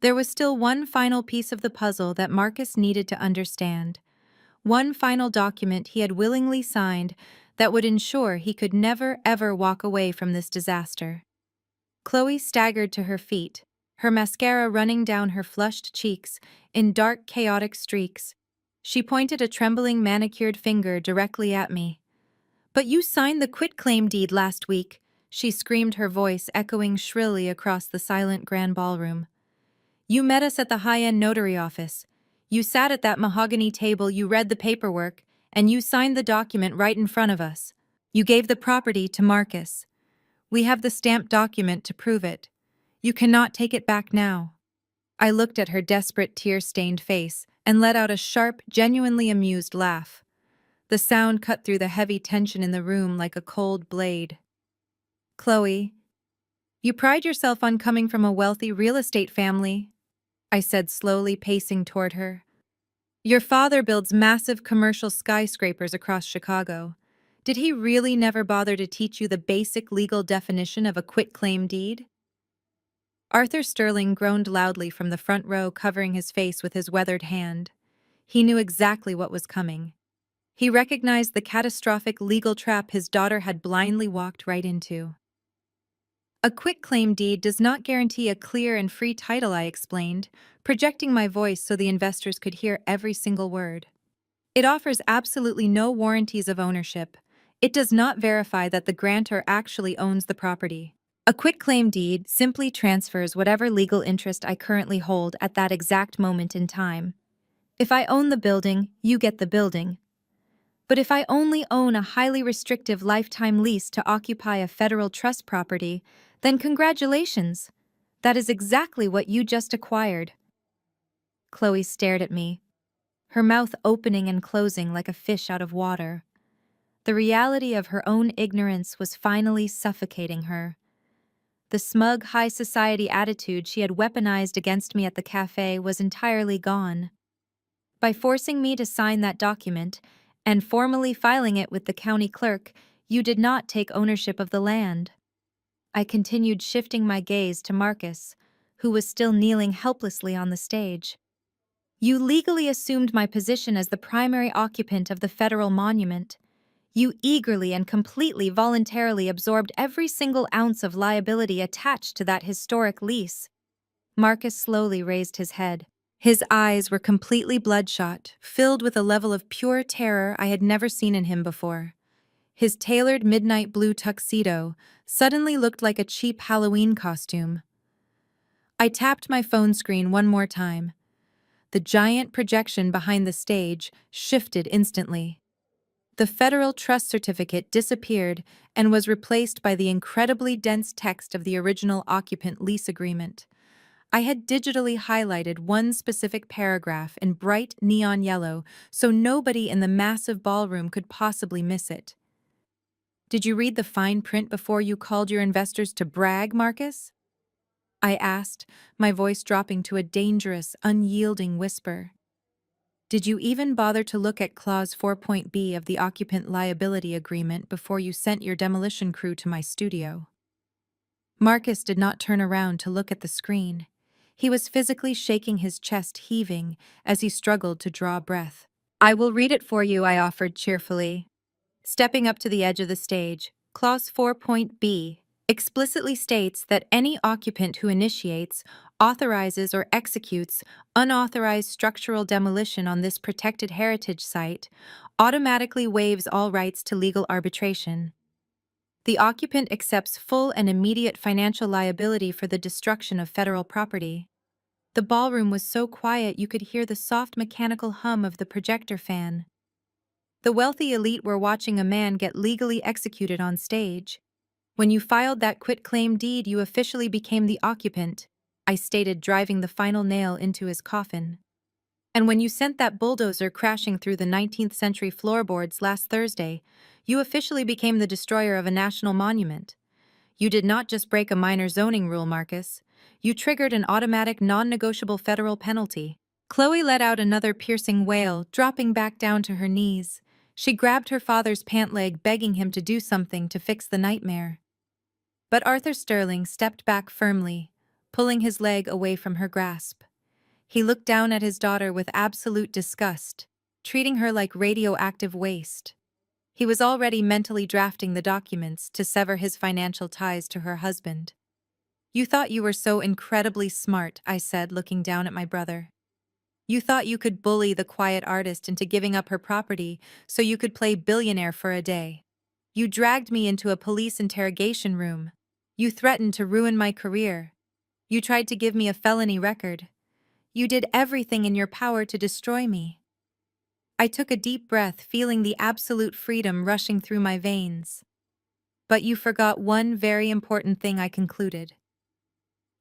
There was still one final piece of the puzzle that Marcus needed to understand. One final document he had willingly signed that would ensure he could never, ever walk away from this disaster. Chloe staggered to her feet, her mascara running down her flushed cheeks in dark, chaotic streaks. She pointed a trembling, manicured finger directly at me. "But you signed the quitclaim deed last week," she screamed, her voice echoing shrilly across the silent grand ballroom. "You met us at the high-end notary office. You sat at that mahogany table, you read the paperwork, and you signed the document right in front of us. You gave the property to Marcus. We have the stamped document to prove it. You cannot take it back now." I looked at her desperate, tear-stained face and let out a sharp, genuinely amused laugh. The sound cut through the heavy tension in the room like a cold blade. "Chloe, you pride yourself on coming from a wealthy real estate family," I said, slowly pacing toward her. "Your father builds massive commercial skyscrapers across Chicago. Did he really never bother to teach you the basic legal definition of a quitclaim deed?" Arthur Sterling groaned loudly from the front row, covering his face with his weathered hand. He knew exactly what was coming. He recognized the catastrophic legal trap his daughter had blindly walked right into. "A quitclaim deed does not guarantee a clear and free title," I explained, projecting my voice so the investors could hear every single word. "It offers absolutely no warranties of ownership. It does not verify that the grantor actually owns the property. A quitclaim deed simply transfers whatever legal interest I currently hold at that exact moment in time. If I own the building, you get the building. But if I only own a highly restrictive lifetime lease to occupy a federal trust property, then congratulations. That is exactly what you just acquired." Chloe stared at me, her mouth opening and closing like a fish out of water. The reality of her own ignorance was finally suffocating her. The smug, high society attitude she had weaponized against me at the cafe was entirely gone. By forcing me to sign that document and formally filing it with the county clerk, you did not take ownership of the land. I continued shifting my gaze to Marcus, who was still kneeling helplessly on the stage. You legally assumed my position as the primary occupant of the federal monument. You eagerly and completely voluntarily absorbed every single ounce of liability attached to that historic lease. Marcus slowly raised his head. His eyes were completely bloodshot, filled with a level of pure terror I had never seen in him before. His tailored midnight blue tuxedo suddenly looked like a cheap Halloween costume. I tapped my phone screen one more time. The giant projection behind the stage shifted instantly. The federal trust certificate disappeared and was replaced by the incredibly dense text of the original occupant lease agreement. I had digitally highlighted one specific paragraph in bright neon yellow so nobody in the massive ballroom could possibly miss it. Did you read the fine print before you called your investors to brag, Marcus? I asked, my voice dropping to a dangerous, unyielding whisper. Did you even bother to look at Clause 4.b of the Occupant Liability Agreement before you sent your demolition crew to my studio? Marcus did not turn around to look at the screen. He was physically shaking his chest, heaving, as he struggled to draw breath. I will read it for you, I offered cheerfully. Stepping up to the edge of the stage, Clause 4.b explicitly states that any occupant who initiates, authorizes, or executes unauthorized structural demolition on this protected heritage site automatically waives all rights to legal arbitration. The occupant accepts full and immediate financial liability for the destruction of federal property. The ballroom was so quiet you could hear the soft mechanical hum of the projector fan. The wealthy elite were watching a man get legally executed on stage. When you filed that quitclaim deed, you officially became the occupant, I stated, driving the final nail into his coffin. And when you sent that bulldozer crashing through the 19th century floorboards last Thursday, you officially became the destroyer of a national monument. You did not just break a minor zoning rule, Marcus. You triggered an automatic, non-negotiable federal penalty. Chloe let out another piercing wail, dropping back down to her knees. She grabbed her father's pant leg, begging him to do something to fix the nightmare. But Arthur Sterling stepped back firmly, pulling his leg away from her grasp. He looked down at his daughter with absolute disgust, treating her like radioactive waste. He was already mentally drafting the documents to sever his financial ties to her husband. You thought you were so incredibly smart, I said, looking down at my brother. You thought you could bully the quiet artist into giving up her property so you could play billionaire for a day. You dragged me into a police interrogation room. You threatened to ruin my career. You tried to give me a felony record. You did everything in your power to destroy me. I took a deep breath, feeling the absolute freedom rushing through my veins. But you forgot one very important thing, I concluded.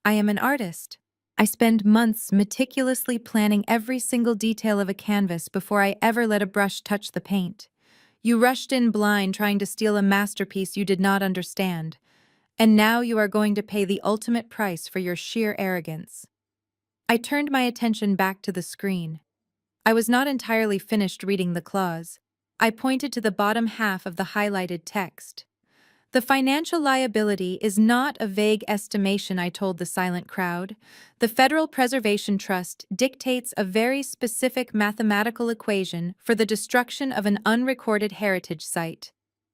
I am an artist. I spend months meticulously planning every single detail of a canvas before I ever let a brush touch the paint. You rushed in blind, trying to steal a masterpiece you did not understand. And now you are going to pay the ultimate price for your sheer arrogance. I turned my attention back to the screen. I was not entirely finished reading the clause. I pointed to the bottom half of the highlighted text. The financial liability is not a vague estimation, I told the silent crowd. The Federal Preservation Trust dictates a very specific mathematical equation for the destruction of an unrecorded heritage site.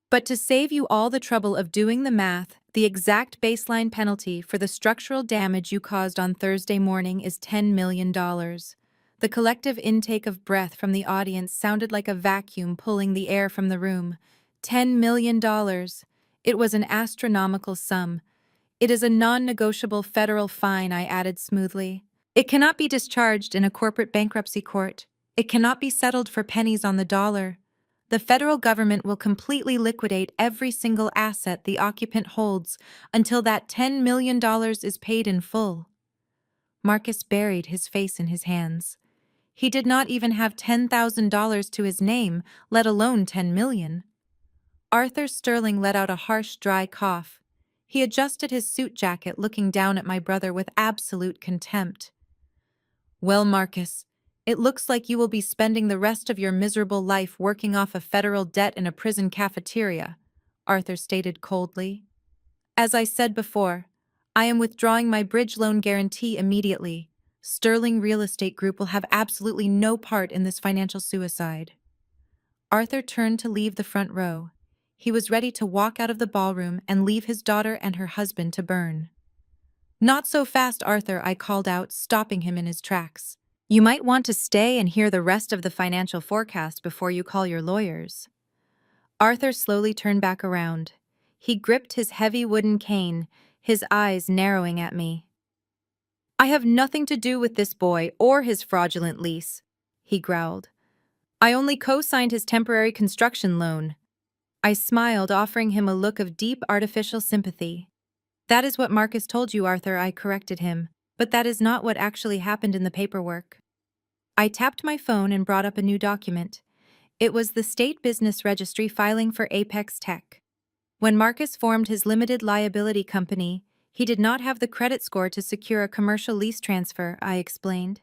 But to save you all the trouble of doing the math, the exact baseline penalty for the structural damage you caused on Thursday morning is $10 million. The collective intake of breath from the audience sounded like a vacuum pulling the air from the room. $10 million. It was an astronomical sum. It is a non-negotiable federal fine, I added smoothly. It cannot be discharged in a corporate bankruptcy court. It cannot be settled for pennies on the dollar. The federal government will completely liquidate every single asset the occupant holds until that $10 million is paid in full. Marcus buried his face in his hands. He did not even have $10,000 to his name, let alone $10 million. Arthur Sterling let out a harsh, dry cough. He adjusted his suit jacket, looking down at my brother with absolute contempt. Well, Marcus, it looks like you will be spending the rest of your miserable life working off a federal debt in a prison cafeteria, Arthur stated coldly. As I said before, I am withdrawing my bridge loan guarantee immediately. Sterling Real Estate Group will have absolutely no part in this financial suicide. Arthur turned to leave the front row. He was ready to walk out of the ballroom and leave his daughter and her husband to burn. "Not so fast, Arthur," I called out, stopping him in his tracks. "You might want to stay and hear the rest of the financial forecast before you call your lawyers." Arthur slowly turned back around. He gripped his heavy wooden cane, his eyes narrowing at me. "I have nothing to do with this boy or his fraudulent lease," he growled. "I only co-signed his temporary construction loan." I smiled, offering him a look of deep artificial sympathy. "That is what Marcus told you, Arthur," I corrected him, "but that is not what actually happened in the paperwork." I tapped my phone and brought up a new document. It was the State Business Registry filing for Apex Tech. When Marcus formed his limited liability company, he did not have the credit score to secure a commercial lease transfer, I explained.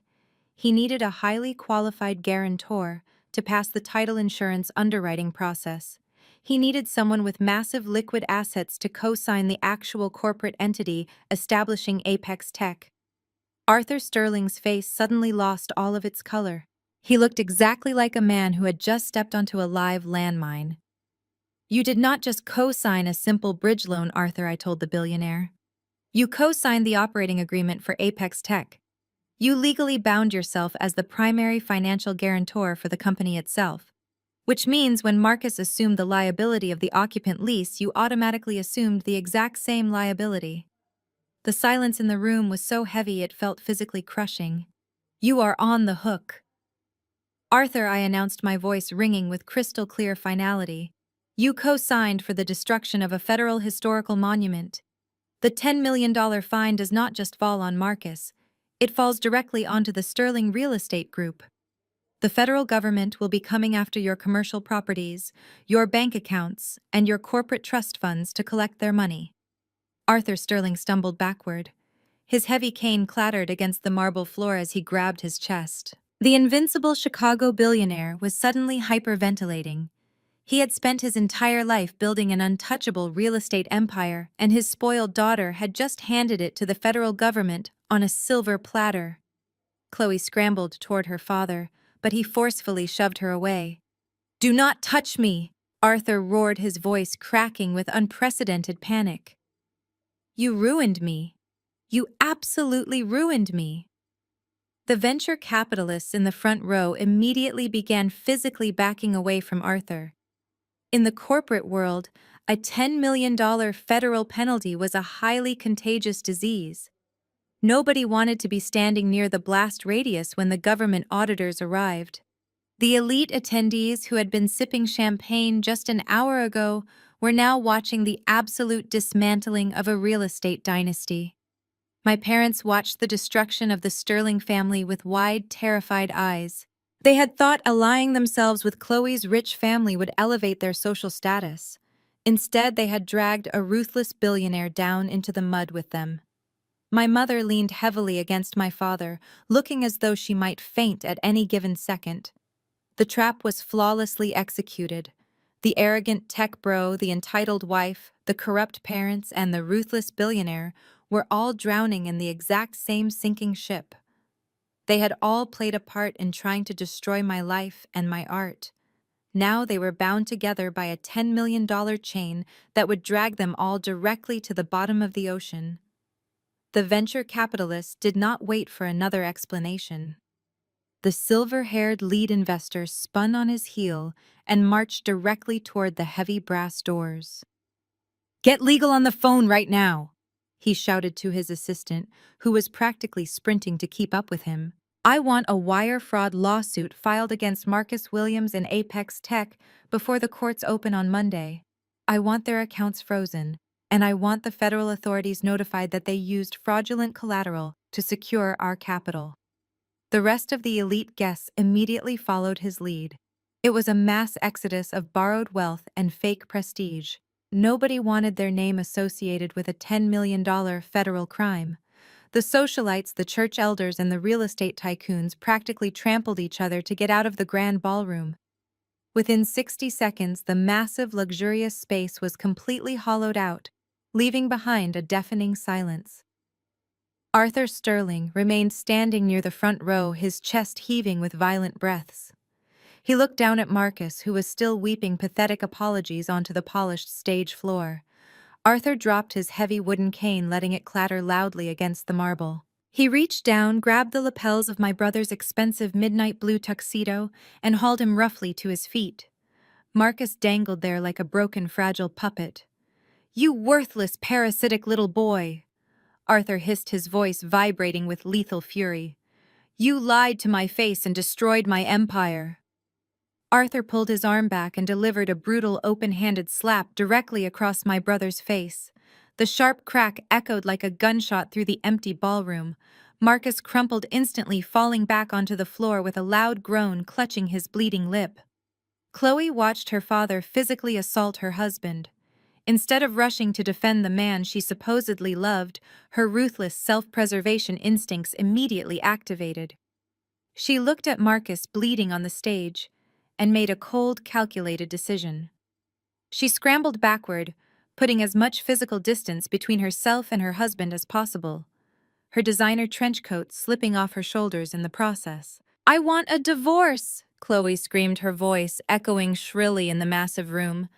He needed a highly qualified guarantor to pass the title insurance underwriting process. He needed someone with massive liquid assets to co-sign the actual corporate entity establishing Apex Tech. Arthur Sterling's face suddenly lost all of its color. He looked exactly like a man who had just stepped onto a live landmine. "You did not just co-sign a simple bridge loan, Arthur," I told the billionaire. "You co-signed the operating agreement for Apex Tech. You legally bound yourself as the primary financial guarantor for the company itself, which means when Marcus assumed the liability of the occupant lease, you automatically assumed the exact same liability." The silence in the room was so heavy it felt physically crushing. "You are on the hook." "Arthur," I announced, my voice ringing with crystal clear finality, "you co-signed for the destruction of a federal historical monument. The $10 million fine does not just fall on Marcus, it falls directly onto the Sterling Real Estate Group. The federal government will be coming after your commercial properties, your bank accounts, and your corporate trust funds to collect their money." Arthur Sterling stumbled backward. His heavy cane clattered against the marble floor as he grabbed his chest. The invincible Chicago billionaire was suddenly hyperventilating. He had spent his entire life building an untouchable real estate empire, and his spoiled daughter had just handed it to the federal government on a silver platter. Chloe scrambled toward her father, but he forcefully shoved her away. "Do not touch me!" Arthur roared, his voice cracking with unprecedented panic. "You ruined me. You absolutely ruined me." The venture capitalists in the front row immediately began physically backing away from Arthur. In the corporate world, a $10 million federal penalty was a highly contagious disease. Nobody wanted to be standing near the blast radius when the government auditors arrived. The elite attendees who had been sipping champagne just an hour ago were now watching the absolute dismantling of a real estate dynasty. My parents watched the destruction of the Sterling family with wide, terrified eyes. They had thought allying themselves with Chloe's rich family would elevate their social status. Instead, they had dragged a ruthless billionaire down into the mud with them. My mother leaned heavily against my father, looking as though she might faint at any given second. The trap was flawlessly executed. The arrogant tech bro, the entitled wife, the corrupt parents, and the ruthless billionaire were all drowning in the exact same sinking ship. They had all played a part in trying to destroy my life and my art. Now they were bound together by a $10 million chain that would drag them all directly to the bottom of the ocean. The venture capitalists did not wait for another explanation. The silver-haired lead investor spun on his heel and marched directly toward the heavy brass doors. "Get legal on the phone right now," he shouted to his assistant, who was practically sprinting to keep up with him. "I want a wire fraud lawsuit filed against Marcus Williams and Apex Tech before the courts open on Monday. I want their accounts frozen, and I want the federal authorities notified that they used fraudulent collateral to secure our capital." The rest of the elite guests immediately followed his lead. It was a mass exodus of borrowed wealth and fake prestige. Nobody wanted their name associated with a $10 million federal crime. The socialites, the church elders, and the real estate tycoons practically trampled each other to get out of the grand ballroom. Within 60 seconds, the massive, luxurious space was completely hollowed out, leaving behind a deafening silence. Arthur Sterling remained standing near the front row, his chest heaving with violent breaths. He looked down at Marcus, who was still weeping pathetic apologies onto the polished stage floor. Arthur dropped his heavy wooden cane, letting it clatter loudly against the marble. He reached down, grabbed the lapels of my brother's expensive midnight blue tuxedo, and hauled him roughly to his feet. Marcus dangled there like a broken, fragile puppet. "You worthless, parasitic little boy!" Arthur hissed, his voice vibrating with lethal fury. "You lied to my face and destroyed my empire." Arthur pulled his arm back and delivered a brutal, open-handed slap directly across my brother's face. The sharp crack echoed like a gunshot through the empty ballroom. Marcus crumpled instantly, falling back onto the floor with a loud groan, clutching his bleeding lip. Chloe watched her father physically assault her husband. Instead of rushing to defend the man she supposedly loved, her ruthless self-preservation instincts immediately activated. She looked at Marcus bleeding on the stage and made a cold, calculated decision. She scrambled backward, putting as much physical distance between herself and her husband as possible, her designer trench coat slipping off her shoulders in the process. "I want a divorce!" Chloe screamed, her voice echoing shrilly in the massive room.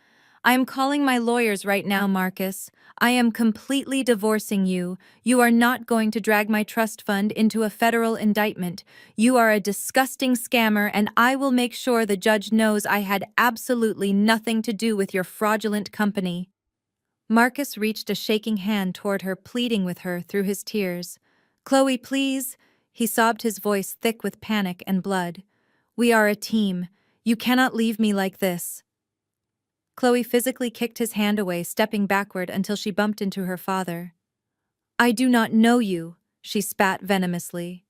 "I am calling my lawyers right now, Marcus. I am completely divorcing you. You are not going to drag my trust fund into a federal indictment. You are a disgusting scammer, and I will make sure the judge knows I had absolutely nothing to do with your fraudulent company." Marcus reached a shaking hand toward her, pleading with her through his tears. "Chloe, please," he sobbed, his voice thick with panic and blood. "We are a team. You cannot leave me like this." Chloe physically kicked his hand away, stepping backward until she bumped into her father. "I do not know you," she spat venomously.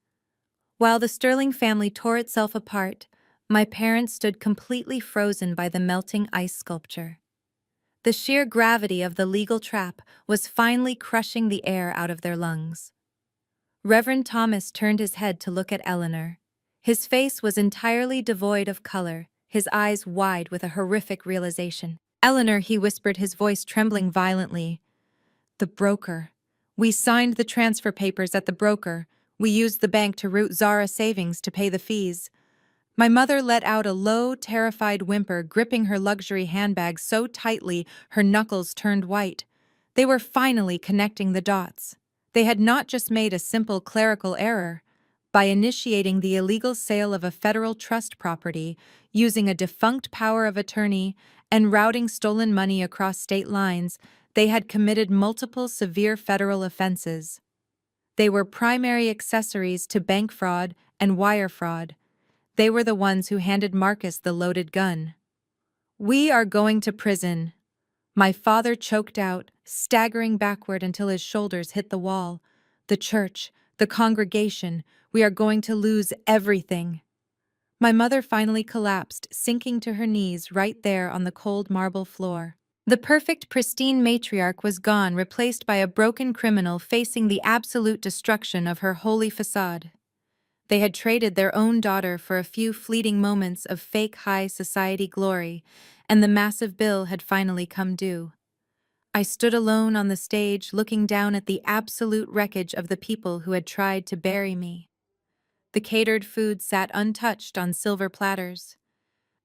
While the Sterling family tore itself apart, my parents stood completely frozen by the melting ice sculpture. The sheer gravity of the legal trap was finally crushing the air out of their lungs. Reverend Thomas turned his head to look at Eleanor. His face was entirely devoid of color, his eyes wide with a horrific realization. "Eleanor," he whispered, his voice trembling violently. "The broker. We signed the transfer papers at the broker. We used the bank to route Zara savings to pay the fees." My mother let out a low, terrified whimper, gripping her luxury handbag so tightly her knuckles turned white. They were finally connecting the dots. They had not just made a simple clerical error. By initiating the illegal sale of a federal trust property, using a defunct power of attorney, and routing stolen money across state lines, they had committed multiple severe federal offenses. They were primary accessories to bank fraud and wire fraud. They were the ones who handed Marcus the loaded gun. "We are going to prison," my father choked out, staggering backward until his shoulders hit the wall. "The church, the congregation, we are going to lose everything." My mother finally collapsed, sinking to her knees right there on the cold marble floor. The perfect, pristine matriarch was gone, replaced by a broken criminal facing the absolute destruction of her holy facade. They had traded their own daughter for a few fleeting moments of fake high society glory, and the massive bill had finally come due. I stood alone on the stage, looking down at the absolute wreckage of the people who had tried to bury me. The catered food sat untouched on silver platters.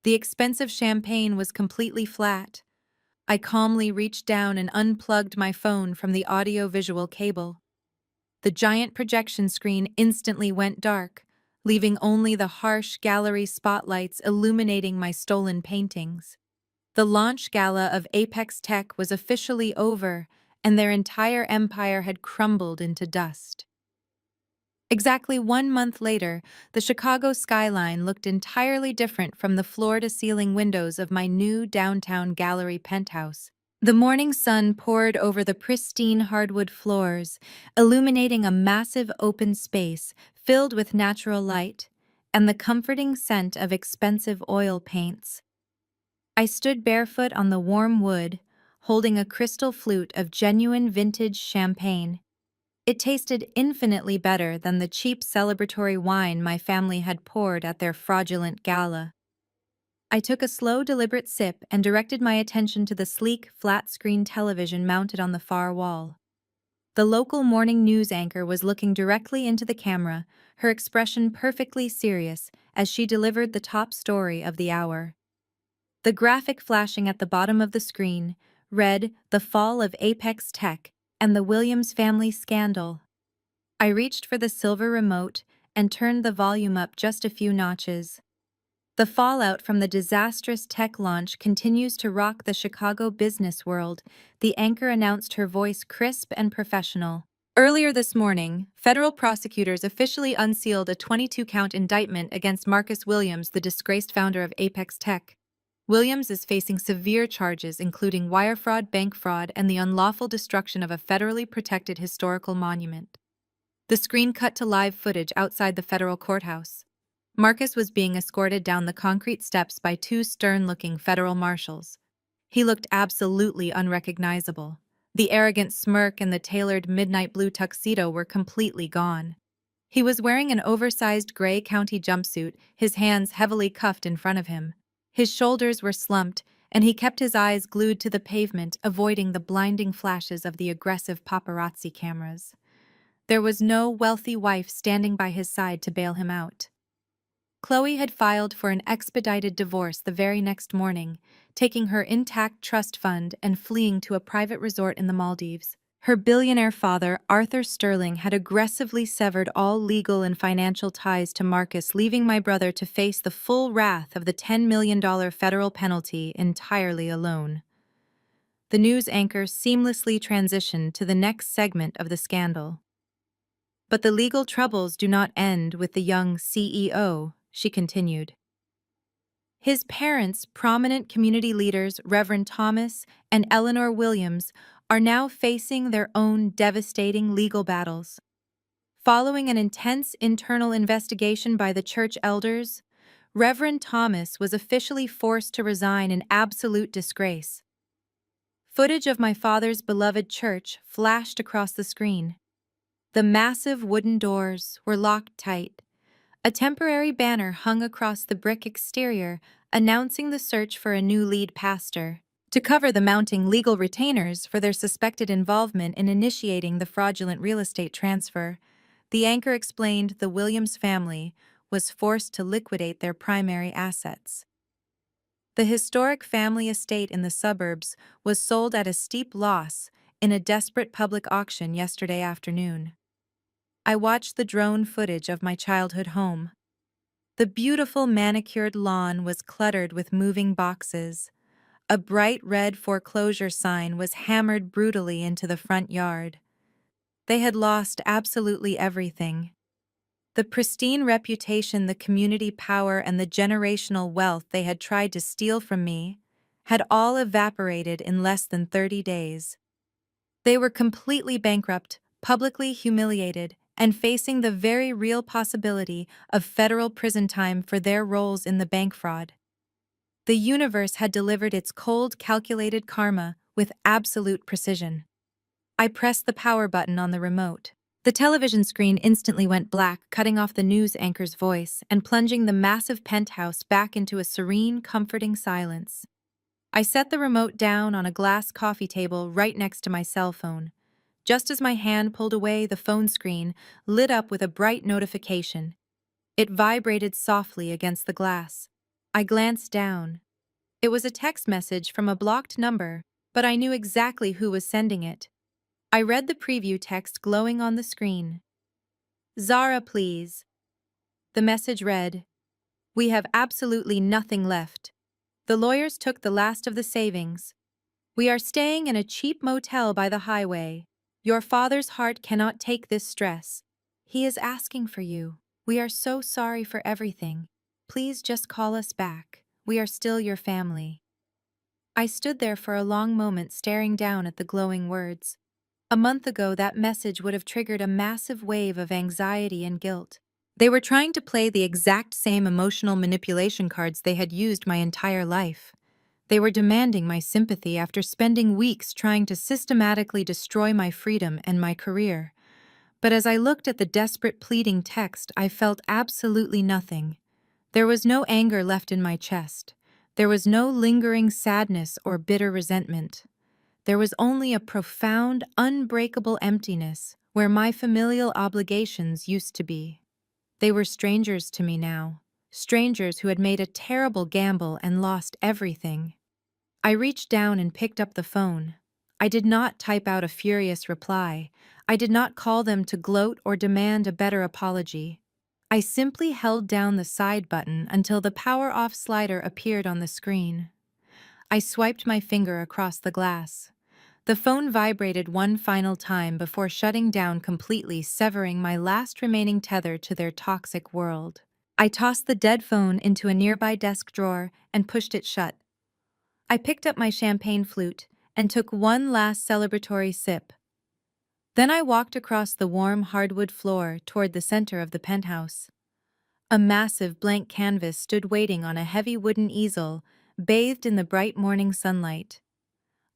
The expensive champagne was completely flat. I calmly reached down and unplugged my phone from the audio-visual cable. The giant projection screen instantly went dark, leaving only the harsh gallery spotlights illuminating my stolen paintings. The launch gala of Apex Tech was officially over, and their entire empire had crumbled into dust. Exactly 1 month later, the Chicago skyline looked entirely different from the floor-to-ceiling windows of my new downtown gallery penthouse. The morning sun poured over the pristine hardwood floors, illuminating a massive open space filled with natural light and the comforting scent of expensive oil paints. I stood barefoot on the warm wood, holding a crystal flute of genuine vintage champagne. It tasted infinitely better than the cheap celebratory wine my family had poured at their fraudulent gala. I took a slow, deliberate sip and directed my attention to the sleek, flat-screen television mounted on the far wall. The local morning news anchor was looking directly into the camera, her expression perfectly serious as she delivered the top story of the hour. The graphic flashing at the bottom of the screen read "The Fall of Apex Tech and the Williams Family Scandal." I reached for the silver remote and turned the volume up just a few notches. The fallout from the disastrous tech launch continues to rock the Chicago business world, the anchor announced, her voice crisp and professional. Earlier this morning, federal prosecutors officially unsealed a 22-count indictment against Marcus Williams, the disgraced founder of Apex Tech. Williams is facing severe charges including wire fraud, bank fraud, and the unlawful destruction of a federally protected historical monument. The screen cut to live footage outside the federal courthouse. Marcus was being escorted down the concrete steps by two stern-looking federal marshals. He looked absolutely unrecognizable. The arrogant smirk and the tailored midnight blue tuxedo were completely gone. He was wearing an oversized gray county jumpsuit, his hands heavily cuffed in front of him. His shoulders were slumped, and he kept his eyes glued to the pavement, avoiding the blinding flashes of the aggressive paparazzi cameras. There was no wealthy wife standing by his side to bail him out. Chloe had filed for an expedited divorce the very next morning, taking her intact trust fund and fleeing to a private resort in the Maldives. Her billionaire father, Arthur Sterling, had aggressively severed all legal and financial ties to Marcus, leaving my brother to face the full wrath of the $10 million federal penalty entirely alone. The news anchor seamlessly transitioned to the next segment of the scandal. But the legal troubles do not end with the young CEO, she continued. His parents, prominent community leaders Reverend Thomas and Eleanor Williams, are now facing their own devastating legal battles. Following an intense internal investigation by the church elders, Reverend Thomas was officially forced to resign in absolute disgrace. Footage of my father's beloved church flashed across the screen. The massive wooden doors were locked tight. A temporary banner hung across the brick exterior, announcing the search for a new lead pastor. To cover the mounting legal retainers for their suspected involvement in initiating the fraudulent real estate transfer, the anchor explained the Williams family was forced to liquidate their primary assets. The historic family estate in the suburbs was sold at a steep loss in a desperate public auction yesterday afternoon. I watched the drone footage of my childhood home. The beautiful manicured lawn was cluttered with moving boxes. A bright red foreclosure sign was hammered brutally into the front yard. They had lost absolutely everything. The pristine reputation, the community power, and the generational wealth they had tried to steal from me had all evaporated in less than 30 days. They were completely bankrupt, publicly humiliated, and facing the very real possibility of federal prison time for their roles in the bank fraud. The universe had delivered its cold, calculated karma with absolute precision. I pressed the power button on the remote. The television screen instantly went black, cutting off the news anchor's voice and plunging the massive penthouse back into a serene, comforting silence. I set the remote down on a glass coffee table right next to my cell phone. Just as my hand pulled away, the phone screen lit up with a bright notification. It vibrated softly against the glass. I glanced down. It was a text message from a blocked number, but I knew exactly who was sending it. I read the preview text glowing on the screen. "Zara, please." The message read, "We have absolutely nothing left. The lawyers took the last of the savings. We are staying in a cheap motel by the highway. Your father's heart cannot take this stress. He is asking for you. We are so sorry for everything. Please just call us back. We are still your family." I stood there for a long moment staring down at the glowing words. A month ago, that message would have triggered a massive wave of anxiety and guilt. They were trying to play the exact same emotional manipulation cards they had used my entire life. They were demanding my sympathy after spending weeks trying to systematically destroy my freedom and my career. But as I looked at the desperate pleading text, I felt absolutely nothing. There was no anger left in my chest, There was no lingering sadness or bitter resentment. There was only a profound, unbreakable emptiness where my familial obligations used to be. They were strangers to me now, strangers who had made a terrible gamble and lost everything. I reached down and picked up the phone. I did not type out a furious reply. I did not call them to gloat or demand a better apology. I simply held down the side button until the power off slider appeared on the screen. I swiped my finger across the glass. The phone vibrated one final time before shutting down completely, severing my last remaining tether to their toxic world. I tossed the dead phone into a nearby desk drawer and pushed it shut. I picked up my champagne flute and took one last celebratory sip. Then I walked across the warm hardwood floor toward the center of the penthouse. A massive blank canvas stood waiting on a heavy wooden easel, bathed in the bright morning sunlight.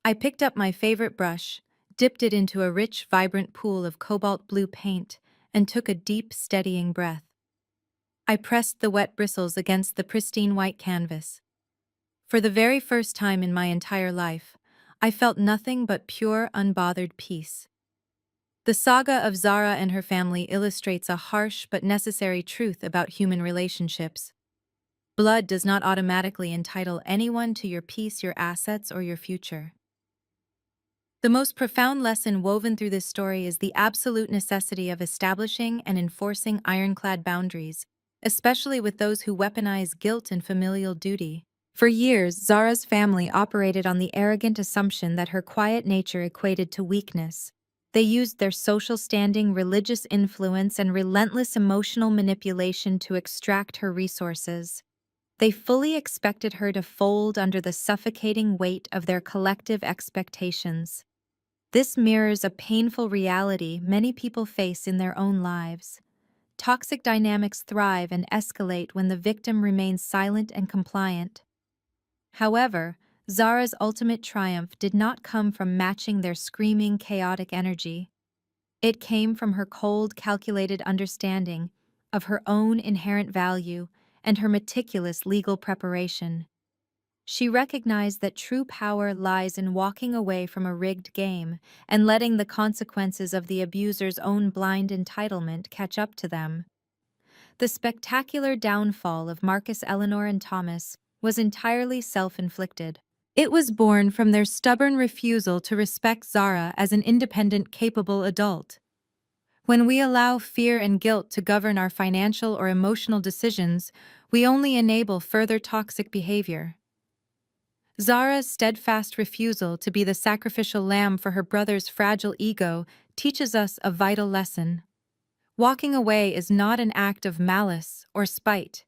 I picked up my favorite brush, dipped it into a rich, vibrant pool of cobalt blue paint, and took a deep, steadying breath. I pressed the wet bristles against the pristine white canvas. For the very first time in my entire life, I felt nothing but pure, unbothered peace. The saga of Zara and her family illustrates a harsh but necessary truth about human relationships. Blood does not automatically entitle anyone to your peace, your assets, or your future. The most profound lesson woven through this story is the absolute necessity of establishing and enforcing ironclad boundaries, especially with those who weaponize guilt and familial duty. For years, Zara's family operated on the arrogant assumption that her quiet nature equated to weakness. They used their social standing, religious influence, and relentless emotional manipulation to extract her resources. They fully expected her to fold under the suffocating weight of their collective expectations. This mirrors a painful reality many people face in their own lives. Toxic dynamics thrive and escalate when the victim remains silent and compliant. However, Zara's ultimate triumph did not come from matching their screaming, chaotic energy. It came from her cold, calculated understanding of her own inherent value and her meticulous legal preparation. She recognized that true power lies in walking away from a rigged game and letting the consequences of the abuser's own blind entitlement catch up to them. The spectacular downfall of Marcus, Eleanor, and Thomas was entirely self-inflicted. It was born from their stubborn refusal to respect Zara as an independent, capable adult. When we allow fear and guilt to govern our financial or emotional decisions, we only enable further toxic behavior. Zara's steadfast refusal to be the sacrificial lamb for her brother's fragile ego teaches us a vital lesson. Walking away is not an act of malice or spite.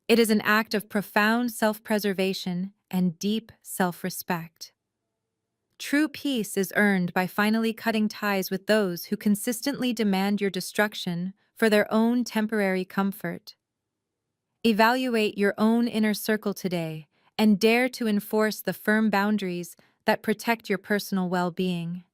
It is an act of profound self-preservation and deep self-respect. True peace is earned by finally cutting ties with those who consistently demand your destruction for their own temporary comfort. Evaluate your own inner circle today and dare to enforce the firm boundaries that protect your personal well-being.